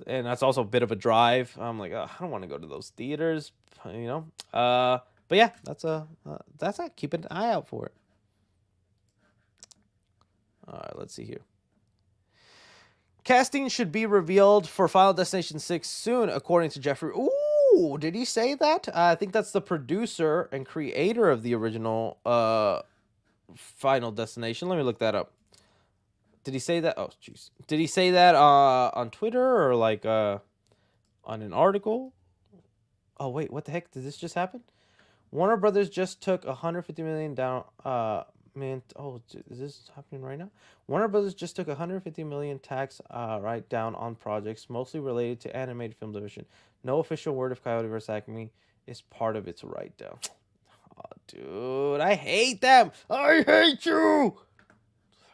[SPEAKER 1] And that's also a bit of a drive. I'm like, I don't want to go to those theaters, you know. But yeah, that's a keep an eye out for it. All right, let's see here. Casting should be revealed for Final Destination 6 soon, according to Jeffrey. Ooh, did he say that? I think that's the producer and creator of the original Final Destination. Let me look that up. Did he say that? Oh, jeez. Did he say that on Twitter or like on an article? Oh, wait, what the heck? Did this just happen? Warner Brothers just took $150 million down Man, oh, is this happening right now? Warner Brothers just took 150 million tax write down on projects mostly related to animated film division. No official word if Coyote vs. Acme is part of its write down. Oh, dude, I hate them. I hate you.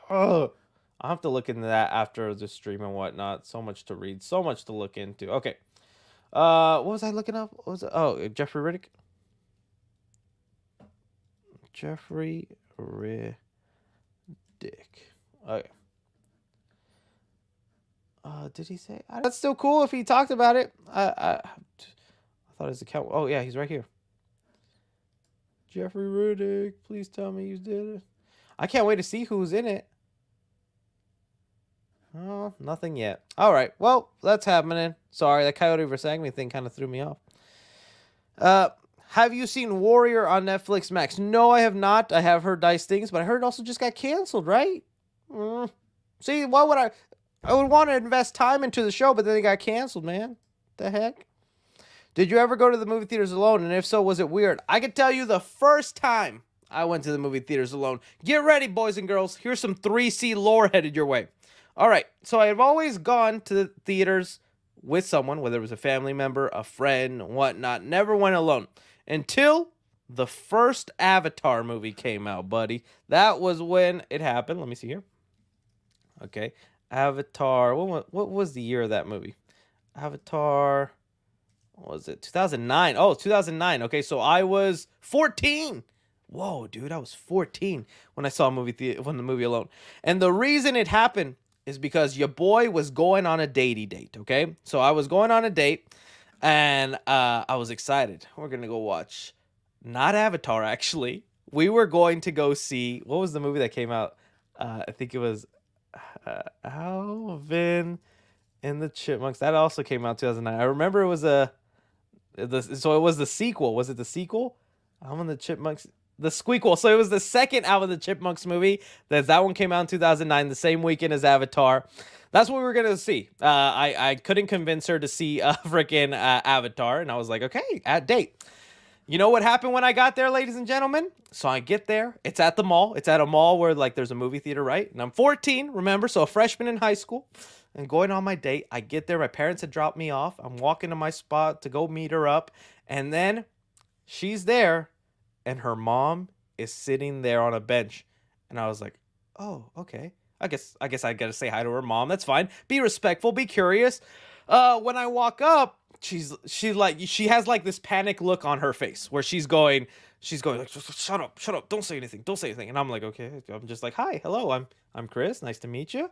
[SPEAKER 1] Oh, I'll have to look into that after the stream and whatnot. So much to read, so much to look into. Okay. What was I looking up? What was it? Oh, Jeffrey Riddick. Jeffrey Riddick. Okay. Did he say? That's still cool if he talked about it. I thought his account. Oh yeah, he's right here. Jeffrey Riddick, please tell me you did it. I can't wait to see who's in it. Oh, nothing yet. All right, well, that's happening. Sorry, that Coyote vs. Acme thing kind of threw me off. Have you seen Warrior on Netflix Max? No, I have not. I have heard nice things, but I heard it also just got canceled, right? See, why would I would want to invest time into the show, but then it got canceled, man. The heck? Did you ever go to the movie theaters alone? And if so, was it weird? I can tell you the first time I went to the movie theaters alone. Get ready, boys and girls. Here's some 3C lore headed your way. All right, so I've always gone to the theaters with someone, whether it was a family member, a friend, whatnot. Never went alone until the first Avatar movie came out, buddy. That was when it happened. Let me see here. Okay, Avatar. What was the year of that movie? Avatar. What was it? 2009. Oh, 2009. Okay, so I was 14. Whoa, dude, I was 14 when I saw the movie alone. And the reason it happened is because your boy was going on a datey date, okay? So I was going on a date, and I was excited. We're going to go watch, not Avatar, actually. We were going to go see, what was the movie that came out? I think it was Alvin and the Chipmunks. That also came out 2009. I remember it was so it was the sequel. Was it the sequel? Alvin and the Chipmunks. The squeakquel. So it was the second Alvin and the Chipmunks movie. That one came out in 2009, the same weekend as Avatar. That's what we were going to see. I couldn't convince her to see freaking Avatar. And I was like, okay, at date. You know what happened when I got there, ladies and gentlemen? So I get there. It's at the mall. It's at a mall where, like, there's a movie theater, right? And I'm 14, remember? So a freshman in high school. And going on my date, I get there. My parents had dropped me off. I'm walking to my spot to go meet her up. And then she's there. And her mom is sitting there on a bench. And I was like, oh, okay. I guess I got to say hi to her mom. That's fine. Be respectful. Be curious. When I walk up, she has like this panic look on her face where she's going like, shut up. Don't say anything. And I'm like, okay. I'm just like, hi, hello. I'm Chris. Nice to meet you.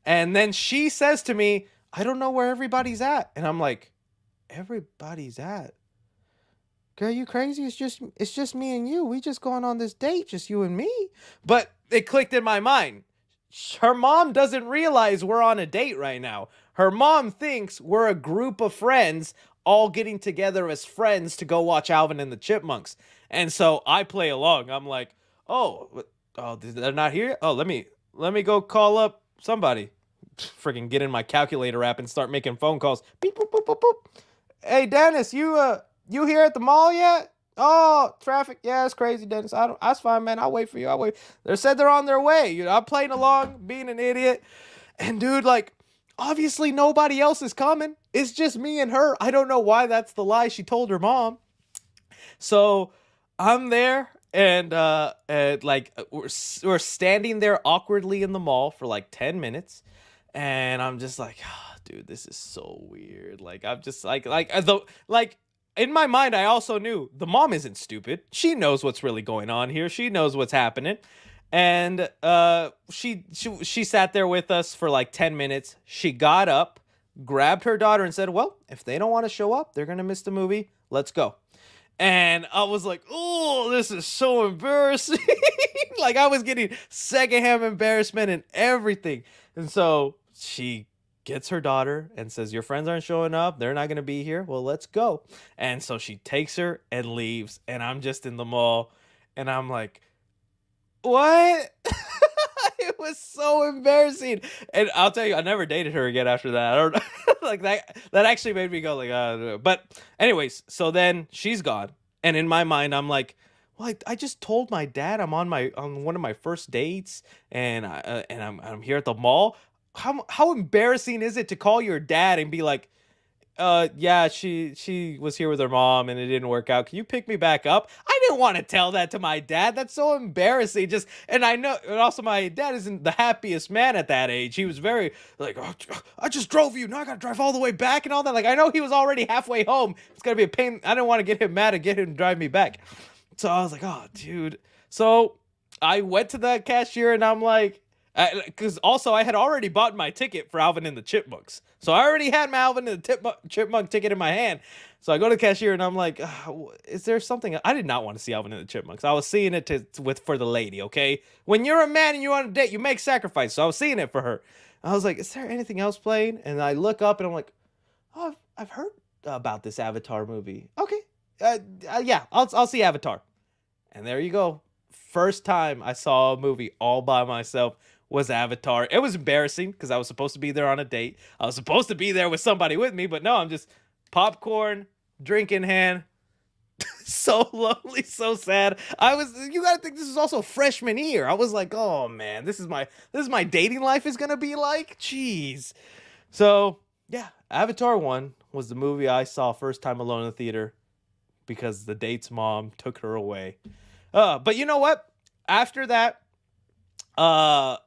[SPEAKER 1] And then she says to me, I don't know where everybody's at. And I'm like, everybody's at? Girl, you crazy? It's just me and you. We just going on this date, just you and me. But it clicked in my mind. Her mom doesn't realize we're on a date right now. Her mom thinks we're a group of friends all getting together as friends to go watch Alvin and the Chipmunks. And so I play along. I'm like, oh, they're not here? Oh, let me go call up somebody. Freaking get in my calculator app and start making phone calls. Beep, boop, boop, boop, boop. Hey, Dennis, you here at the mall yet? Oh, traffic. Yeah, it's crazy, Dennis. That's fine, man. I'll wait for you. I'll wait. They said they're on their way. You know, I'm playing along, being an idiot. And dude, like, obviously nobody else is coming. It's just me and her. I don't know why that's the lie she told her mom. So I'm there and like we're standing there awkwardly in the mall for like 10 minutes. And I'm just like, oh, dude, this is so weird. Like, I'm just like in my mind, I also knew the mom isn't stupid. She knows what's really going on here. She knows what's happening. And she sat there with us for like 10 minutes. She got up, grabbed her daughter and said, well, if they don't want to show up, they're going to miss the movie. Let's go. And I was like, oh, this is so embarrassing. Like, I was getting secondhand embarrassment and everything. And so she gets her daughter and says, your friends aren't showing up. They're not going to be here. Well, let's go. And so she takes her and leaves. And I'm just in the mall. And I'm like, what? It was so embarrassing. And I'll tell you, I never dated her again after that. I don't know. Like that actually made me go like, but anyways, so then she's gone. And in my mind, I'm like, well, I just told my dad I'm on one of my first dates, and I'm here at the mall. How embarrassing is it to call your dad and be like, yeah, she was here with her mom and it didn't work out. Can you pick me back up? I didn't want to tell that to my dad. That's so embarrassing. Just and I know, and also my dad isn't the happiest man at that age. He was very like, oh, I just drove you. Now I gotta drive all the way back and all that. Like I know he was already halfway home. It's gonna be a pain. I didn't want to get him mad and get him to drive me back. So I was like, oh, dude. So I went to the cashier and I'm like, because also I had already bought my ticket for Alvin and the Chipmunks. So I already had my Alvin and the Chipmunk ticket in my hand. So I go to the cashier and I'm like, is there something? I did not want to see Alvin and the Chipmunks. I was seeing it for the lady, okay? When you're a man and you're on a date, you make sacrifice. So I was seeing it for her. I was like, is there anything else playing? And I look up and I'm like, oh, I've heard about this Avatar movie. Okay. Yeah, I'll see Avatar. And there you go. First time I saw a movie all by myself was Avatar. It was embarrassing because I was supposed to be there on a date. I was supposed to be there with somebody with me, but no, I'm just popcorn, drink in hand. So lonely, so sad. You gotta think this is also freshman year. I was like, oh man, this is my dating life is gonna be like. Jeez. So yeah, Avatar 1 was the movie I saw first time alone in the theater because the date's mom took her away. But you know what? After that,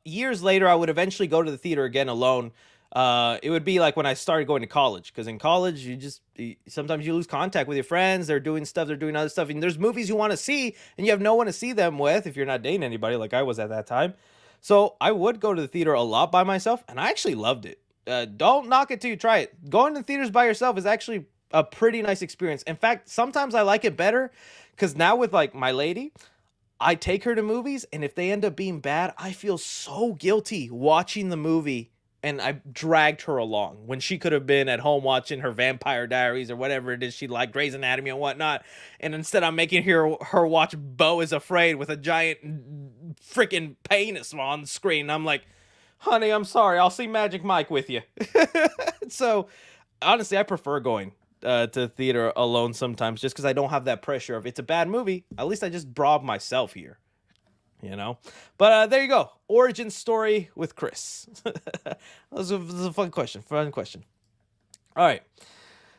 [SPEAKER 1] years later, I would eventually go to the theater again alone. It would be like when I started going to college, because in college, sometimes you lose contact with your friends. They're doing stuff, they're doing other stuff, and there's movies you want to see, and you have no one to see them with if you're not dating anybody like I was at that time. So I would go to the theater a lot by myself, and I actually loved it. Don't knock it till you try it. Going to the theaters by yourself is actually a pretty nice experience. In fact, sometimes I like it better because now with like my lady, I take her to movies, and if they end up being bad, I feel so guilty watching the movie, and I dragged her along when she could have been at home watching her Vampire Diaries or whatever it is she liked, Grey's Anatomy and whatnot, and instead I'm making her watch Beau is Afraid with a giant freaking penis on the screen. And I'm like, honey, I'm sorry, I'll see Magic Mike with you. So, honestly, I prefer going to theater alone sometimes just because I don't have that pressure of it's a bad movie. At least I just rob myself here, you know? But there you go. Origin story with Chris. That was a fun question. All right.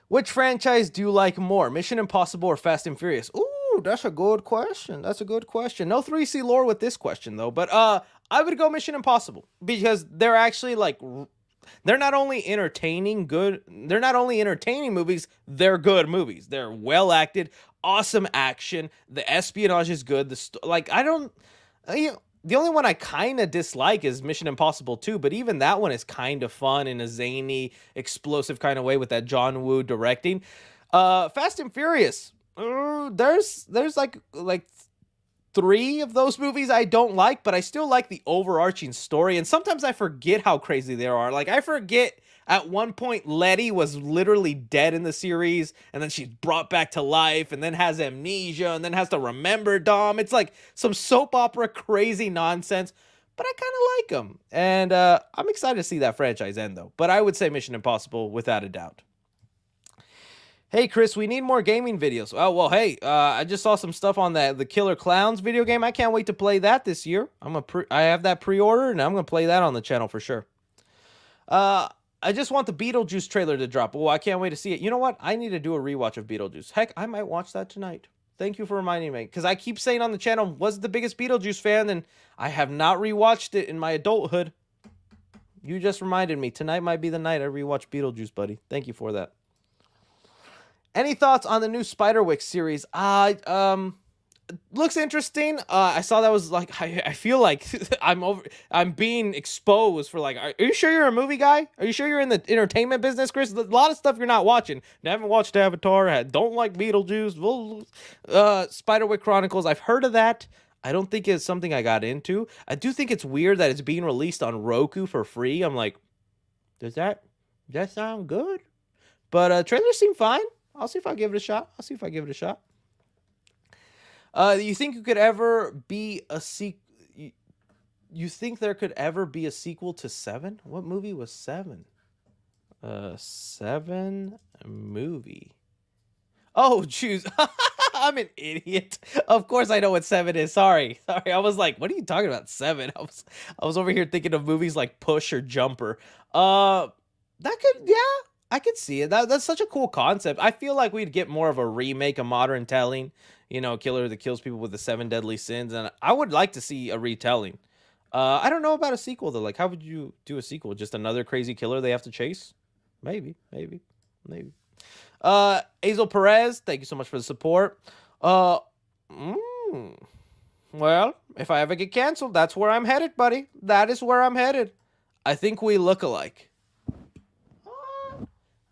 [SPEAKER 1] Which franchise do you like more, Mission Impossible or Fast and Furious? Ooh, that's a good question. No 3C lore with this question, though. But I would go Mission Impossible because they're actually like... They're not only entertaining movies, they're good movies. They're well acted, awesome action. The espionage is good. The only one I kind of dislike is Mission Impossible 2, but even that one is kind of fun in a zany, explosive kind of way with that John Woo directing. Fast and Furious. There's like 3 of those movies I don't like, but I still like the overarching story. And sometimes I forget how crazy they are. Like, I forget at one point Letty was literally dead in the series, and then she's brought back to life, and then has amnesia, and then has to remember Dom. It's like some soap opera crazy nonsense, but I kind of like them. And I'm excited to see that franchise end, though. But I would say Mission Impossible without a doubt. Hey, Chris, we need more gaming videos. Oh, well, hey, I just saw some stuff on the Killer Clowns video game. I can't wait to play that this year. I have that pre-order, and I'm going to play that on the channel for sure. I just want the Beetlejuice trailer to drop. Oh, I can't wait to see it. You know what? I need to do a rewatch of Beetlejuice. Heck, I might watch that tonight. Thank you for reminding me. Because I keep saying on the channel, was the biggest Beetlejuice fan, and I have not rewatched it in my adulthood. You just reminded me. Tonight might be the night I rewatch Beetlejuice, buddy. Thank you for that. Any thoughts on the new Spiderwick series? Looks interesting. I saw that was like, I feel like I'm being exposed for like, are you sure you're a movie guy? Are you sure you're in the entertainment business, Chris? A lot of stuff you're not watching. I haven't watched Avatar. Don't like Beetlejuice. Spiderwick Chronicles. I've heard of that. I don't think it's something I got into. I do think it's weird that it's being released on Roku for free. I'm like, does that sound good? But trailers seem fine. I'll see if I give it a shot. You think you could ever be a sequel? You think there could ever be a sequel to Seven? What movie was Seven? Seven movie. Oh, choose. I'm an idiot. Of course I know what 7 is. Sorry. I was like, what are you talking about? 7. I was over here thinking of movies like Push or Jumper. That could, yeah, I could see it. That's such a cool concept. I feel like we'd get more of a remake, a modern telling, killer that kills people with the 7 deadly sins, and I would like to see a retelling. I don't know about a sequel though. Like, how would you do a sequel? Just another crazy killer they have to chase? Maybe. Hazel Perez, thank you so much for the support. Uh, mm, well, if I ever get canceled, that's where I'm headed, buddy. That is where I'm headed. I think we look alike.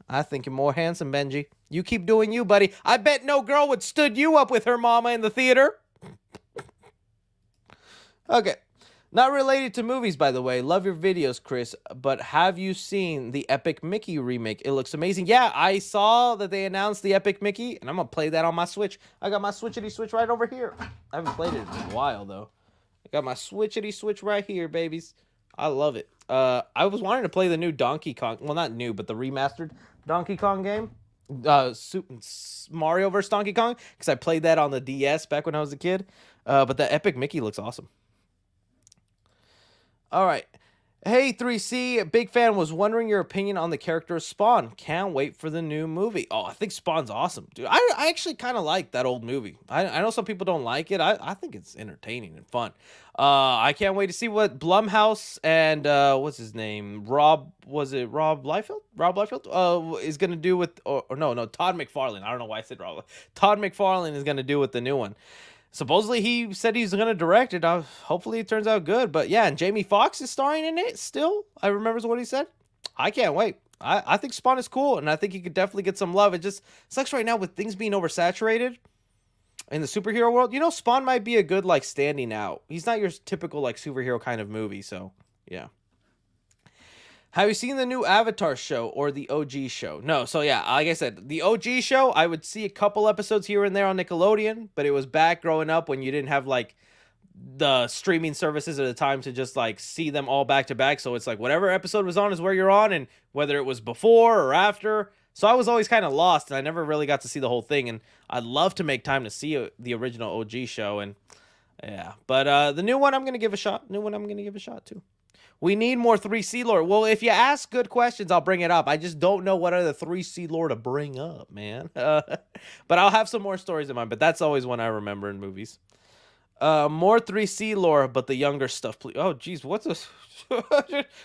[SPEAKER 1] I think you're more handsome, Benji. You keep doing you, buddy. I bet no girl would stood you up with her mama in the theater. Okay. Not related to movies, by the way. Love your videos, Chris. But have you seen the Epic Mickey remake? It looks amazing. Yeah, I saw that they announced the Epic Mickey, and I'm going to play that on my Switch. I got my Switchity-Switch right over here. I haven't played it in a while, though. I got my Switchity-Switch right here, babies. I love it. I was wanting to play the new Donkey Kong. Well, not new, but the remastered Donkey Kong game. Mario vs. Donkey Kong. Because I played that on the DS back when I was a kid. But the Epic Mickey looks awesome. All right. Hey, 3C, big fan, was wondering your opinion on the character Spawn. Can't wait for the new movie. Oh, I think Spawn's awesome, dude. I actually kind of like that old movie. I know some people don't like it. I think it's entertaining and fun. I can't wait to see what Blumhouse and, what's his name? Rob Liefeld? Rob Liefeld? Is going to do with, or no, Todd McFarlane. I don't know why I said Rob. Todd McFarlane is going to do with the new one. Supposedly, he said he's going to direct it. Hopefully, it turns out good. But yeah, and Jamie Foxx is starring in it still. I remember what he said. I can't wait. I think Spawn is cool, and I think he could definitely get some love. It just sucks right now with things being oversaturated in the superhero world. Spawn might be a good, like, standing out. He's not your typical, like, superhero kind of movie, so yeah. Have you seen the new Avatar show or the OG show? No, so yeah, like I said, the OG show, I would see a couple episodes here and there on Nickelodeon, but it was back growing up when you didn't have, like, the streaming services at the time to just, like, see them all back to back. So it's like whatever episode was on is where you're on, and whether it was before or after. So I was always kind of lost, and I never really got to see the whole thing, and I'd love to make time to see the original OG show, and yeah. But the new one, I'm going to give a shot. Too. We need more 3C lore. Well, if you ask good questions, I'll bring it up. I just don't know what other 3C lore to bring up, man. But I'll have some more stories in mind. But that's always one I remember in movies. More 3C lore, but the younger stuff, please. Oh, geez, what's this?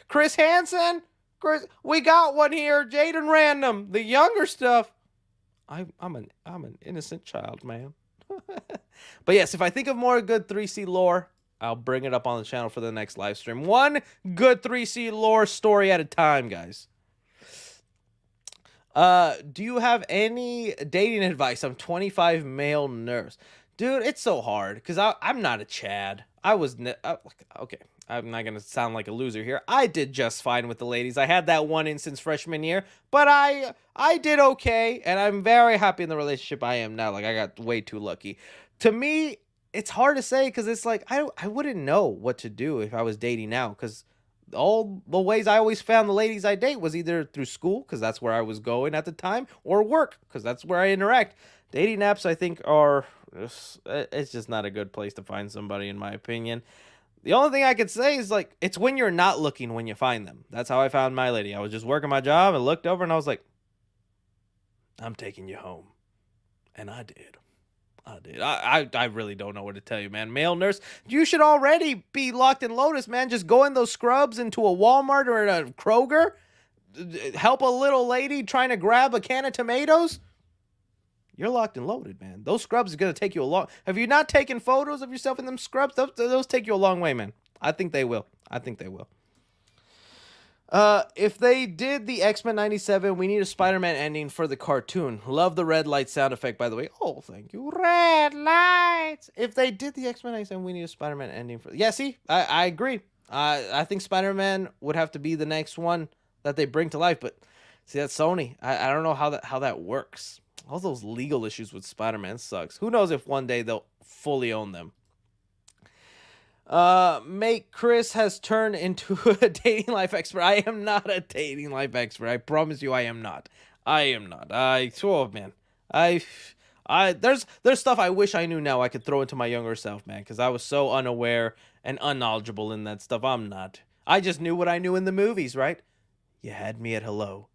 [SPEAKER 1] Chris Hansen? Chris, we got one here. Jaden Random. The younger stuff. I'm an innocent child, man. But yes, if I think of more good 3C lore, I'll bring it up on the channel for the next live stream. One good 3C lore story at a time, guys. Do you have any dating advice? I'm 25 male nurse. Dude, it's so hard because I'm not a Chad. Okay, I'm not going to sound like a loser here. I did just fine with the ladies. I had that one instance freshman year, but I did okay, and I'm very happy in the relationship I am now. Like, I got way too lucky. To me, it's hard to say because it's like I wouldn't know what to do if I was dating now, because all the ways I always found the ladies I date was either through school, because that's where I was going at the time, or work, because that's where I interact. Dating apps, I think, it's just not a good place to find somebody, in my opinion. The only thing I could say is, like, it's when you're not looking when you find them. That's how I found my lady. I was just working my job and looked over and I was like, I'm taking you home. And I did. I really don't know what to tell you, man. Male nurse, you should already be locked in Lotus, man. Just go in those scrubs into a Walmart or a Kroger. Help a little lady trying to grab a can of tomatoes. You're locked and loaded, man. Those scrubs are going to take you a long... Have you not taken photos of yourself in them scrubs? Those take you a long way, man. I think they will. If they did the X-Men 97, we need a Spider-Man ending for the cartoon. Love the red light sound effect, by the way. Oh, thank you. Red lights. If they did the X-Men 97, we need a Spider-Man ending for... Yeah, see? I agree. I think Spider-Man would have to be the next one that they bring to life, but see, that's Sony. I don't know how that works. All those legal issues with Spider-Man sucks. Who knows if one day they'll fully own them. Mate, Chris has turned into a dating life expert. I am not a dating life expert. I promise you I am not. Oh, man. I, there's stuff I wish I knew now I could throw into my younger self, man, because I was so unaware and unknowledgeable in that stuff. I'm not. I just knew what I knew in the movies, right? You had me at hello.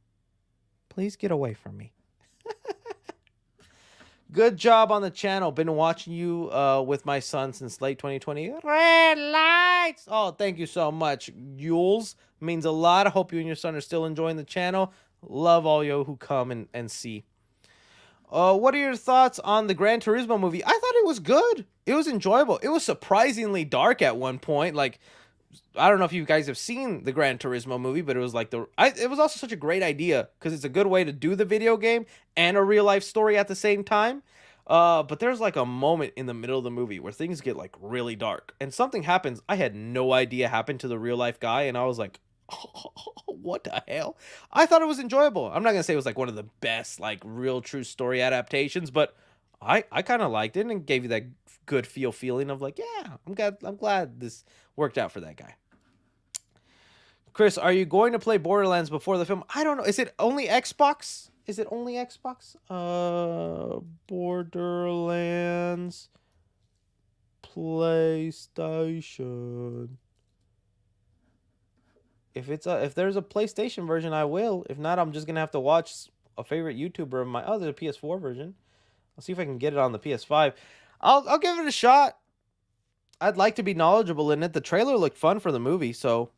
[SPEAKER 1] Please get away from me. Good job on the channel. Been watching you with my son since late 2020. Red lights. Oh, thank you so much. Yules means a lot. I hope you and your son are still enjoying the channel. Love all you who come and see. What are your thoughts on the Gran Turismo movie? I thought it was good. It was enjoyable. It was surprisingly dark at one point. Like, I don't know if you guys have seen the Gran Turismo movie, but it was like it was also such a great idea because it's a good way to do the video game and a real life story at the same time. But there's like a moment in the middle of the movie where things get like really dark and something happens I had no idea happened to the real life guy, and I was like, oh, what the hell? I thought it was enjoyable. I'm not gonna say it was like one of the best like real true story adaptations, but I kind of liked it and gave you that good feeling of like, yeah, I'm glad this worked out for that guy. Chris, are you going to play Borderlands before the film? I don't know. Is it only Xbox? Is it only Xbox? Borderlands PlayStation. If there's a PlayStation version, I will. If not, I'm just gonna have to watch a favorite YouTuber of my other PS4 version. I'll see if I can get it on the PS5. I'll give it a shot. I'd like to be knowledgeable in it. The trailer looked fun for the movie, so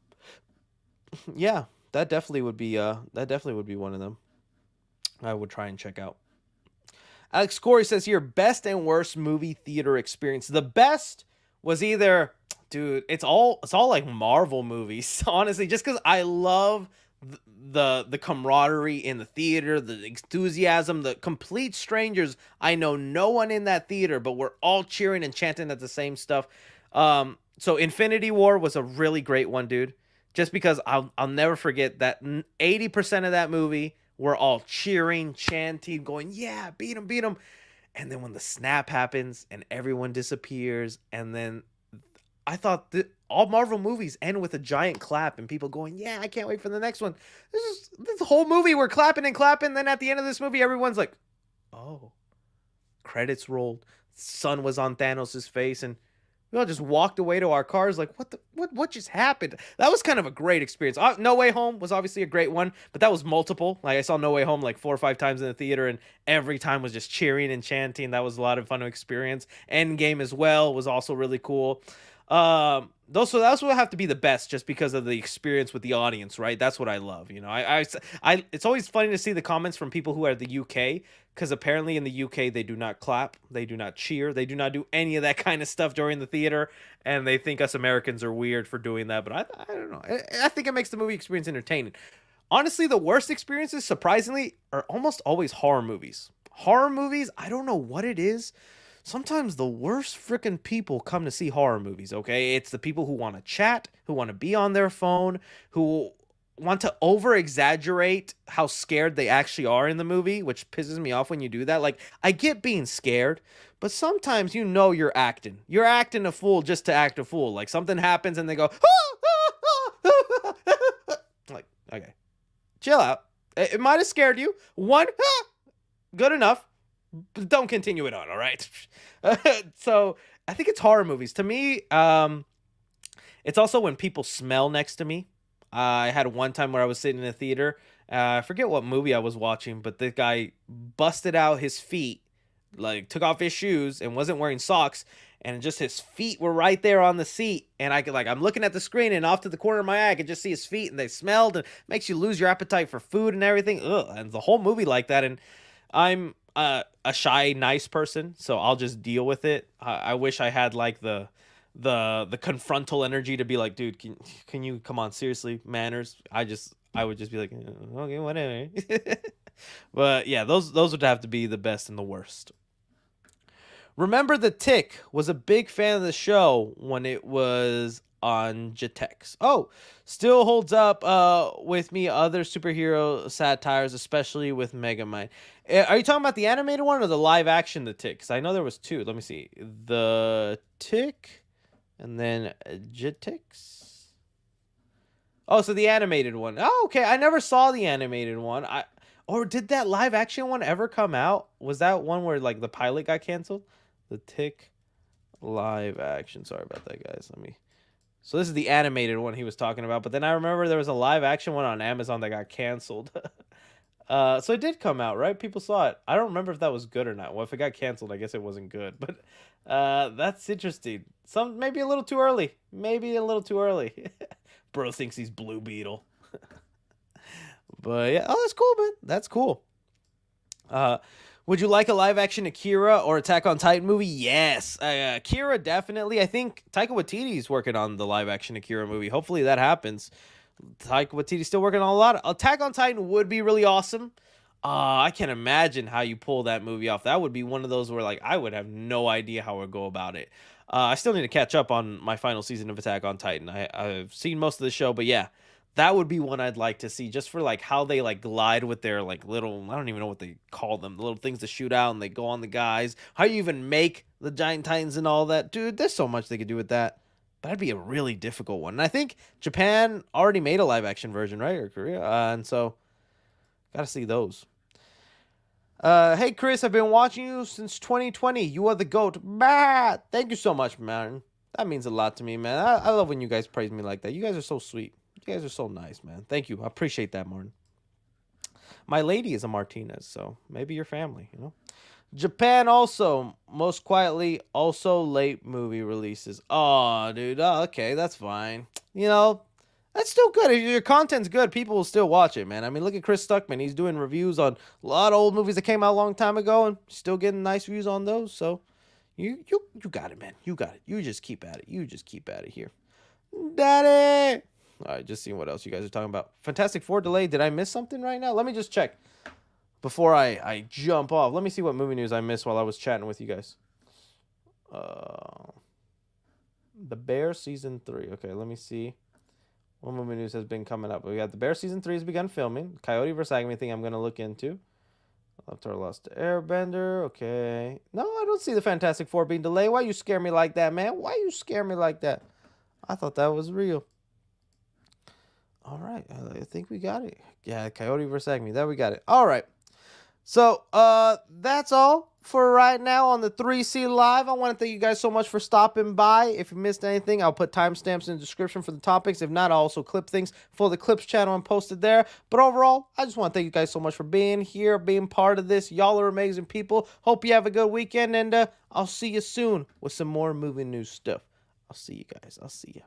[SPEAKER 1] yeah, that definitely would be one of them I would try and check out. Alex Corey says here, best and worst movie theater experience. The best was either, dude, it's all like Marvel movies, honestly, just because I love the camaraderie in the theater, the enthusiasm, the complete strangers. I know no one in that theater, but we're all cheering and chanting at the same stuff. So Infinity War was a really great one, dude. Just because I'll never forget that 80% of that movie we're all cheering, chanting, going, yeah, beat him, beat him. And then when the snap happens and everyone disappears, and then I thought that all Marvel movies end with a giant clap and people going, yeah, I can't wait for the next one. This whole movie, we're clapping and clapping. Then at the end of this movie, everyone's like, oh, credits rolled. Sun was on Thanos' face, and we all just walked away to our cars like, what just happened? That was kind of a great experience. No Way Home was obviously a great one, but that was multiple. Like, I saw No Way Home like 4 or 5 times in the theater, and every time was just cheering and chanting. That was a lot of fun to experience. Endgame as well was also really cool. So that's what have to be the best, just because of the experience with the audience, right? That's what I love. You know, it's always funny to see the comments from people who are the UK, because apparently in the UK they do not clap, they do not cheer, they do not do any of that kind of stuff during the theater, and they think us Americans are weird for doing that. But I don't know. I think it makes the movie experience entertaining. Honestly, the worst experiences, surprisingly, are almost always horror movies. Horror movies, I don't know what it is. Sometimes the worst freaking people come to see horror movies, okay? It's the people who want to chat, who want to be on their phone, who want to over-exaggerate how scared they actually are in the movie, which pisses me off when you do that. Like, I get being scared, but sometimes you know you're acting. You're acting a fool just to act a fool. Like, something happens and they go, like, okay, chill out. It might have scared you. One, good enough. Don't continue it on, all right? So I think it's horror movies. To me, it's also when people smell next to me. I had one time where I was sitting in a theater. I forget what movie I was watching, but the guy busted out his feet, like took off his shoes and wasn't wearing socks, and just his feet were right there on the seat. And I'm looking at the screen, and off to the corner of my eye, I could just see his feet, and they smelled, and makes you lose your appetite for food and everything. Ugh, and the whole movie like that. And I'm a shy, nice person, so I'll just deal with it. I wish I had like the confrontal energy to be like, dude, can you come on, seriously, manners. I would just be like, okay, whatever. But yeah, those would have to be the best and the worst. Remember the Tick was a big fan of the show when it was on Jetix. Oh, still holds up with me. Other superhero satires, especially with Megamind. Are you talking about the animated one or the live action The Tick? Because I know there was 2. Let me see. The Tick and then Jetix. Oh, so the animated one. Oh, okay. I never saw the animated one. Or did that live action one ever come out? Was that one where like the pilot got canceled? The Tick live action. Sorry about that, guys. Let me. So this is the animated one he was talking about, but then I remember there was a live action one on Amazon that got canceled. So it did come out, right? People saw it. I don't remember if that was good or not. Well, if it got canceled, I guess it wasn't good. But that's interesting. Maybe a little too early. Maybe a little too early. Bro thinks he's Blue Beetle. But yeah, oh, that's cool, man. That's cool. Would you like a live-action Akira or Attack on Titan movie? Yes. Akira, definitely. I think Taika Waititi's working on the live-action Akira movie. Hopefully that happens. Taika Waititi's still working on a lot. Attack on Titan would be really awesome. I can't imagine how you pull that movie off. That would be one of those where, like, I would have no idea how I would go about it. I still need to catch up on my final season of Attack on Titan. I've seen most of the show, but yeah. That would be one I'd like to see, just for like how they like glide with their like little, I don't even know what they call them, the little things to shoot out and they go on the guys. How you even make the giant titans and all that. Dude, there's so much they could do with that. But that'd be a really difficult one. And I think Japan already made a live action version, right? Or Korea. And so gotta see those. Hey Chris, I've been watching you since 2020. You are the GOAT. Bah! Thank you so much, man. That means a lot to me, man. I love when you guys praise me like that. You guys are so sweet. You guys are so nice, man. Thank you. I appreciate that, Martin. My lady is a Martinez, so maybe your family, you know. Japan also, most quietly, also late movie releases. Oh, dude. Oh, okay, that's fine. You know, that's still good. If your content's good, people will still watch it, man. I mean, look at Chris Stuckman. He's doing reviews on a lot of old movies that came out a long time ago and still getting nice views on those. So you got it, man. You got it. You just keep at it. You just keep at it here. Daddy! All right, just seeing what else you guys are talking about. Fantastic Four delay. Did I miss something right now? Let me just check before I jump off. Let me see what movie news I missed while I was chatting with you guys. The Bear Season 3. Okay, let me see. What movie news has been coming up? We got The Bear Season 3 has begun filming. Coyote vs. Agony thing I'm going to look into. Avatar Lost Airbender. Okay. No, I don't see the Fantastic Four being delayed. Why you scare me like that, man? Why you scare me like that? I thought that was real. All right, I think we got it. Yeah, Coyote vs. Acme. There we got it. All right. So, that's all for right now on the 3C Live. I want to thank you guys so much for stopping by. If you missed anything, I'll put timestamps in the description for the topics. If not, I'll also clip things for the Clips channel and post it there. But overall, I just want to thank you guys so much for being here, being part of this. Y'all are amazing people. Hope you have a good weekend, and I'll see you soon with some more movie news stuff. I'll see you guys. I'll see you.